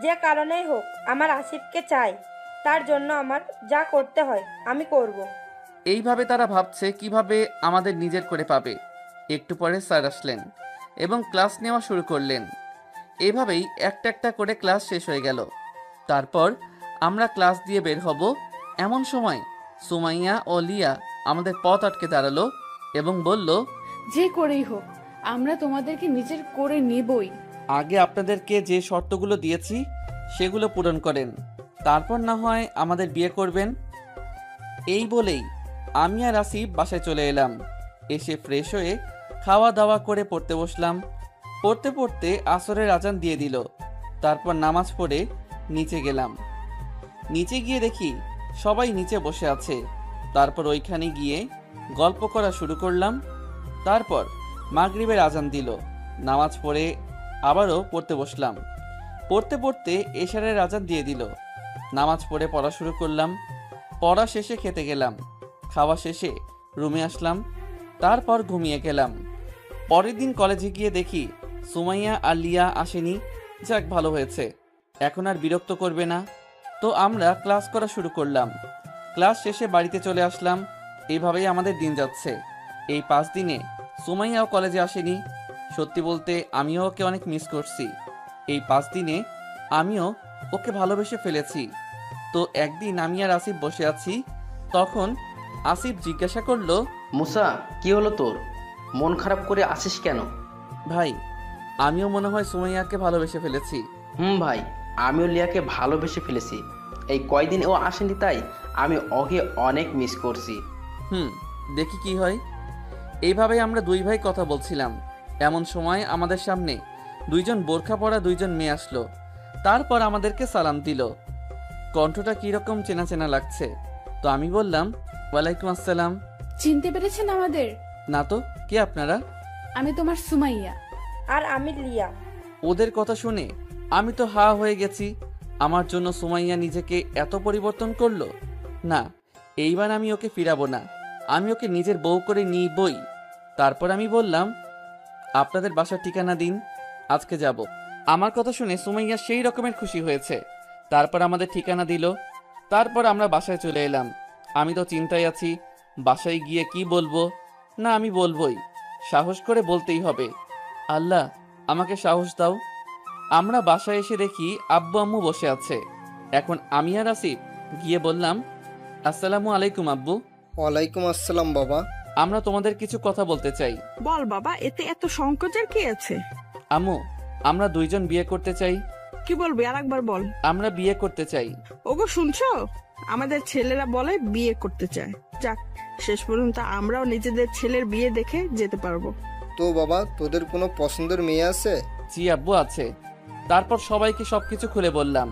যে কারণেই হোক আমার আসিফকে চাই, তার জন্য আমার যা করতে হয় আমি করব। এইভাবে তারা ভাবছে কিভাবে আমাদের নিজের করে পাবে। একটু পরে স্যার আসলেন এবং ক্লাস নেওয়া শুরু করলেন। এভাবেই একটা একটা করে ক্লাস শেষ হয়ে গেল। তারপর আমরা ক্লাস দিয়ে বের হব, এমন সময় সুমাইয়া ও লিয়া আমাদের পথ আটকে দাঁড়ালো এবং বলল, যে করেই হোক আমরা তোমাদেরকে নিজের করে নেবই। আগে আপনাদেরকে যে শর্তগুলো দিয়েছি সেগুলো পূরণ করেন, তারপর না হয় আমাদের বিয়ে করবেন। এই বলেই আমি আর আসিফ বাসায় চলে এলাম। এসে ফ্রেশ হয়ে খাওয়া দাওয়া করে পড়তে বসলাম। পড়তে পড়তে আসরের আজান দিয়ে দিল। তারপর নামাজ পড়ে নিচে গেলাম। নিচে গিয়ে দেখি সবাই নিচে বসে আছে। তারপর ওইখানে গিয়ে গল্প করা শুরু করলাম। তারপর মাগরিবের আজান দিল। নামাজ পড়ে আবারও পড়তে বসলাম। পড়তে পড়তে এশারের আজান দিয়ে দিল। নামাজ পড়ে পড়া শুরু করলাম। পড়া শেষে খেতে গেলাম। খাওয়া শেষে রুমে আসলাম। তারপর ঘুমিয়ে গেলাম। পরের দিন কলেজে গিয়ে দেখি সুমাইয়া আর লিয়া আসেনি। যাক, ভালো হয়েছে, এখন আর বিরক্ত করবে না। তো আমরা ক্লাস করা শুরু করলাম। ক্লাস শেষে বাড়িতে চলে আসলাম। এইভাবেই আমাদের দিন যাচ্ছে। এই 5 দিনে সুমাইয়াও কলেজে আসেনি। সত্যি বলতে আমিও ওকে অনেক মিস করছি। এই 5 দিনে আমিও ওকে ভালোবেসে ফেলেছি। তো একদিন আমি আর আসিফ বসে আছি, তখন আসিফ জিজ্ঞাসা করলো, মুসা, কি হলো তোর? মন খারাপ করে আসিস কেন? ভাই, আমিও মনে হয় সুমাইয়াকে ভালোবেসে ফেলেছি। ভাই, আমিও লিয়াকে ভালোবেসে ফেলেছি। এই কয়দিন ও আসেনি তাই আমি ওকে অনেক মিস করছি। দেখি কি হয়। এইভাবেই আমরা 2 ভাই কথা বলছিলাম। এমন সময় আমাদের সামনে 2জন বোরখা পরা 2জন মেয়ে আসলো। তারপর আমাদেরকে সালাম দিল। কণ্ঠটা কিরকম চেনা চেনা লাগছে। তো আমি বললাম, ওয়ালাইকুম আসসালাম। চিনতে পেরেছেন আমাদের? না তো, কে আপনারা? আমি তোমার সুমাইয়া। আর আমি লিয়া। ওদের কথা শুনে আমি তো হা হয়ে গেছি। আমার জন্য সুমাইয়া নিজেকে এত পরিবর্তন করলো। না, এইবার আমি ওকে ফিরাবো না, আমি ওকে নিজের বউ করে নিবই। তারপর আমি বললাম, আপনাদের বাসার ঠিকানা দিন, আজকে যাব। আমার কথা শুনে সুমাইয়া সেই রকমের খুশি হয়েছে। তারপর আমাদের ঠিকানা দিল। তারপর আমরা বাসায় চলে এলাম। আমি তো চিন্তায় আছি, বাসায় গিয়ে কি বলবো। না, আমি বলবোই, সাহস করে বলতেই হবে। আল্লাহ আমাকে সাহস দাও। আমরা বাসায় এসে দেখি আব্বু আম্মু বসে আছে। এখন আমি আর আসিফ গিয়ে বললাম, আসসালামু আলাইকুম আব্বু। ওয়ালাইকুম আসসালাম বাবা। আমরা তোমাদের কিছু কথা বলতে চাই। বল বাবা, এতে এত সংকোচের কি আছে? আম্মু, আমরা দুইজন বিয়ে করতে চাই। কি বলবি, আরেকবার বল। আমরা বিয়ে করতে চাই। ওগো শুনছো, আমাদের ছেলেরা বলে বিয়ে করতে চায়। যাক, শেষ পর্যন্ত আমরাও নিজেদের ছেলের বিয়ে দেখে যেতে পারবো। তো বাবা, তোদের কোনো পছন্দের মেয়ে আছে? জি আব্বু, আছে। তারপর সবাইকে সবকিছু খুলে বললাম।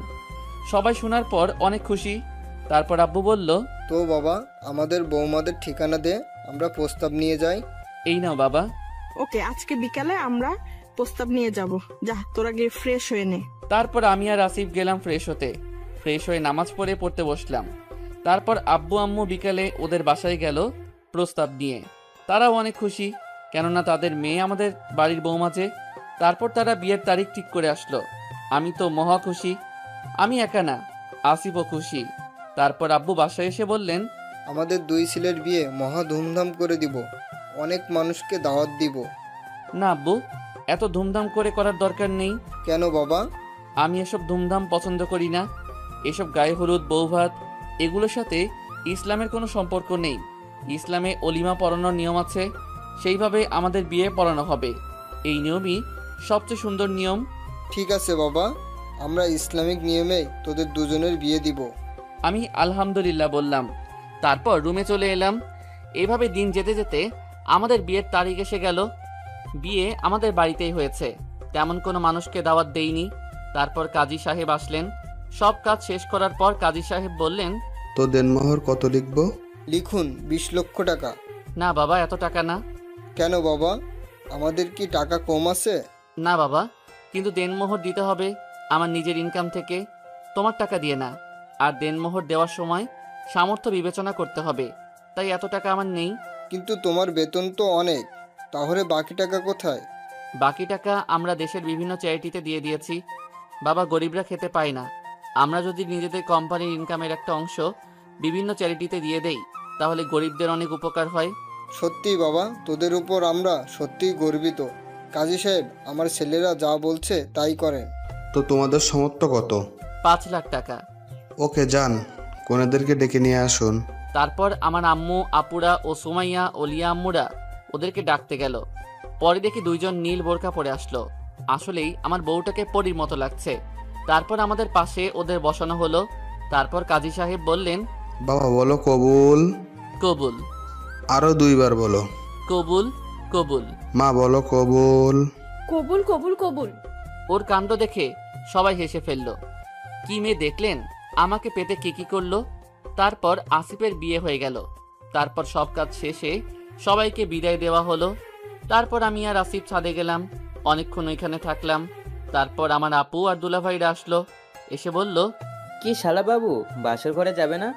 সবাই শোনার পর অনেক খুশি। তারপর আব্বু বলল, তো বাবা, আমাদের বৌমাদের ঠিকানা দে, আমরা প্রস্তাব নিয়ে যাই। এই নাও বাবা। ওকে, আজকে বিকালে আমরা প্রস্তাব নিয়ে যাব। যা, তোরা গিয়ে ফ্রেশ হয়ে নে। তারপর আমি আর আসিফ গেলাম ফ্রেশ হতে। ফ্রেশ হয়ে নামাজ পড়তে বসলাম। তারপর আব্বু আম্মু বিকালে ওদের বাসায় গেল প্রস্তাব নিয়ে। তারাও অনেক খুশি, কেননা তাদের মেয়ে আমাদের বাড়ির বৌমা যে। তারপর তারা বিয়ের তারিখ ঠিক করে আসলো। আমি তো মহা খুশি। আমি একা না, আসিফও খুশি। তারপর আব্বু বাসায় এসে বললেন, আমাদের দুই ছেলের বিয়ে মহা ধুমধাম করে দিব, অনেক মানুষকে দাওয়াত দিব। না আব্বু, এত ধুমধাম করে করার দরকার নেই। কেন বাবা? আমি এসব ধুমধাম পছন্দ করি না। এসব গায়ে হলুদ, বৌভাত, এগুলোর সাথে ইসলামের কোনো সম্পর্ক নেই। ইসলামে অলিমা পড়ানোর নিয়ম আছে, সেইভাবে আমাদের বিয়ে পড়ানো হবে। এই নিয়মই সবচেয়ে সুন্দর নিয়ম। ঠিক আছে বাবা, আমরা ইসলামিক নিয়মে তোদের দুজনের বিয়ে দিব। আমি আলহামদুলিল্লাহ বললাম। তারপর রুমে চলে এলাম। এভাবে দিন যেতে যেতে আমাদের বিয়ের তারিখ এসে গেল। বিয়ে আমাদের বাড়িতেই হয়েছে, তেমন কোনো মানুষকে দাওয়াত দেইনি। তারপর কাজী সাহেব আসলেন। সব কাজ শেষ করার পর কাজী সাহেব বললেন, তো দেনমোহর কত লিখবো? লিখুন 20 লক্ষ টাকা। না বাবা, এত টাকা না। কেন বাবা, আমাদের কি টাকা কম আছে? না বাবা, কিন্তু দেনমোহর দিতে হবে আমার নিজের ইনকাম থেকে, তোমার টাকা দিয়ে না। আর দেনমোহর দেওয়ার সময় সামর্থ্য বিবেচনা করতে হবে, তাই এত টাকা আমার নেই। কিন্তু তোমার বেতন তো অনেক, তাহলে বাকি টাকা কোথায়? বাকি টাকা আমরা দেশের বিভিন্ন চ্যারিটিতে দিয়ে দিয়েছি। বাবা, গরিবরা খেতে পায় না। আমরা যদি নিজেদের কোম্পানির ইনকামের একটা অংশ বিভিন্ন চ্যারিটিতে দিয়ে দেই, তাহলে গরিবদের অনেক উপকার হয়। সত্যি বাবা, তোদের উপর আমরা সত্যিই গর্বিত। কাজী সাহেব, আমার ছেলেরা যা বলছে তাই করেন। তো তোমাদের সামর্থ্য কত? 5 লাখ টাকা। ওকে, যান, কোনেদেরকে ডেকে নিয়ে আসুন। তারপর আমার আম্মু, আপুরা ও সুমাইয়া ও লিয়া আম্মুরা ওদেরকে ডাকতে গেল। পরে দেখি দুইজন নীল বোরকা পরে আসলো। আসলেই আমার বউটাকে পরীর মতো লাগছে। তারপর আমাদের পাশে ওদের বসানো হলো। তারপর কাজী সাহেব বললেন, বাবা বলো কবুল। কবুল। আরো 2 বার বলো। কবুল কবুল। মা বলো কবুল। কবুল কবুল কবুল। ওর কাণ্ড দেখে সবাই হেসে ফেলল। কি মেয়ে দেখলেন, আমাকে পেতে কি করলো। তারপর আসিফের বিয়ে হয়ে গেল। তারপর সব কাজ শেষে সবাইকে বিদায় দেওয়া হলো। তারপর আমি আর আসিফ ছাদে গেলাম, অনেকক্ষণ ওইখানে থাকলাম। তারপর আমার আপু আর দুলাভাইরা আসলো, এসে বলল, কি শালাবাবু, বাসর ঘরে যাবে না?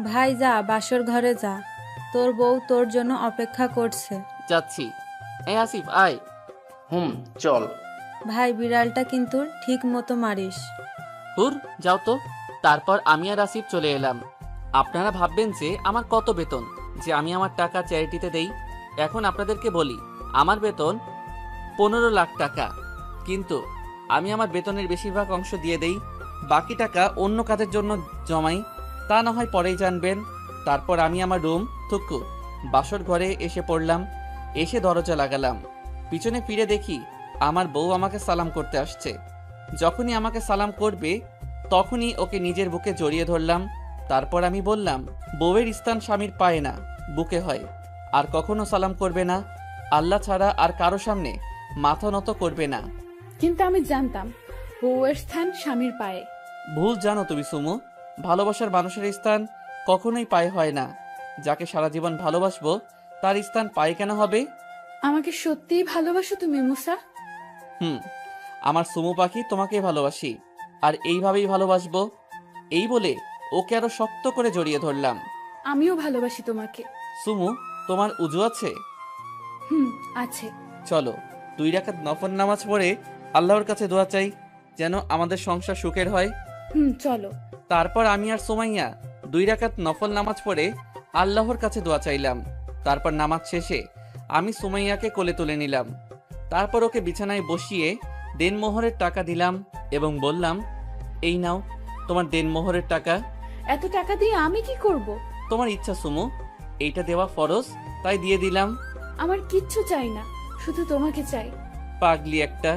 ভাই যা, বাসর ঘরে যা, তোর বউ তোর জন্য অপেক্ষা করছে। যাচ্ছি। এই আসিফ, আয়। চল। ভাই, বিড়ালটা কিন্তু ঠিক মতো মারিস। হুর, যাও তো। তারপর আমি আর আসিফ চলে এলাম। আপনারা ভাববেন যে আমার কত বেতন, যে আমি আমার টাকা চ্যারিটিতে দেই। এখন আপনাদেরকে বলি, আমার বেতন 15 লাখ টাকা। কিন্তু আমি আমার বেতনের বেশিরভাগ অংশ দিয়ে দেই, বাকি টাকা অন্য কাজের জন্য জমাই। তা না হয় পরেই জানবেন। তারপর আমি আমার রুম থুকু বাসর ঘরে এসে পড়লাম। এসে দরজা লাগালাম। পিছনে ফিরে দেখি আমার বউ আমাকে সালাম করতে আসছে। যখনই আমাকে সালাম করবে, তখনই ওকে নিজের বুকে জড়িয়ে ধরলাম। তারপর আমি বললাম, বউয়ের স্থান স্বামীর পায়ে না, বুকে হয়। আর কখনো সালাম করবে না, আল্লাহ ছাড়া আর কারো সামনে মাথা নত করবে না। কিন্তু আমি জানতাম বউয়ের স্থান স্বামীর পায়ে। ভুল জানো তুমি সুমু। ভালোবাসার মানুষের স্থান কখনোই পায়ে হয় না। যাকে সারা জীবন ভালোবাসবো, তার স্থান পায়ে কেন হবে? আমাকে সত্যিই ভালোবাসো তুমি মুসা? আমার সুমু পাখি, তোমাকে ভালোবাসি, আর এইভাবেই ভালোবাসবো। এই বলে ওকে আরো শক্ত করে জড়িয়ে ধরলাম। আমিও ভালোবাসি তোমাকে। সুমু, তোমার উজু আছে? আছে। চলো 2 রাকাত নফল নামাজ পড়ে আল্লাহর কাছে দোয়া চাই, যেন আমাদের সংসার সুখের হয়। চলো। তারপর আমি আর সুমাইয়া 2 রাকাত নফল নামাজ পড়ে আল্লাহর কাছে দোয়া চাইলাম। তারপর নামাজ শেষে আমি সুমাইয়াকে কোলে তুলে নিলাম। তারপর ওকে বিছানায় বসিয়ে দেনমোহরের টাকা দিলাম এবং বললাম, এই নাও তোমার দেনমোহরের টাকা। এত টাকা দিয়ে আমি কি করব? তোমার ইচ্ছা সুমু, এইটা দেওয়া ফরজ, তাই দিয়ে দিলাম। আমার কিচ্ছু চাই না, শুধু তোমাকে চাই। পাগলি একটা।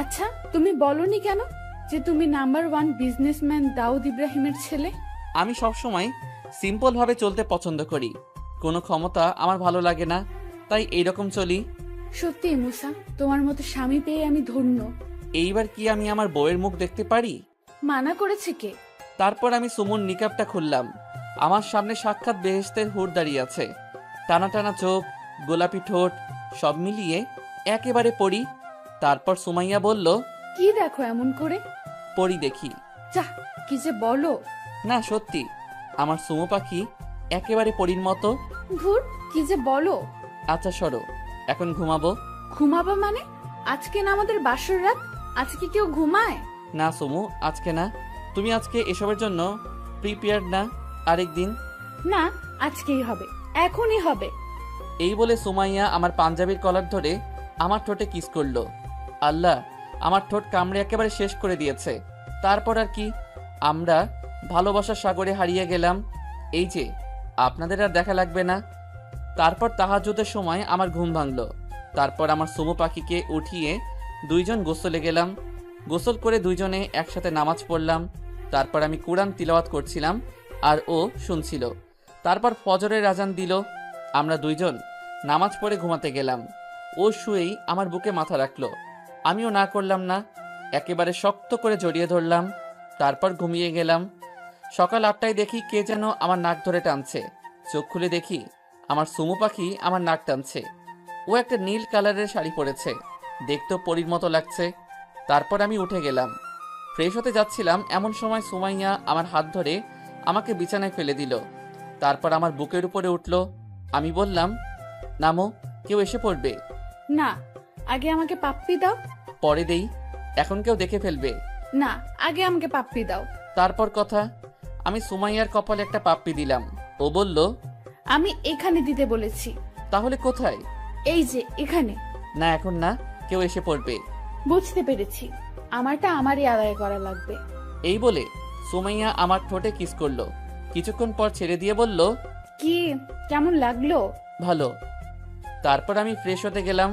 আচ্ছা, তুমি বলনি কেন যে তুমি নাম্বার 1 বিজনেসম্যান দাউদ ইব্রাহিমের ছেলে? আমি সবসময় সিম্পল ভাবে চলতে পছন্দ করি, কোনো ক্ষমতা আমার ভালো লাগে না, তাই এইরকম চলি। সত্যি মুসা, তোমার মতো স্বামী পেয়ে আমি ধন্য। এইবার কি আমি আমার বউয়ের মুখ দেখতে পারি? মানা করেছে কে? তারপর আমি সুমুর নিকাবটা খুললাম। আমার সামনে সাক্ষাৎ বেহেশতের হুর দাঁড়িয়ে আছে, টানা টানা চোখ, গোলাপি ঠোঁট, সব মিলিয়ে একেবারে পরি। তারপর সুমাইয়া বলল, কি দেখো এমন করে? পরি দেখি। যা, কি যে বলো। না সত্যি, আমার সুমো পাখি একেবারে পরির মতো। ধুর, কি যে বলো। আচ্ছা সরো, এখন ঘুমাবো। ঘুমাবা মানে? আজকে না আমাদের বাসর রাত, আজকে কেউ ঘুমায়? না সুমু, আজকে না। তুমি আজকে এসবের জন্য প্রিপেয়ার্ড না? আরেকদিন। না, আজকেই হবে, এখনই হবে। এই বলে সুমাইয়া আমার পাঞ্জাবির কলার ধরে আমার ঠোঁটে কিস করলো। আল্লাহ, আমার ঠোঁট কামড়ে একেবারে শেষ করে দিয়েছে। তারপর আর কি, আমরা ভালোবাসার সাগরে হারিয়ে গেলাম। এই যে, আপনাদের আর দেখা লাগবে না। তারপর তাহাজ্জুদের সময় আমার ঘুম ভাঙলো। তারপর আমার সুমু পাখিকে উঠিয়ে দুইজন গোসলে গেলাম। গোসল করে দুইজনে একসাথে নামাজ পড়লাম। তারপর আমি কুরআন তিলাওয়াত করছিলাম আর ও শুনছিল। তারপর ফজরের আজান দিল। আমরা দুইজন নামাজ পড়ে ঘুমাতে গেলাম। ও শুয়েই আমার বুকে মাথা রাখলো। আমিও না করলাম না, একেবারে শক্ত করে জড়িয়ে ধরলাম। তারপর ঘুমিয়ে গেলাম। সকাল 8টায় দেখি কে যেন আমার নাক ধরে টানছে। চোখ খুলে দেখি আমার সুমু পাখি আমার নাক টানছে। ও একটা নীল কালারের শাড়ি পরেছে, দেখতেও পরীর মতো লাগছে। তারপর আমি উঠে গেলাম, ফ্রেশ হতে যাচ্ছিলাম, এমন সময় সুমাইয়া আমার হাত ধরে আমাকে বিছানায় ফেলে দিল। তারপর আমার বুকের উপরে উঠল। আমি বললাম, নামো, কেউ এসে পড়বে। না, আগে আমাকে পাপ্পি দাও। পরে দেই, এখন কেউ দেখে ফেলবে। না, আগে আমাকে পাপ্পি দাও। তারপর কথা, আমি সুমাইয়ার কপালে একটা পাপ্পি দিলাম। ও বলল, আমি এখানে দিতে বলেছি। তাহলে কোথায়? এই যে এখানে। না, এখন না, কেউ এসে পড়বে। বুঝতে পেরেছি, আমারটা আমারই আদায় করা লাগবে। এই বলে সুমাইয়া আমার ঠোঁটে কিস করলো। কিছুক্ষণ পর ছেড়ে দিয়ে বলল, কি, কেমন লাগলো? ভালো। তারপর আমি ফ্রেশ হতে গেলাম।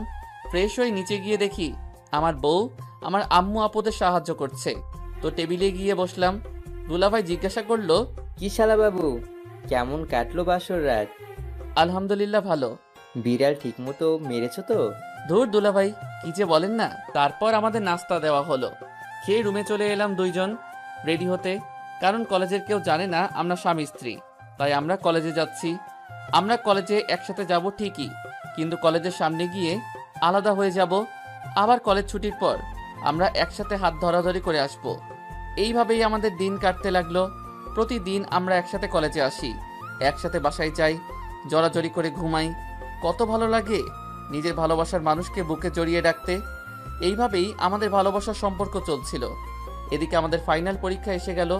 ফ্রেশ হয়ে নিচে গিয়ে দেখি আমার বউ আমার আম্মু আপুদের সাহায্য করছে। তো টেবিলে গিয়ে বসলাম। দুলাভাই জিজ্ঞাসা করলো, কি শালা বাবু, কেমন কাটলো বাসর রাত? আলহামদুলিল্লাহ ভালো। বিড়াল ঠিক মতো মেরেছো তো? ধুর দুলাভাই, কি যে বলেন না। তারপর আমাদের নাস্তা দেওয়া হলো। খেয়ে রুমে চলে এলাম দুইজন রেডি হতে, কারণ কলেজের কেউ জানে না আমরা স্বামী স্ত্রী, তাই আমরা কলেজে যাচ্ছি। আমরা কলেজে একসাথে যাব ঠিকই, কিন্তু কলেজের সামনে গিয়ে আলাদা হয়ে যাব। আবার কলেজ ছুটির পর আমরা একসাথে হাত ধরাধরি করে আসব। এইভাবেই আমাদের দিন কাটতে লাগলো। প্রতিদিন আমরা একসাথে কলেজে আসি, একসাথে বাসায় যাই, জড়াজড়ি করে ঘুমাই। কত ভালো লাগে নিজের ভালোবাসার মানুষকে বুকে জড়িয়ে রাখতে। এইভাবেই আমাদের ভালোবাসার সম্পর্ক চলছিল। এদিকে আমাদের ফাইনাল পরীক্ষা এসে গেল।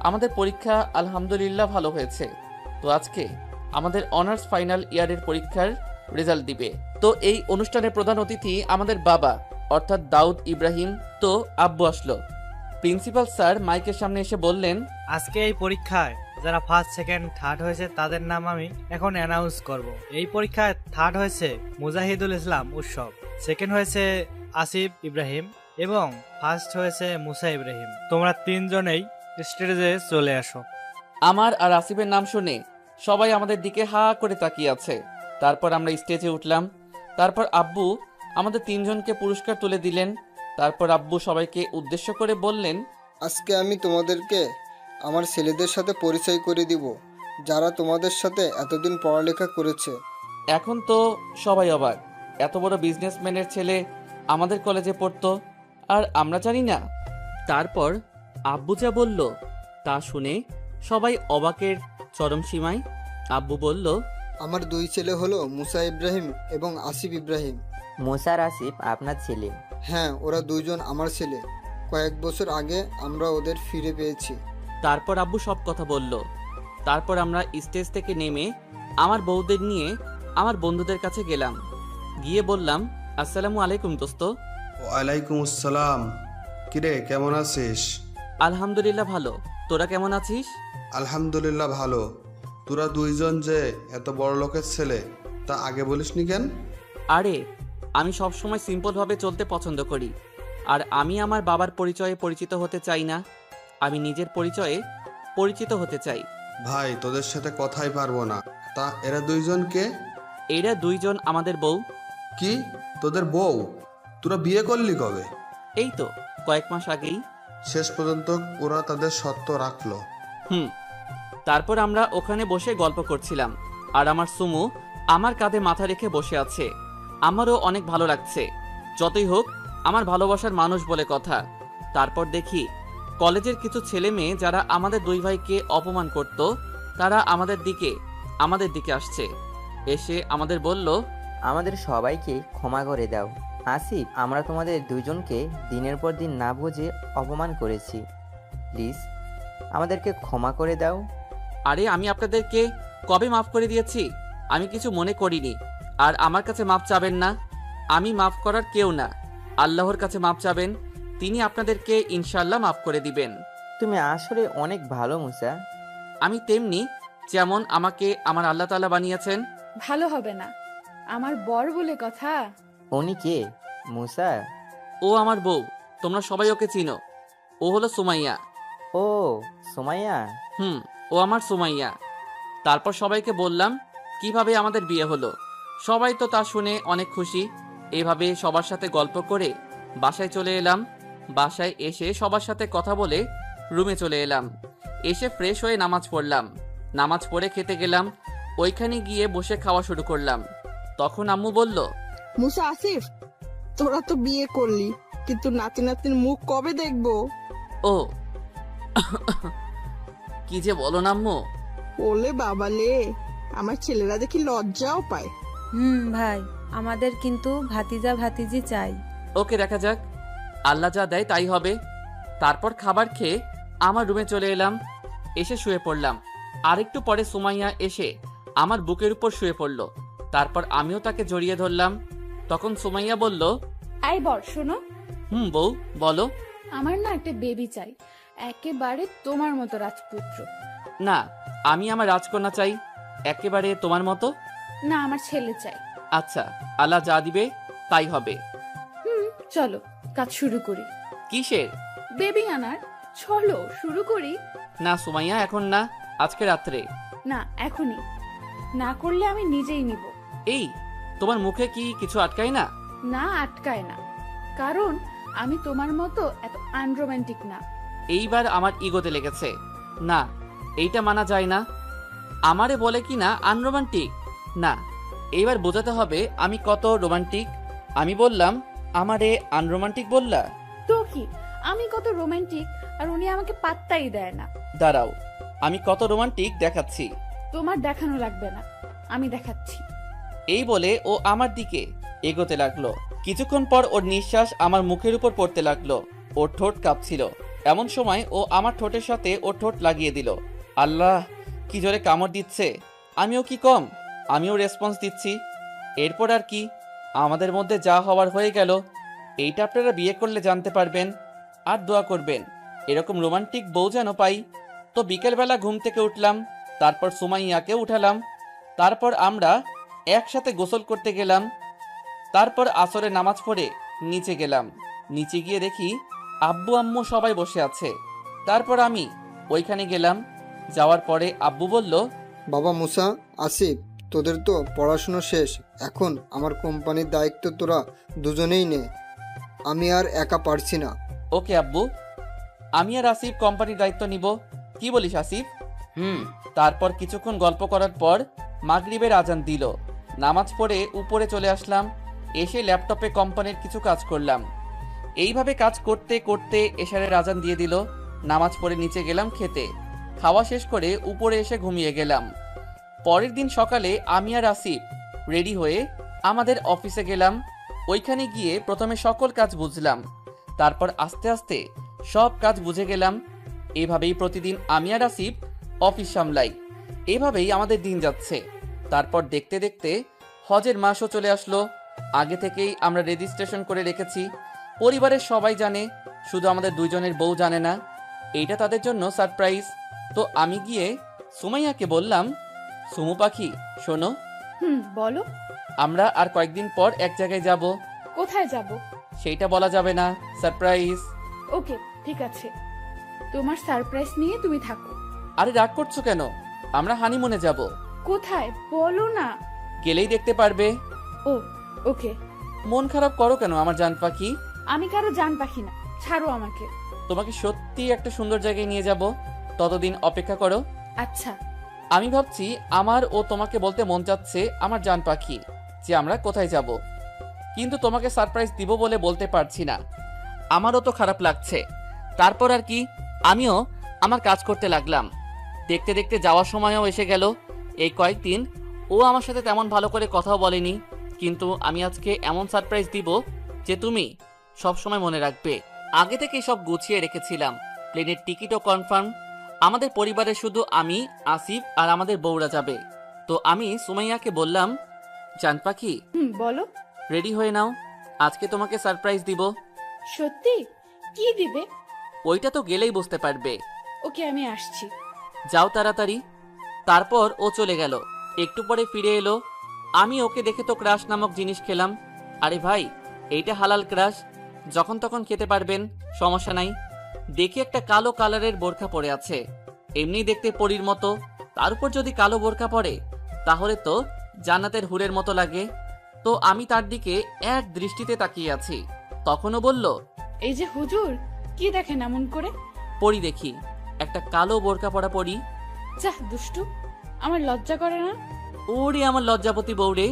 আমাদের পরীক্ষা আলহামদুলিল্লাহ ভালো হয়েছে। তো আজকে আমাদের অনার্স ফাইনাল ইয়ারের পরীক্ষার রেজাল্ট দিবে। তো এই অনুষ্ঠানের প্রধান অতিথি আমাদের বাবা, অর্থাৎ দাউদ ইব্রাহিম। তো আব্বু আসলো। প্রিন্সিপাল স্যার মাইকের সামনে এসে বললেন, আজকে এই পরীক্ষায় যারা ফার্স্ট সেকেন্ড থার্ড হয়েছে তাদের নাম আমি এখন অ্যানাউন্স করব। এই পরীক্ষায় থার্ড হয়েছে মুজাহিদুল ইসলাম উৎসব, সেকেন্ড হয়েছে আসিফ ইব্রাহিম এবং ফার্স্ট হয়েছে মুসা ইব্রাহিম। তোমরা তিনজনেই স্টেজে চলে আসো। আমার আর আসিফের নাম শুনে সবাই আমাদের দিকে হা করে তাকিয়ে আছে। তারপর আমরা স্টেজে উঠলাম। তারপর আব্বু আমাদের তিনজনকে পুরস্কার তুলে দিলেন। তারপর আব্বু সবাইকে উদ্দেশ্য করে বললেন, আজকে আমি তোমাদেরকে আমার ছেলেদের সাথে পরিচয় করে দিব, যারা তোমাদের সাথে এতদিন পড়ালেখা করেছে। এখন তো সবাই অবাক, এত বড় বিজনেসম্যানের ছেলে আমাদের কলেজে পড়তো আর আমরা জানি না। তারপর আব্বু যা বলল তা শুনে সবাই অবাকের চরম সীমায়। আব্বু বলল, আমার দুই ছেলে হলো মুসা ইব্রাহিম এবং আসিফ ইব্রাহিম। মুসার আসিফ আপনার ছেলে? হ্যাঁ, ওরা দুইজন আমার ছেলে। কয়েক বছর আগে আমরা ওদের ফিরে পেয়েছি। তারপর আব্বু সব কথা বলল। তারপর আমরা স্টেজ থেকে নেমে আমার বউদের নিয়ে আমার বন্ধুদের কাছে গেলাম। গিয়ে বললাম, আসসালামু আলাইকুম দোস্ত। ওয়ালাইকুম আসসালাম। কিরে, কেমন আছিস? আলহামদুলিল্লাহ ভালো, তোরা কেমন আছিস? আলহামদুলিল্লাহ ভালো। তোরা দুইজন যে এত বড় লোকের ছেলে তা আগে বলিসনি কেন? আরে আমি সবসময় সিম্পলভাবে চলতে পছন্দ করি। আর আমি আমার বাবার পরিচয়ে পরিচিত হতে চাই না, আমি নিজের পরিচয়ে পরিচিত হতে চাই। ভাই তোদের সাথে কথাই পারবো না। তা এরা দুইজন কে? এরা দুইজন আমাদের বউ। কি তোদের বউ? তোরা বিয়ে করলি কবে? এই তো কয়েক মাস আগেই। শেষ পর্যন্ত ওরা তাদের সত্য রাখলো। তারপর আমরা ওখানে বসে গল্প করছিলাম, আর আমার সুমু আমার কাঁধে মাথা রেখে বসে আছে। আমারও অনেক ভালো লাগছে। যতই হোক আমার ভালোবাসার মানুষ বলে কথা। তারপর দেখি কলেজের কিছু ছেলে মেয়ে যারা আমাদের দুই ভাইকে অপমান করত, তারা আমাদের দিকে আসছে। এসে আমাদের বলল, আমাদের সবাইকে ক্ষমা করে দাও। আসিফ, আমরা তোমাদের দুজনকে দিনের পর দিন না বুঝে অপমান করেছি। প্লিজ আমাদেরকে ক্ষমা করে দাও। আরে আমি আপনাদেরকে কবে মাফ করে দিয়েছি? আমি কিছু মনে করিনি। আর আমার কাছে মাফ চাবেন না, আমি মাফ করার কেউ না। আল্লাহর কাছে মাফ চাবেন, তিনি আপনাদেরকে ইনশাল্লাহ মাফ করে দিবেন। তুমি আসলে অনেক ভালো মুসা। আমি তেমনি যেমন আমাকে আমার আল্লাহ তাআলা বানিয়েছেন। ভালো হবে না, আমার বর বলে কথা। উনি কে? মুসা? ও আমার বউ, তোমরা সবাই ওকে চিনো। ও হলো সুমাইয়া। ও সুমাইয়া। ও আমার সুমাইয়া। তারপর সবাইকে বললাম কিভাবে আমাদের বিয়ে হলো। সবাই তো তা শুনে অনেক খুশি। এভাবে সবার সাথে গল্প করে বাসায় চলে এলাম। বাসায় এসে সবার সাথে কথা বলে রুমে চলে এলাম। এসে ফ্রেশ হয়ে নামাজ পড়লাম। নামাজ পড়ে খেতে গেলাম। ওইখানে গিয়ে বসে খাওয়া শুরু করলাম। তখন আম্মু বলল, মুসা, আসিফ, তোরা তো বিয়ে করলি, কিন্তু নাতি নাতির মুখ কবে দেখবো? ও কি যে বলো না আম্মু। ওলে বাবালে, আমার ছেলেরা দেখি লজ্জাও পায়। ভাই, আমাদের কিন্তু ভাতিজা ভাতিজি চাই। ওকে, দেখা যাক, আল্লাহ যা দেয় তাই হবে। তারপর খাবার খেয়ে আমার রুমে চলে এলাম। এসে শুয়ে পড়লাম। আরেকটু পরে সুমাইয়া এসে আমার বুকের উপর শুয়ে পড়ল। তারপর আমিও তাকে জড়িয়ে ধরলাম। তখন সুমাইয়া বলল, আই বর, শোনো। বউ বলো। আমার না একটা বেবি চাই, একেবারে তোমার মতো রাজপুত্র। না, আমি আমার রাজকন্যা চাই, একেবারে তোমার মতো। না, আমার ছেলে চাই। আচ্ছা, আল্লাহ যা দিবে তাই হবে। চলো কাজ শুরু করি। কিসের? বেবি আনার। চলো শুরু করি। না সুমাইয়া, এখন না, আজকে রাত্রে। না, এখনই না করলে আমি নিজেই নিব। এই, তোমার মুখে কি কিছু আটকায় না? না, আটকায় না, কারণ আমি তোমার মতো এত আনরোম্যান্টিক না। এইবার আমার ইগোতে লেগেছে। না, এইটা মানা যায় না। আমারে বলে কি না আনরোমান্টিক। না, এইবার বোঝাতে হবে আমি কত রোমান্টিক। আমি বললাম, আমারে আনরোমান্টিক বললা? তো কি, আমি কত রোমান্টিক আর উনি আমাকে পাত্তাই দেয় না। দাঁড়াও, আমি কত রোমান্টিক দেখাচ্ছি। তোমার দেখানো লাগবে না, আমি দেখাচ্ছি। এই বলে ও আমার দিকে এগোতে লাগলো। কিছুক্ষণ পর ওর নিঃশ্বাস আমার মুখের উপর পড়তে লাগলো। ওর ঠোঁট কাঁপছিল। এমন সময় ও আমার ঠোঁটের সাথে ওর ঠোঁট লাগিয়ে দিল। আল্লাহ, কি জোরে কামড় দিচ্ছে। আমিও কি কম, আমিও রেসপন্স দিচ্ছি। এরপর আর কি, আমাদের মধ্যে যা হওয়ার হয়ে গেল। এইটা আপনারা বিয়ে করলে জানতে পারবেন। আর দোয়া করবেন এরকম রোমান্টিক বউ যেন পাই। তো বিকেলবেলা ঘুম থেকে উঠলাম। তারপর সুমাইয়াকে উঠালাম। তারপর আমরা একসাথে গোসল করতে গেলাম। তারপর আসরে নামাজ পড়ে নিচে গেলাম। নিচে গিয়ে দেখি আব্বু আম্মু সবাই বসে আছে। তারপর আমি ওইখানে গেলাম। যাওয়ার পরে আব্বু বলল, বাবা মুসা, আসিফ, তোদের তো পড়াশুনো শেষ, এখন আমার কোম্পানির দায়িত্ব তোরা দুজনেই নে। আমি আর একা পারছি না। ওকে আব্বু, আমি আর আসিফ কোম্পানির দায়িত্ব নিব। কি বলিস আসিফ? তারপর কিছুক্ষণ গল্প করার পর মাগরিবের আজান দিল। নামাজ পড়ে উপরে চলে আসলাম। এসে ল্যাপটপে কোম্পানির কিছু কাজ করলাম। এইভাবে কাজ করতে করতে এশারের আজান দিয়ে দিল। নামাজ পড়ে নিচে গেলাম খেতে। খাওয়া শেষ করে উপরে এসে ঘুমিয়ে গেলাম। পরের দিন সকালে আমি আর আসিফ রেডি হয়ে আমাদের অফিসে গেলাম। ওইখানে গিয়ে প্রথমে সকল কাজ বুঝলাম। তারপর আস্তে আস্তে সব কাজ বুঝে গেলাম। এভাবেই প্রতিদিন আমি আর আসিফ অফিস সামলাই। এভাবেই আমাদের দিন যাচ্ছে। তারপর দেখতে দেখতে হজের মাসও চলে আসলো। আগে থেকেই আমরা রেজিস্ট্রেশন করে রেখেছি। পরিবারের সবাই জানে, শুধু আমাদের দুইজনের বউ জানে না। এইটা তাদের জন্য সারপ্রাইজ। তো আমি গিয়ে সুমাইয়াকে বললাম, সুমু পাখি শোনো। বলো। আমরা আর কয়েকদিন পর এক জায়গায় যাব। কোথায় যাব? সেইটা বলা যাবে না, সারপ্রাইজ। ওকে, ঠিক আছে, তোমার সারপ্রাইজ নিয়ে তুমি থাকো। আরে রাগ করছো কেন? আমরা হানিমুনে যাব। কোথায় বলো না। গেলেই দেখতে পারবে। ও ওকে। মন খারাপ করো কেন আমার জান পাখি? আমি কারো জান পাখি না, ছাড়ো আমাকে। তোমাকে সত্যি একটা সুন্দর জায়গায় নিয়ে যাব, ততদিন অপেক্ষা করো। আচ্ছা। আমি ভাবছি আমার ও তোমাকে বলতে মন চাচ্ছে আমার জান পাখি যে আমরা কোথায় যাব, কিন্তু তোমাকে সারপ্রাইজ দিব বলে বলতে পারছি না। আমারও তো খারাপ লাগছে। তারপর আর কি, আমিও আমার কাজ করতে লাগলাম। দেখতে দেখতে যাওয়ার সময়ও এসে গেল। এই কয়েকদিন ও আমার সাথে তেমন ভালো করে কথাও বলেনি, কিন্তু আমি আজকে এমন সারপ্রাইজ দিব যে তুমি সব সময় মনে রাখবে। আগে থেকেই সব গুছিয়ে রেখেছিলাম, প্লেনের টিকিটও কনফার্ম। আমাদের পরিবারে শুধু আমি, আসিফ আর আমাদের বউরা যাবে। তো আমি সুমাইয়াকে বললাম, জান পাখি বলো। রেডি হয়ে নাও, আজকে তোমাকে সারপ্রাইজ দিব। সত্যি? কি দিবে? ওইটা তো গেলেই বুঝতে পারবে। ওকে, আমি আসছি। যাও তাড়াতাড়ি। তারপর ও চলে গেল। একটু পরে ফিরে এলো। আমি ওকে দেখে তো ক্রাশ নামক জিনিস খেলাম। আরে ভাই, এইটা হালাল ক্রাশ, যখন তখন খেতে পারবেন, সমস্যা নাই। দেখি একটা কালো কালারের বোরখা পরে আছে, এমনি দেখতে পরীর মতো। তার উপর যদি কালো বোরখা পরে তাহলে তো জান্নাতের হুরের মতো লাগে। তো আমি তার দিকে এক দৃষ্টিতে তাকিয়ে আছি। তখনও বলল, এই যে হুজুর, কি দেখেন এমন করে? পরি দেখি, একটা কালো বোরখা পরা পরি। যাহ দুষ্টু, আমার লজ্জা করে না? ওরে আমার লজ্জাপতি বউরে,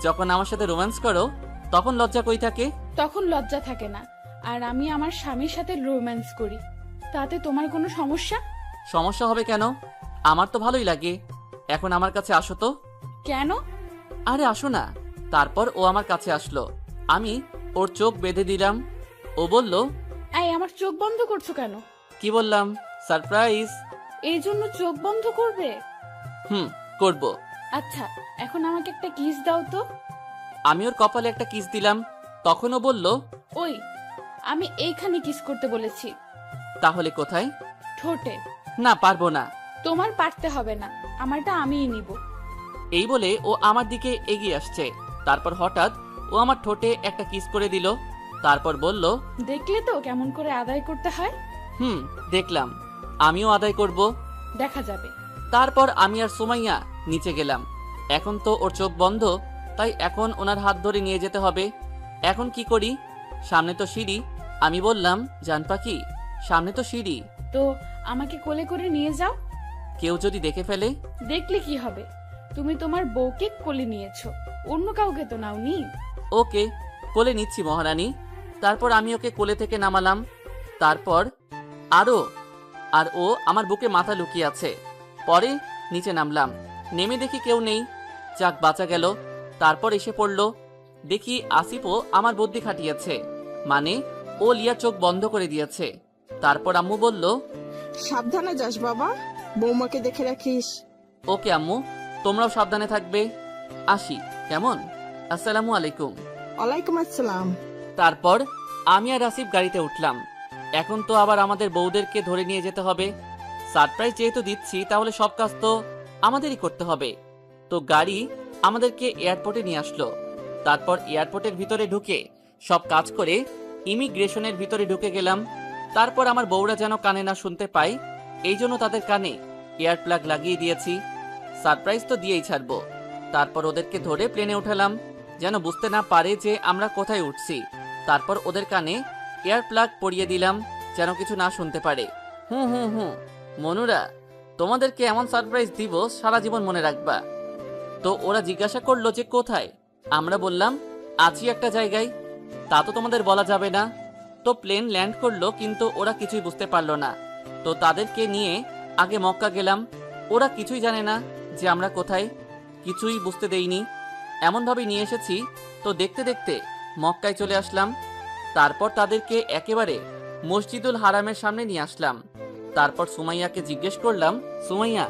যখন আমার সাথে রোম্যান্স করো তখন লজ্জা কই থাকে? তখন লজ্জা থাকে না, আর আমি আমার স্বামীর সাথে রোম্যান্স করি, তাতে তোমার কোনো সমস্যা? সমস্যা হবে কেন? আমার তো ভালোই লাগে। এখন আমার কাছে আসো তো। কেন? আরে আসো না। তারপর ও আমার কাছে আসলো। আমি ওর চোখ বেঁধে দিলাম। ও বলল, এই আমার চোখ বন্ধ করছো কেন? কি বললাম? সারপ্রাইজ। এই জন্য চোখ বন্ধ করবে? করব। আচ্ছা, এখন আমাকে একটা কিস দাও তো। আমি ওর কপালে একটা কিস দিলাম। তখন ও বলল, ওই, আমি এইখানে কিস করতে বলেছি। তাহলে কোথায়? ঠোঁটে। না, পারবো না। তোমার পারতে হবে না, আমারটা আমিই নিব। এই বলে ও আমার দিকে এগিয়ে আসছে। তারপর হঠাৎ ও আমার ঠোঁটে একটা কিস করে দিল। তারপর বলল, দেখলে তো কেমন করে আদায় করতে হয়? দেখলাম, আমিও আদায় করব। দেখা যাবে। তারপর আমি আর সুমাইয়া নিচে গেলাম। এখন তো ওর চোখ বন্ধ, তাই এখন ওনার হাত ধরে নিয়ে যেতে হবে। এখন কি করি? সামনে তো সিঁড়ি। আমি বললাম, জান পাখি, সামনে তো সিঁড়ি। তো আমাকে কোলে করে নিয়ে যাও। কেউ যদি দেখে ফেলে? দেখলে কি হবে? তুমি তোমার বউকে কোলে নিয়েছো, অন্য কাউকে তো নাওনি। ওকে, কোলে নিচ্ছি মহারানী। তারপর আমি ওকে কোলে থেকে নামালাম। তারপর আর ও আমার বুকে মাথা লুকিয়ে আছে। পরে নিচে নামলাম। নেমে দেখি কেউ নেই। যাক, বাঁচা গেল। তারপর এসে পড়ল, দেখি আসিফও আমার বুদ্ধি খাটিয়েছে, মানে ও লিয়ার চোখ বন্ধ করে দিয়েছে। তারপর আম্মু বলল, সাবধানে যাস বাবা, বৌমাকে দেখে রাখিস। ওকে আম্মু, তোমরাও সাবধানে থাকবে। আসি কেমন? আসসালামু আলাইকুম। ওয়ালাইকুম আসসালাম। তারপর আমি আর আসিফ গাড়িতে উঠলাম। এখন তো আবার আমাদের বউদেরকে ধরে নিয়ে যেতে হবে। সারপ্রাইজ যেহেতু দিচ্ছি, তাহলে সব কাজ তো আমাদেরই করতে হবে। তো গাড়ি আমাদেরকে এয়ারপোর্টে নিয়ে আসলো। তারপর এয়ারপোর্টের ভিতরে ঢুকে সব কাজ করে ইমিগ্রেশনের ভিতরে ঢুকে গেলাম। তারপর আমার বউরা যেন কানে না শুনতে পায়, এই জন্য তাদের কানে এয়ার প্লাগ লাগিয়ে দিয়েছি। সারপ্রাইজ তো দিয়েই ছাড়বো। তারপর ওদেরকে ধরে প্লেনে উঠালাম, যেন বুঝতে না পারে যে আমরা কোথায় উঠছি। তারপর ওদের কানে এয়ার প্লাগ পরিয়ে দিলাম, যেন কিছু না শুনতে পারে। মনুরা, তোমাদেরকে এমন সারপ্রাইজ দিব সারা জীবন মনে রাখবা। তো ওরা জিজ্ঞাসা করলো যে কোথায়। আমরা বললাম, আছি একটা জায়গায়। তা তো তোমাদের বলা যাবে না। তো প্লেন ল্যান্ড করলো, কিন্তু ওরা কিছুই বুঝতে পারলো না। তো তাদেরকে নিয়ে আগে মক্কা গেলাম। ওরা কিছুই জানে না যে আমরা কোথায়, কিছুই বুঝতে দেইনি, এমনভাবে নিয়ে এসেছি। তো দেখতে দেখতে মক্কায় চলে আসলাম। তারপর তাদেরকে একেবারে মসজিদুল হারামের সামনে নিয়ে আসলাম। তারপর সুমাইয়াকে জিজ্ঞেস করলাম, সুমাইয়া,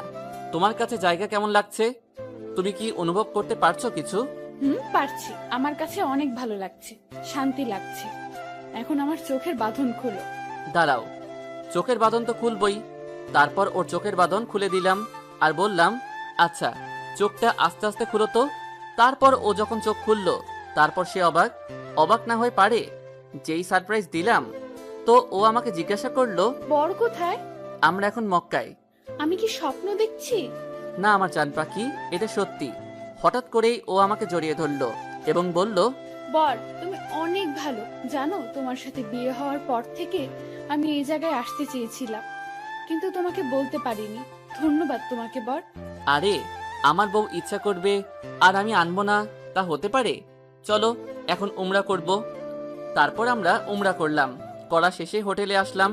তোমার কাছে জায়গা কেমন লাগছে? তুমি কি অনুভব করতে পারছো কিছু? পারছি। আমার কাছে অনেক ভালো লাগছে, শান্তি লাগছে। এখন আমার চোখের বাঁধন খুলো। দাঁড়াও, চোখের বাঁধন তো খুলবই। তারপর ওর চোখের বাঁধন খুলে দিলাম আর বললাম, আচ্ছা চোখটা আস্তে আস্তে খুলো তো। তারপর ও যখন চোখ খুলল, তারপর সে অবাক অবাক না হয়ে পারে। যেই সারপ্রাইজ দিলাম, তো ও আমাকে জিজ্ঞাসা করলো, বর কোথায়? আমরা এখন মক্কায়। আমি কি স্বপ্ন দেখছি? না আমার জান পাখি, এটা সত্যি। হঠাৎ করেই ও আমাকে জড়িয়ে ধরলো এবং বলল, বর তুমি অনেক ভালো জানো, তোমার সাথে বিয়ে হওয়ার পর থেকে আমি এই জায়গায় আসতে চেয়েছিলাম, কিন্তু তোমাকে বলতে পারিনি। ধন্যবাদ তোমাকে বর। আরে আমার বউ ইচ্ছা করবে আর আমি আনবো না, তা হতে পারে? চলো এখন উমরা করব। তারপর আমরা উমরা করলাম। করা শেষে হোটেলে আসলাম,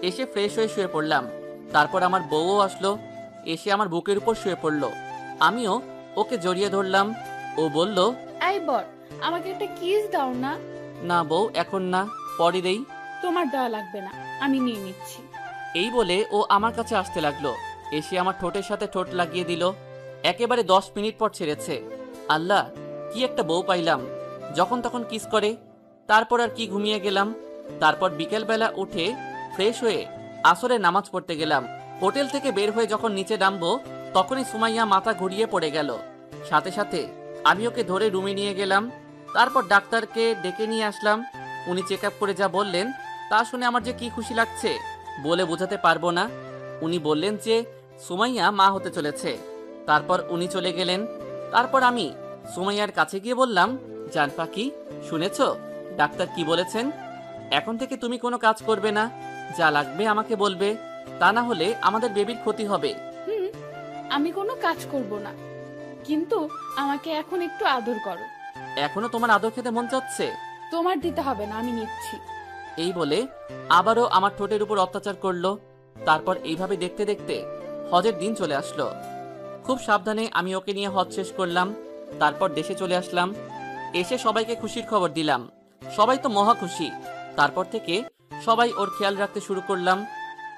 এসে ফ্রেশ হয়ে শুয়ে পড়লাম। তারপর আমার বউও আসলো, এসে আমার বুকের উপর শুয়ে পড়লো। আমিও ওকে জড়িয়ে ধরলাম। ও বলল, এই বর আমাকে একটা কিস দাও না। না বউ, এখন না, পরে দেই। তোমার দেওয়া লাগবে না, আমি নিয়ে নিচ্ছি। এই বলে ও আমার কাছে আসতে লাগলো, এসে আমার ঠোঁটের সাথে ঠোঁট লাগিয়ে দিল। একেবারে 10 মিনিট পর ছেড়েছে। আল্লাহ, কি একটা বউ পাইলাম, যখন তখন কিস করে। তারপর আর কি ঘুমিয়ে গেলাম। তারপর বিকেলবেলা উঠে ফ্রেশ হয়ে আসরে নামাজ পড়তে গেলাম। হোটেল থেকে বের হয়ে যখন নিচে নামবো, তখনই সুমাইয়া মাথা ঘুরিয়ে পড়ে গেল। সাথে সাথে আমি ওকে ধরে রুমে নিয়ে গেলাম। তারপর ডাক্তারকে ডেকে নিয়ে আসলাম। উনি চেক আপ করে যা বললেন, তা শুনে আমার যে কি খুশি লাগছে বলে বোঝাতে পারবো না। উনি বললেন যে সুমাইয়া মা হতে চলেছে। তারপর উনি চলে গেলেন। তারপর আমি সুমাইয়ার কাছে গিয়ে বললাম, জান পাখি, শুনেছো ডাক্তার কি বলেছেন? এখন থেকে তুমি কোনো কাজ করবে না, যা লাগবে আমাকে বলবে, তা না হলে আমাদের বেবির ক্ষতি হবে। আমি কোনো কাজ করব না, কিন্তু আমাকে এখন একটু আদর করো। এখনো তোমার আদর খেতে মন চাচ্ছে? তোমার দিতে হবে না, আমি নিচ্ছি। এই বলে আবারও আমার ঠোঁটের উপর অত্যাচার করলো। তারপর এইভাবে দেখতে দেখতে হজের দিন চলে আসলো। খুব সাবধানে আমি ওকে নিয়ে হজ শেষ করলাম। তারপর দেশে চলে আসলাম। এসে সবাইকে খুশির খবর দিলাম। সবাই তো মহা খুশি। তারপর থেকে সবাই ওর খেয়াল রাখতে শুরু করলাম।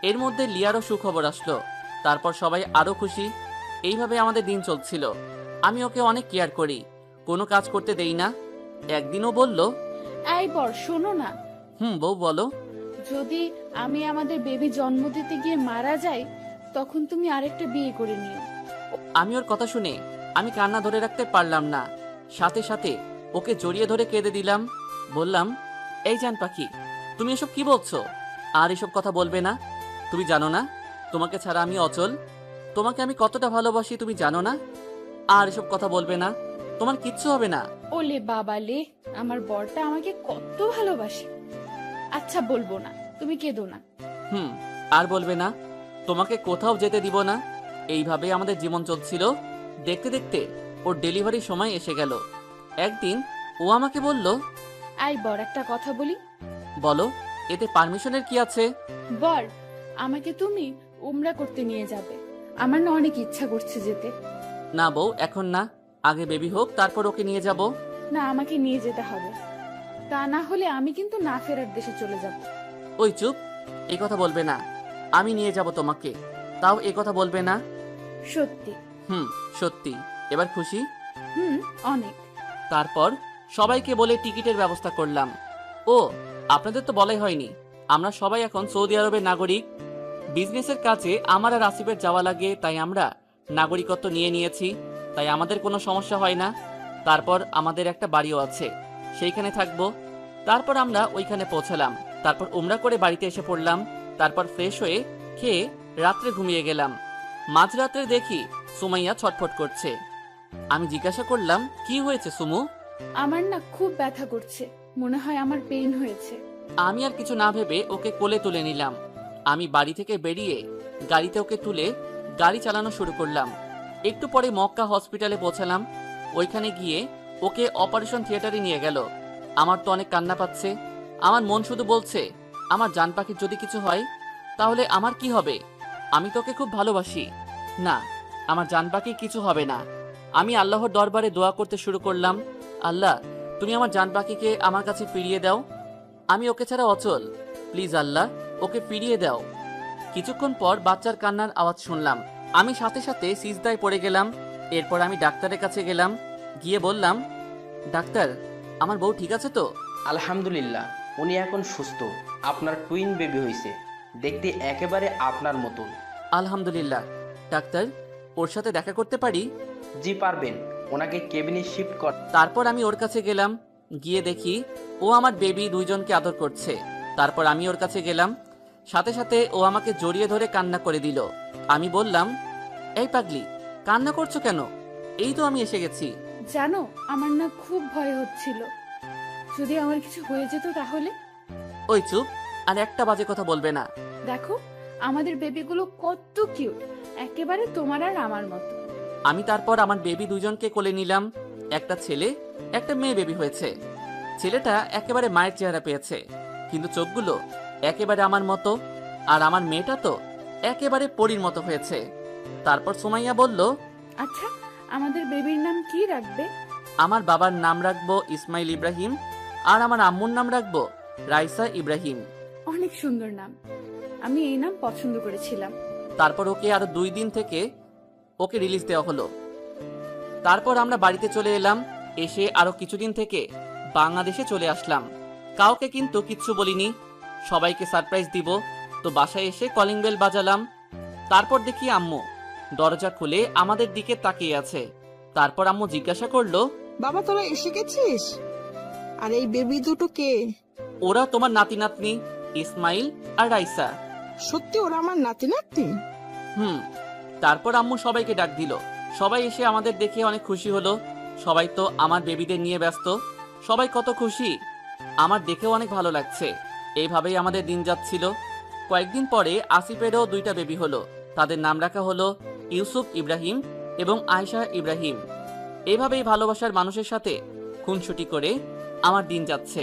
এর মধ্যে লিয়ারও সুখবর আসলো। তারপর সবাই আরো খুশি। এইভাবে আমাদের দিন চলছিল। আমি ওকে অনেক কেয়ার করি, কোনো কাজ করতে দেই না। একদিনও বলল, এই বর শোনো না। বউ বলো। যদি আমি আমাদের বেবি জন্ম দিতে গিয়ে মারা যাই, তখন তুমি আরেকটা বিয়ে করে নিও। আমি ওর কথা শুনে আমি কান্না ধরে রাখতে পারলাম না। সাথে সাথে ওকে জড়িয়ে ধরে কেঁদে দিলাম। বললাম, এই জান পাখি, তুমি এসব কি বলছো? আর এসব কথা বলবে না। তুমি জানো না তোমাকে ছাড়া আমি অচল। তোমাকে আমি কতটা ভালোবাসি তুমি জানো না। আর এসব কথা বলবে না, তোমার কিচ্ছু হবে না। ওলে বাবা লে, আমার বরটা আমাকে কত ভালোবাসে। আচ্ছা বলবো না, তুমি কেঁদো না। আর বলবে না, তোমাকে কোথাও যেতে দিব না। এইভাবে আমাদের জীবন চলছিল। দেখতে দেখতে ওর ডেলিভারির সময় এসে গেল। একদিন ও আমাকে বলল, এই বর একটা কথা বলি। বলো, এতে পারমিশনের কি আছে? বর, আমাকে তুমি উমরা করতে নিয়ে যাবে। আমার না অনেক ইচ্ছা করছে যেতে। না বউ, এখন না, আগে বেবি হোক, তারপর ওকে নিয়ে যাব। না, আমাকে নিয়ে যেতে হবে, তা না হলে আমি কিন্তু না ফেরার দেশে চলে যাব। ওই চুপ, এই কথা বলবে না। আমি নিয়ে যাব তোমাকে, তাও এই কথা বলবে না। সত্যি? সত্যি। এবার খুশি? অনেক। তারপর সবাইকে বলে টিকিটের ব্যবস্থা করলাম। ও, আপনাদের তো বলাই হয়নি, আমরা সবাই এখন সৌদি আরবের নাগরিক। বিজনেসের কাজে আমার আর আসিফের যাওয়া লাগে, তাই আমরা নাগরিকত্ব নিয়ে নিয়েছি। তাই আমাদের কোনো সমস্যা হয় না। তারপর আমাদের একটা বাড়িও আছে, সেইখানে থাকবো। তারপর আমরা ওইখানে পৌঁছালাম। তারপর উমরা করে বাড়িতে এসে পড়লাম। তারপর ফ্রেশ হয়ে খেয়ে রাত্রে ঘুমিয়ে গেলাম। মাঝরাত্রে দেখি সুমাইয়া ছটফট করছে। আমি জিজ্ঞাসা করলাম, কি হয়েছে সুমু? আমার না খুব ব্যথা করছে, মনে হয় আমার পেইন হয়েছে। আমি আর কিছু না ভেবে ওকে কোলে তুলে নিলাম। আমি বাড়ি থেকে বেরিয়ে গাড়িতে ওকে তুলে গাড়ি চালানো শুরু করলাম। একটু পরে মক্কা হসপিটালে পৌঁছালাম। ওইখানে গিয়ে ওকে অপারেশন থিয়েটারে নিয়ে গেল। আমার তো অনেক কান্না পাচ্ছে। আমার মন শুধু বলছে, আমার জান পাখির যদি কিছু হয় তাহলে আমার কি হবে? আমি তোকে খুব ভালোবাসি। না, আমার জান পাখির কিছু হবে না। আমি আল্লাহর দরবারে দোয়া করতে শুরু করলাম, আল্লাহ তুমি আমার জান পাখিকে আমার কাছে ফিরিয়ে দাও। আমি ওকে ছাড়া অচল, প্লিজ আল্লাহ ওকে ফিরিয়ে দাও। কিছুক্ষণ পর বাচ্চার কান্নার আওয়াজ শুনলাম। আমি সাথে সাথে সিজদায় পড়ে গেলাম। এরপর আমি ডাক্তারের কাছে গেলাম। গিয়ে বললাম, ডাক্তার আমার বউ ঠিক আছে তো? আলহামদুলিল্লাহ, উনি এখন সুস্থ। আপনার টুইন বেবি হয়েছে, দেখতে একেবারে আপনার মতন। আলহামদুলিল্লাহ। ডাক্তার, ওর সাথে দেখা করতে পারি? জি পারবেন, ওনাকে কেবিনে শিফট কর। তারপর আমি ওর কাছে গেলাম, গিয়ে দেখি ও আমার বেবি দুইজনকে আদর করছে। তারপর আমি ওর কাছে গেলাম, সাথে সাথে ও আমাকে জড়িয়ে ধরে কান্না করে দিল। আমি বললাম, এই পাগলি, কান্না করছো কেন? এই তো আমি এসে গেছি। জানো, আমার না খুব ভয় হচ্ছিল, যদি আমার কিছু হয়ে যেত তাহলে। ওই চুপ, আর একটা বাজে কথা বলবে না। দেখো আমাদের বেবিগুলো কত কিউট, একেবারে তোমার আর আমার মতো। আমি তারপর আমার বেবি দুজনকে কোলে নিলাম। একটা ছেলে একটা মেয়ে বেবি হয়েছে। ছেলেটা একেবারে মায়ের চেহারা পেয়েছে, কিন্তু চোখগুলো একেবারে আমার মতো, আর আমার মেয়েটা তো একেবারে পরীর মতো হয়েছে। তারপর সুমাইয়া বলল, আচ্ছা, আমাদের বেবির নাম কি রাখবে? আমার বাবার নাম রাখবো ইসমাইল ইব্রাহিম, আর আমার আম্মুর নাম রাখবো রাইসা ইব্রাহিম। অনেক সুন্দর নাম, আমি এই নাম পছন্দ করেছিলাম। তারপর ওকে আরো 2 দিন থেকে ওকে রিলিজ দেওয়া হলো। তারপর আমরা বাড়িতে চলে এলাম। এসে আরো কিছুদিন থেকে বাংলাদেশে চলে আসলাম। কাউকে কিন্তু কিচ্ছু বলিনি, সবাইকে সারপ্রাইজ দিব। তো বাসায় এসে কলিং বেল বাজালাম। তারপর দেখি আম্মু দরজা খুলে আমাদের দিকে তাকিয়ে আছে। তারপর আম্মু জিজ্ঞাসা করলো, বাবা তোরা এসে গেছিস? আর এই বেবি দুটো কে? ওরা তোমার নাতি নাতনি, ইসমাইল আর রাইসা। সত্যি ওরা আমার নাতি নাতনি? তারপর আম্মু সবাইকে ডাক দিল। সবাই এসে আমাদের দেখে অনেক খুশি হলো। সবাই তো আমার বেবিদের নিয়ে ব্যস্ত, সবাই কত খুশি, আমার দেখেও অনেক ভালো লাগছে। এইভাবেই আমাদের দিন যাচ্ছিল। কয়েকদিন পরে আসিফেরও 2টা বেবি হলো। তাদের নাম রাখা হলো ইউসুফ ইব্রাহিম এবং আয়েশা ইব্রাহিম। এভাবেই ভালোবাসার মানুষের সাথে খুনসুটি করে আমার দিন যাচ্ছে।